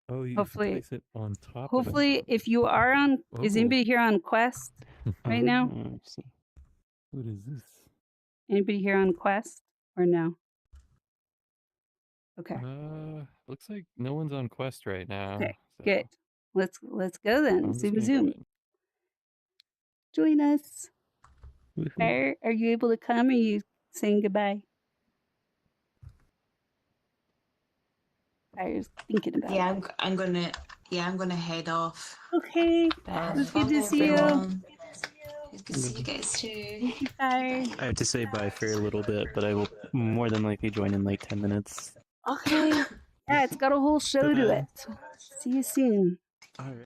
Oh, you hopefully place it on top. Hopefully, if you are on, is anybody here on Quest right now? Let's see. What is this? Anybody here on Quest or no? Okay. Looks like no one's on Quest right now. Okay, so. good. Let's go then. Zoom. Join us. Fire, are you able to come? Or are you saying goodbye? Fire's thinking about it. I'm gonna head off. Okay. It was good to see you. It's good to see you guys too. Thank you, Fire. I have to say bye for a little bit, but I will more than likely join in like 10 minutes. Okay. Yeah, it's got a whole show to it. See you soon. All right.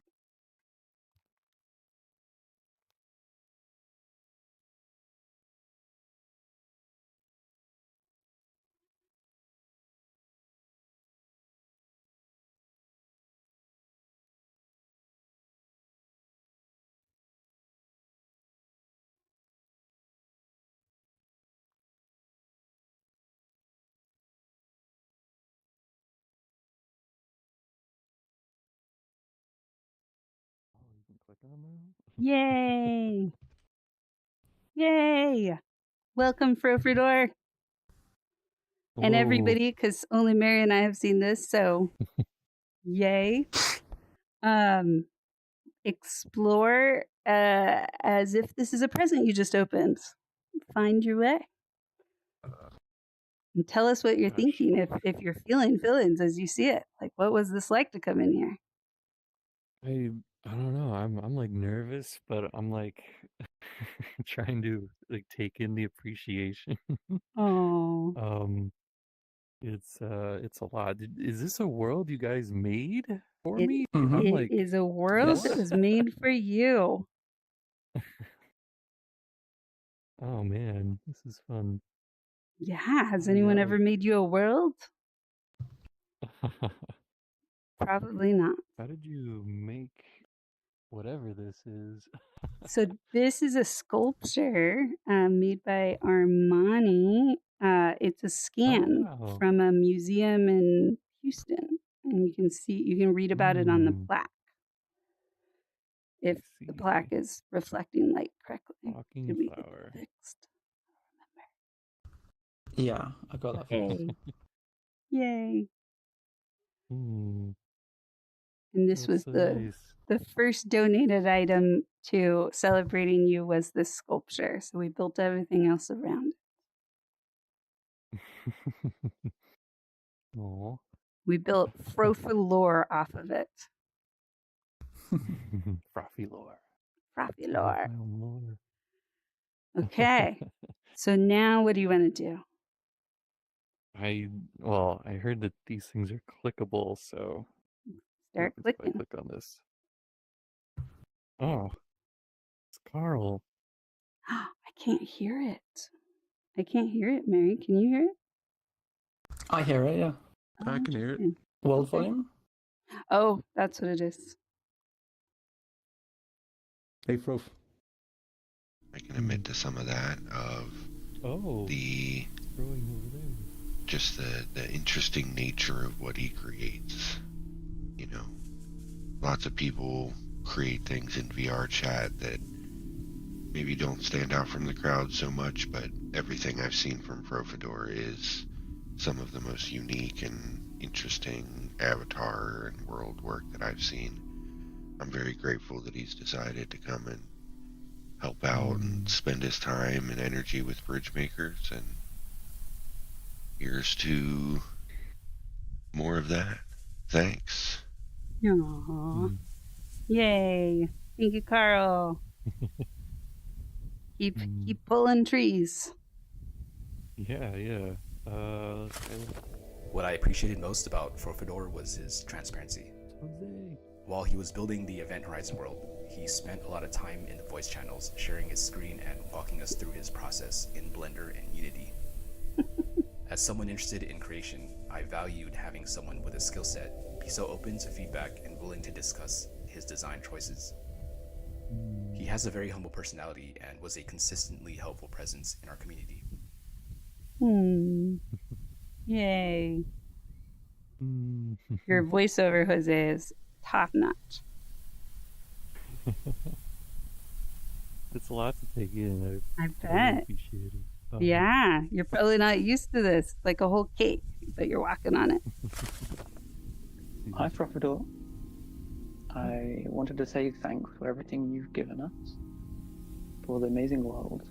Yay! Yay! Welcome, Frofidor. And everybody, because only Mary and I have seen this, so yay. Explore as if this is a present you just opened. Find your way. And tell us what you're thinking if you're feeling feelings as you see it. Like, what was this like to come in here? I don't know. I'm like nervous, but I'm like trying to like take in the appreciation. Oh. It's a lot. Is this a world you guys made for me? It is a world that was made for you. Oh man, this is fun. Yeah. Has anyone ever made you a world? Probably not. How did you make whatever this is? So this is a sculpture made by Armani. It's a scan from a museum in Houston, and you can read about it on the plaque. if the plaque is reflecting light correctly. Walking Did we get flower. that fixed? Yeah, I got that fixed. Yay. Yay. Hmm. And this That's was so the nice. first donated item to celebrating you was this sculpture. So we built everything else around it. Aw. We built Frofidor off of it. Frofidor. Frofidor. My own lore. Okay. So now what do you want to do? I heard that these things are clickable, so Start what happens if I clicking. click on this? Oh, it's Carl. I can't hear it. I can't hear it, Mary. Can you hear it? I hear it, yeah. I can hear it. interesting. World volume? Oh, that's what it is. Hey, Frof. I can admit to some of that, of the just the interesting nature of what he creates. You know, lots of people create things in VR chat that maybe don't stand out from the crowd so much, but everything I've seen from Frofidor is some of the most unique and interesting avatar and world work that I've seen. I'm very grateful that he's decided to come and help out and spend his time and energy with bridge makers, and here's to more of that. Thanks. Aww. Yay. Thank you, Carl. Keep pulling trees. Yeah. What I appreciated most about Frofidor was his transparency. While he was building the Event Horizon world, he spent a lot of time in the voice channels, sharing his screen and walking us through his process in Blender and Unity. As someone interested in creation, I valued having someone with a skill set be so open to feedback and willing to discuss his design choices. He has a very humble personality and was a consistently helpful presence in our community. Yay. Your voiceover, Jose, is top notch. It's a lot to take in. I really bet. appreciate it. Yeah, you're probably not used to this. Like a whole cake, but you're walking on it. Hi, Frofidor. I wanted to say thanks for everything you've given us, for the amazing world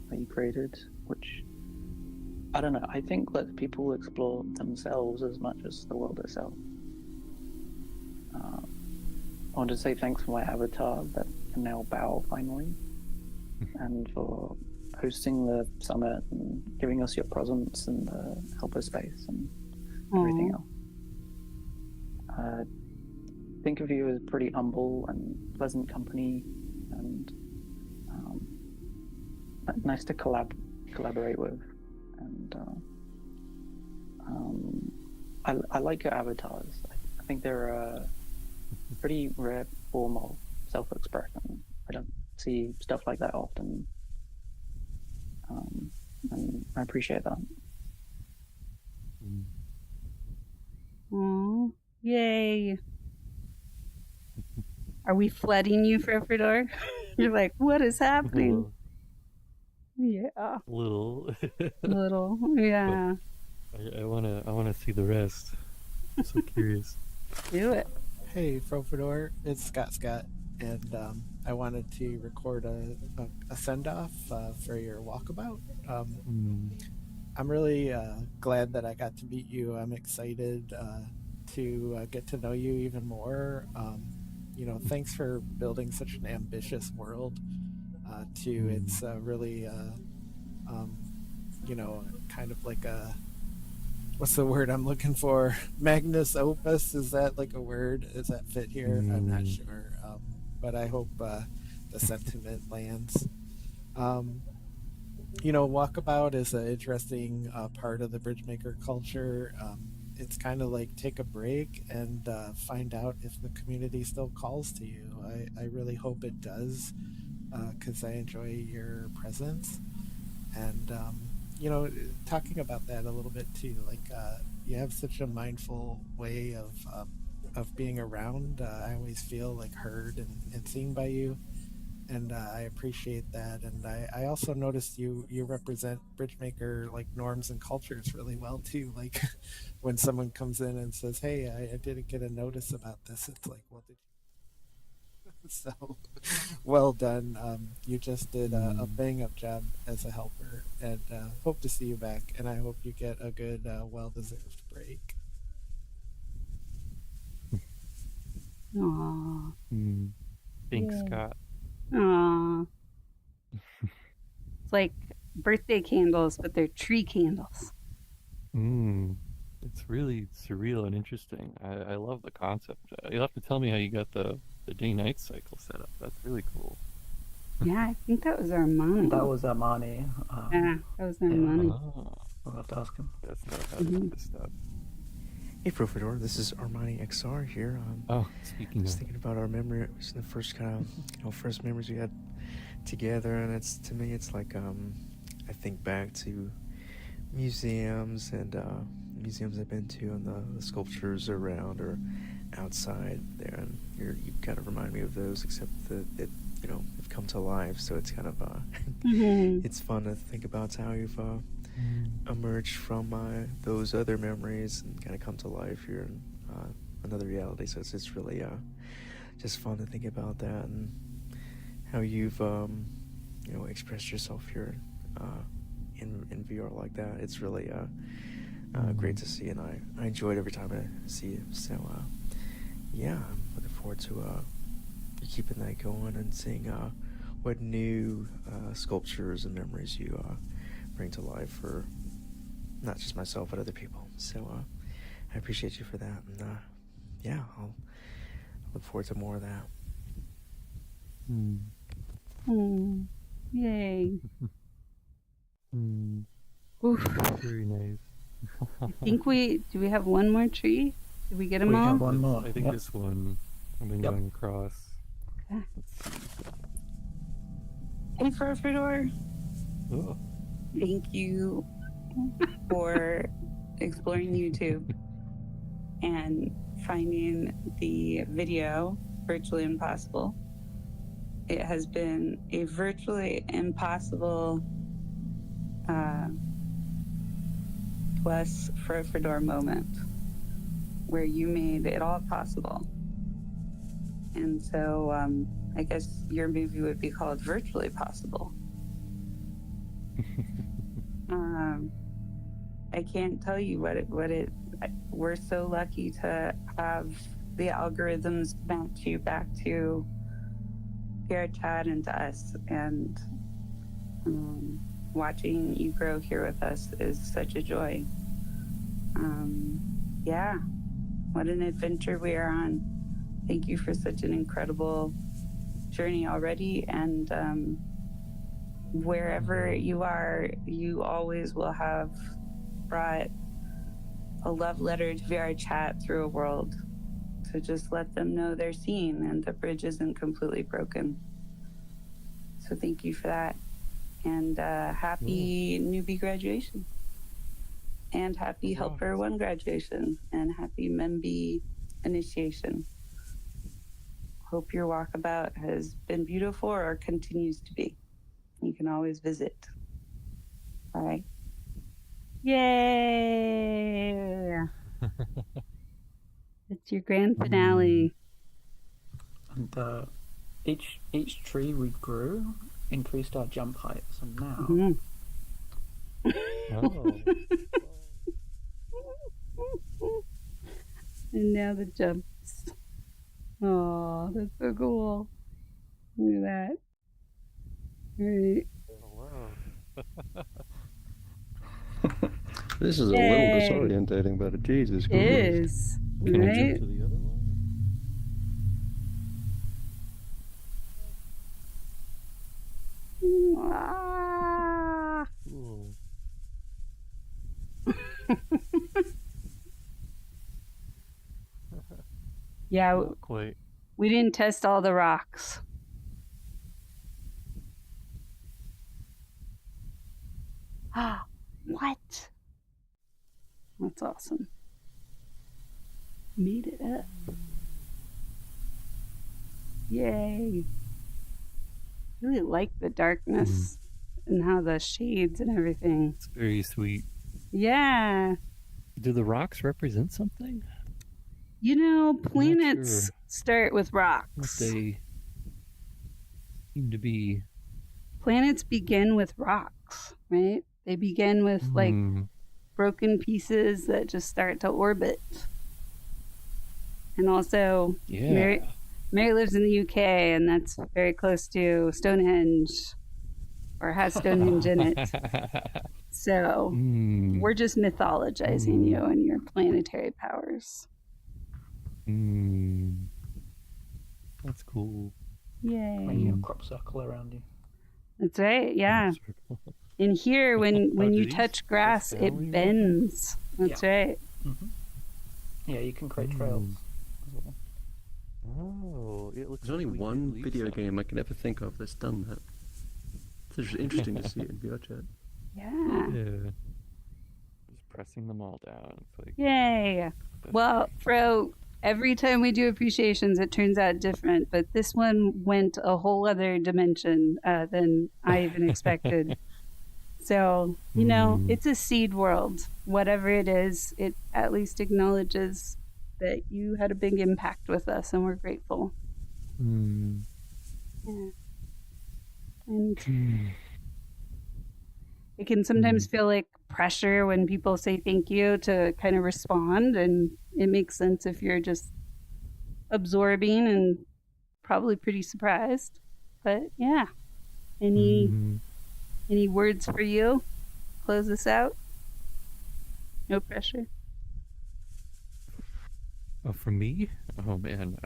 that you created, which, I don't know, I think lets people explore themselves as much as the world itself. I want to say thanks for my avatar that can now bow finally, and for hosting the summit and giving us your presence and the helper space and everything else. Think of you as pretty humble and pleasant company, and nice to collaborate with. And I like your avatars. I think they're a pretty rare form of self-expression. I don't see stuff like that often, and I appreciate that. Aww. Yay. Are we flooding you, Frofidor? You're like, what is happening? Yeah. Little. Little. Yeah. I wanna see the rest. I'm so curious. Do it. Hey, Frofidor, it's Scott, and I wanted to record a send-off for your walkabout. I'm really glad that I got to meet you. I'm excited to get to know you even more. Thanks for building such an ambitious world. It's really, kind of like a, what's the word I'm looking for? Magnus opus, is that like a word? Does that fit here? I'm not sure. But I hope the sentiment lands. Walkabout is an interesting part of the Bridgemaker culture. It's kind of like take a break and find out if the community still calls to you. I really hope it does, because I enjoy your presence. And, talking about that a little bit too, like you have such a mindful way of of being around. I always feel like heard and seen by you, and I appreciate that. And I also noticed you represent Bridgemaker like norms and cultures really well too. Like when someone comes in and says, "Hey, I didn't get a notice about this," it's like, "Well, did you?" So well done. You just did a bang up job as a helper, and hope to see you back. And I hope you get a good, well deserved break. Aww. Thanks, Yay. Scott. Aww. It's like birthday candles, but they're tree candles. It's really surreal and interesting. I love the concept. You'll have to tell me how you got the day-night cycle set up. That's really cool. Yeah, I think that was Armani. That was Armani. Yeah, that was Armani. We'll have to ask him. That's not how to do this stuff. Hey, Frofidor, this is Armani XR here. Speaking I was of, thinking about our memories, the first kind of, first memories we had together, and to me, it's like, I think back to museums and museums I've been to, and the sculptures around or outside there, and you kind of remind me of those, except that have come to life. So it's kind of it's fun to think about how you've emerged from those other memories and kind of come to life here in another reality. So it's really just fun to think about that and how you've expressed yourself here in VR like that. It's really great to see, and I enjoy it every time I see you. So yeah, I'm looking forward to keeping that going and seeing what new sculptures and memories you bring to life for not just myself but other people. So I appreciate you for that, and yeah, I'll look forward to more of that. Yay. Oof. Very nice. I think do we have one more tree? Did we get them We all? have one more. I think this one I've been going across. Okay. Let's see. Hey, Frofidor. Oh. Thank you for exploring YouTube and finding the video Virtually Impossible. It has been a virtually impossible plus Frofidor moment where you made it all possible. And so I guess your movie would be called Virtually Possible. I can't tell you what it we're so lucky to have the algorithms match you back to Pierre, Chad, and to us, and watching you grow here with us is such a joy. Yeah, what an adventure we are on. Thank you for such an incredible journey already, and wherever you are, you always will have brought a love letter to VR Chat through a world to just let them know they're seen and the bridge isn't completely broken. So thank you for that, and happy newbie graduation, and happy Helper 1 graduation, and happy Memby initiation. Hope your walkabout has been beautiful or continues to be. You can always visit. All right. Yay! It's your grand finale. And each tree we grew increased our jump heights, and now. And now the jumps. Oh, that's so cool. Look at that. All right. This is a little disorientating, but Jesus Christ. It is. Can right? I jump to the other one? Ah. Cool. Yeah, Not quite. we didn't test all the rocks. What? That's awesome. Made it up. Yay. I really like the darkness and how the shades and everything. It's very sweet. Yeah. Do the rocks represent something? You know, I'm not planets sure start with what rocks. they seem to be. Planets begin with rocks, right? They begin with like broken pieces that just start to orbit. And also, Yeah. Mary lives in the UK, and that's very close to Stonehenge, or has Stonehenge in it. So we're just mythologizing you and your planetary powers. That's cool. Yay. Making a crop circle around you. That's right, yeah. In here, when you touch grass, it bends. That's right. Mm-hmm. Yeah, you can create trails as well. Oh, it looks There's only like we one did leave video some. game I can ever think of that's done that. It's just interesting to see it in VR chat. Yeah. Just pressing them all down. It's like, Yay. Well, Fro, every time we do appreciations, it turns out different, but this one went a whole other dimension than I even expected. So, you know, it's a seed world. Whatever it is, it at least acknowledges that you had a big impact with us, and we're grateful. Yeah. And it can sometimes feel like pressure when people say thank you to kind of respond, and it makes sense if you're just absorbing and probably pretty surprised. But yeah, any words for you? Close this out. No pressure. Oh, from me? Oh man.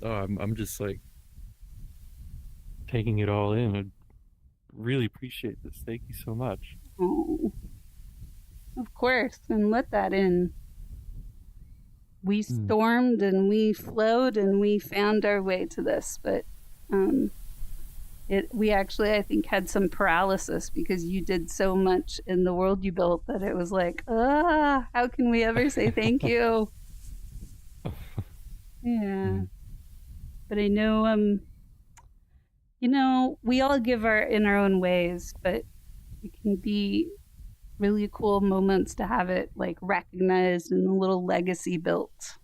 I'm just like taking it all in. I really appreciate this. Thank you so much. Oh, of course, and let that in. We stormed and we flowed and we found our way to this, but we actually, I think, had some paralysis because you did so much in the world you built that it was like, how can we ever say thank you? Yeah. But I know, you know, we all give in our own ways, but it can be really cool moments to have it like recognized and a little legacy built.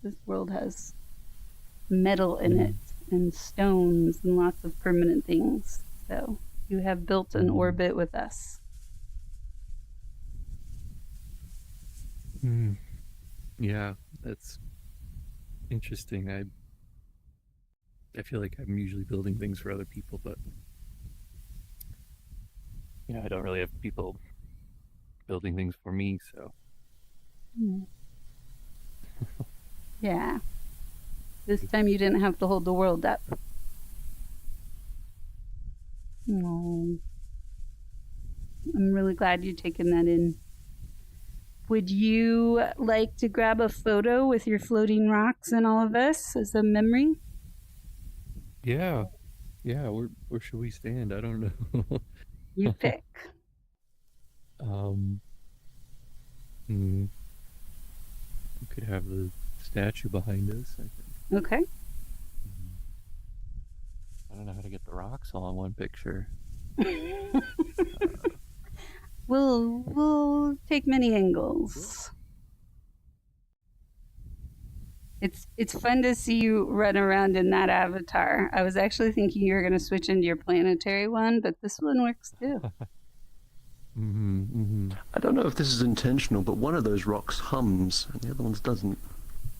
This world has metal in it and stones and lots of permanent things. So you have built an orbit with us. Yeah, that's interesting. I feel like I'm usually building things for other people, but you know, I don't really have people building things for me, so Yeah. This time you didn't have to hold the world up. Oh. I'm really glad you've taken that in. Would you like to grab a photo with your floating rocks and all of us as a memory? Yeah. Where should we stand? I don't know. You pick. We could have the statue behind us, I think. Okay. I don't know how to get the rocks all in one picture. We'll take many angles. It's fun to see you run around in that avatar. I was actually thinking you were going to switch into your planetary one, but this one works too. I don't know if this is intentional, but one of those rocks hums and the other ones doesn't.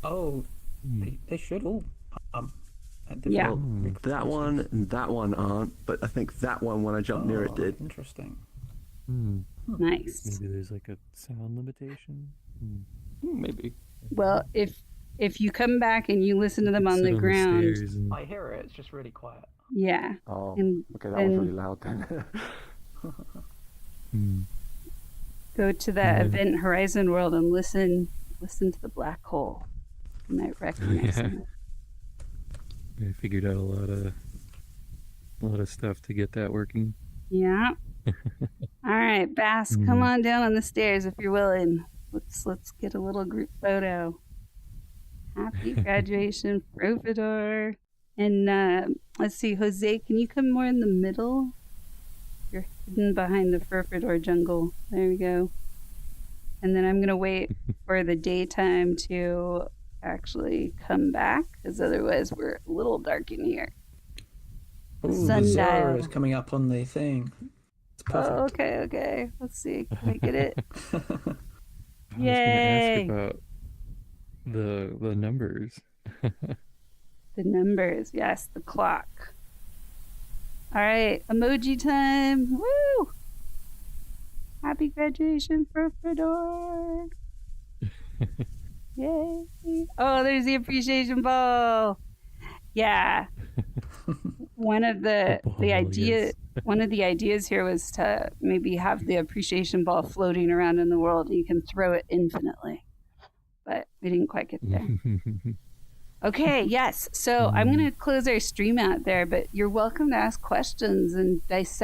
Oh, they should all hum. Yeah. Well, that one and that one aren't, but I think that one, when I jumped near it, did. Interesting. Nice. Maybe there's like a sound limitation? Maybe. Well, if you come back and you listen to them on the ground, I hear it. It's just really quiet. yeah. Oh, and okay, that was really loud then. Go to the Event Horizon world and listen to the black hole. You might recognize it. I figured out a lot of stuff to get that working. Yeah. All right, Bass, come on down on the stairs if you're willing. Let's get a little group photo. Happy graduation, Frofidor. And let's see, Jose, can you come more in the middle? You're hidden behind the Frofidor jungle. There we go. And then I'm going to wait for the daytime to actually come back, because otherwise we're a little dark in here. Ooh, the zero is coming up on the thing. It's perfect. Oh, okay. Let's see. Can I get it? I was going to ask about the numbers. The numbers, yes, the clock. All right, emoji time. Woo! Happy graduation, Frofidor. Yay. Oh, there's the appreciation ball. Yeah. One of the ideas here was to maybe have the appreciation ball floating around in the world and you can throw it infinitely. But we didn't quite get there. Okay, yes. So I'm going to close our stream out there, but you're welcome to ask questions and dissect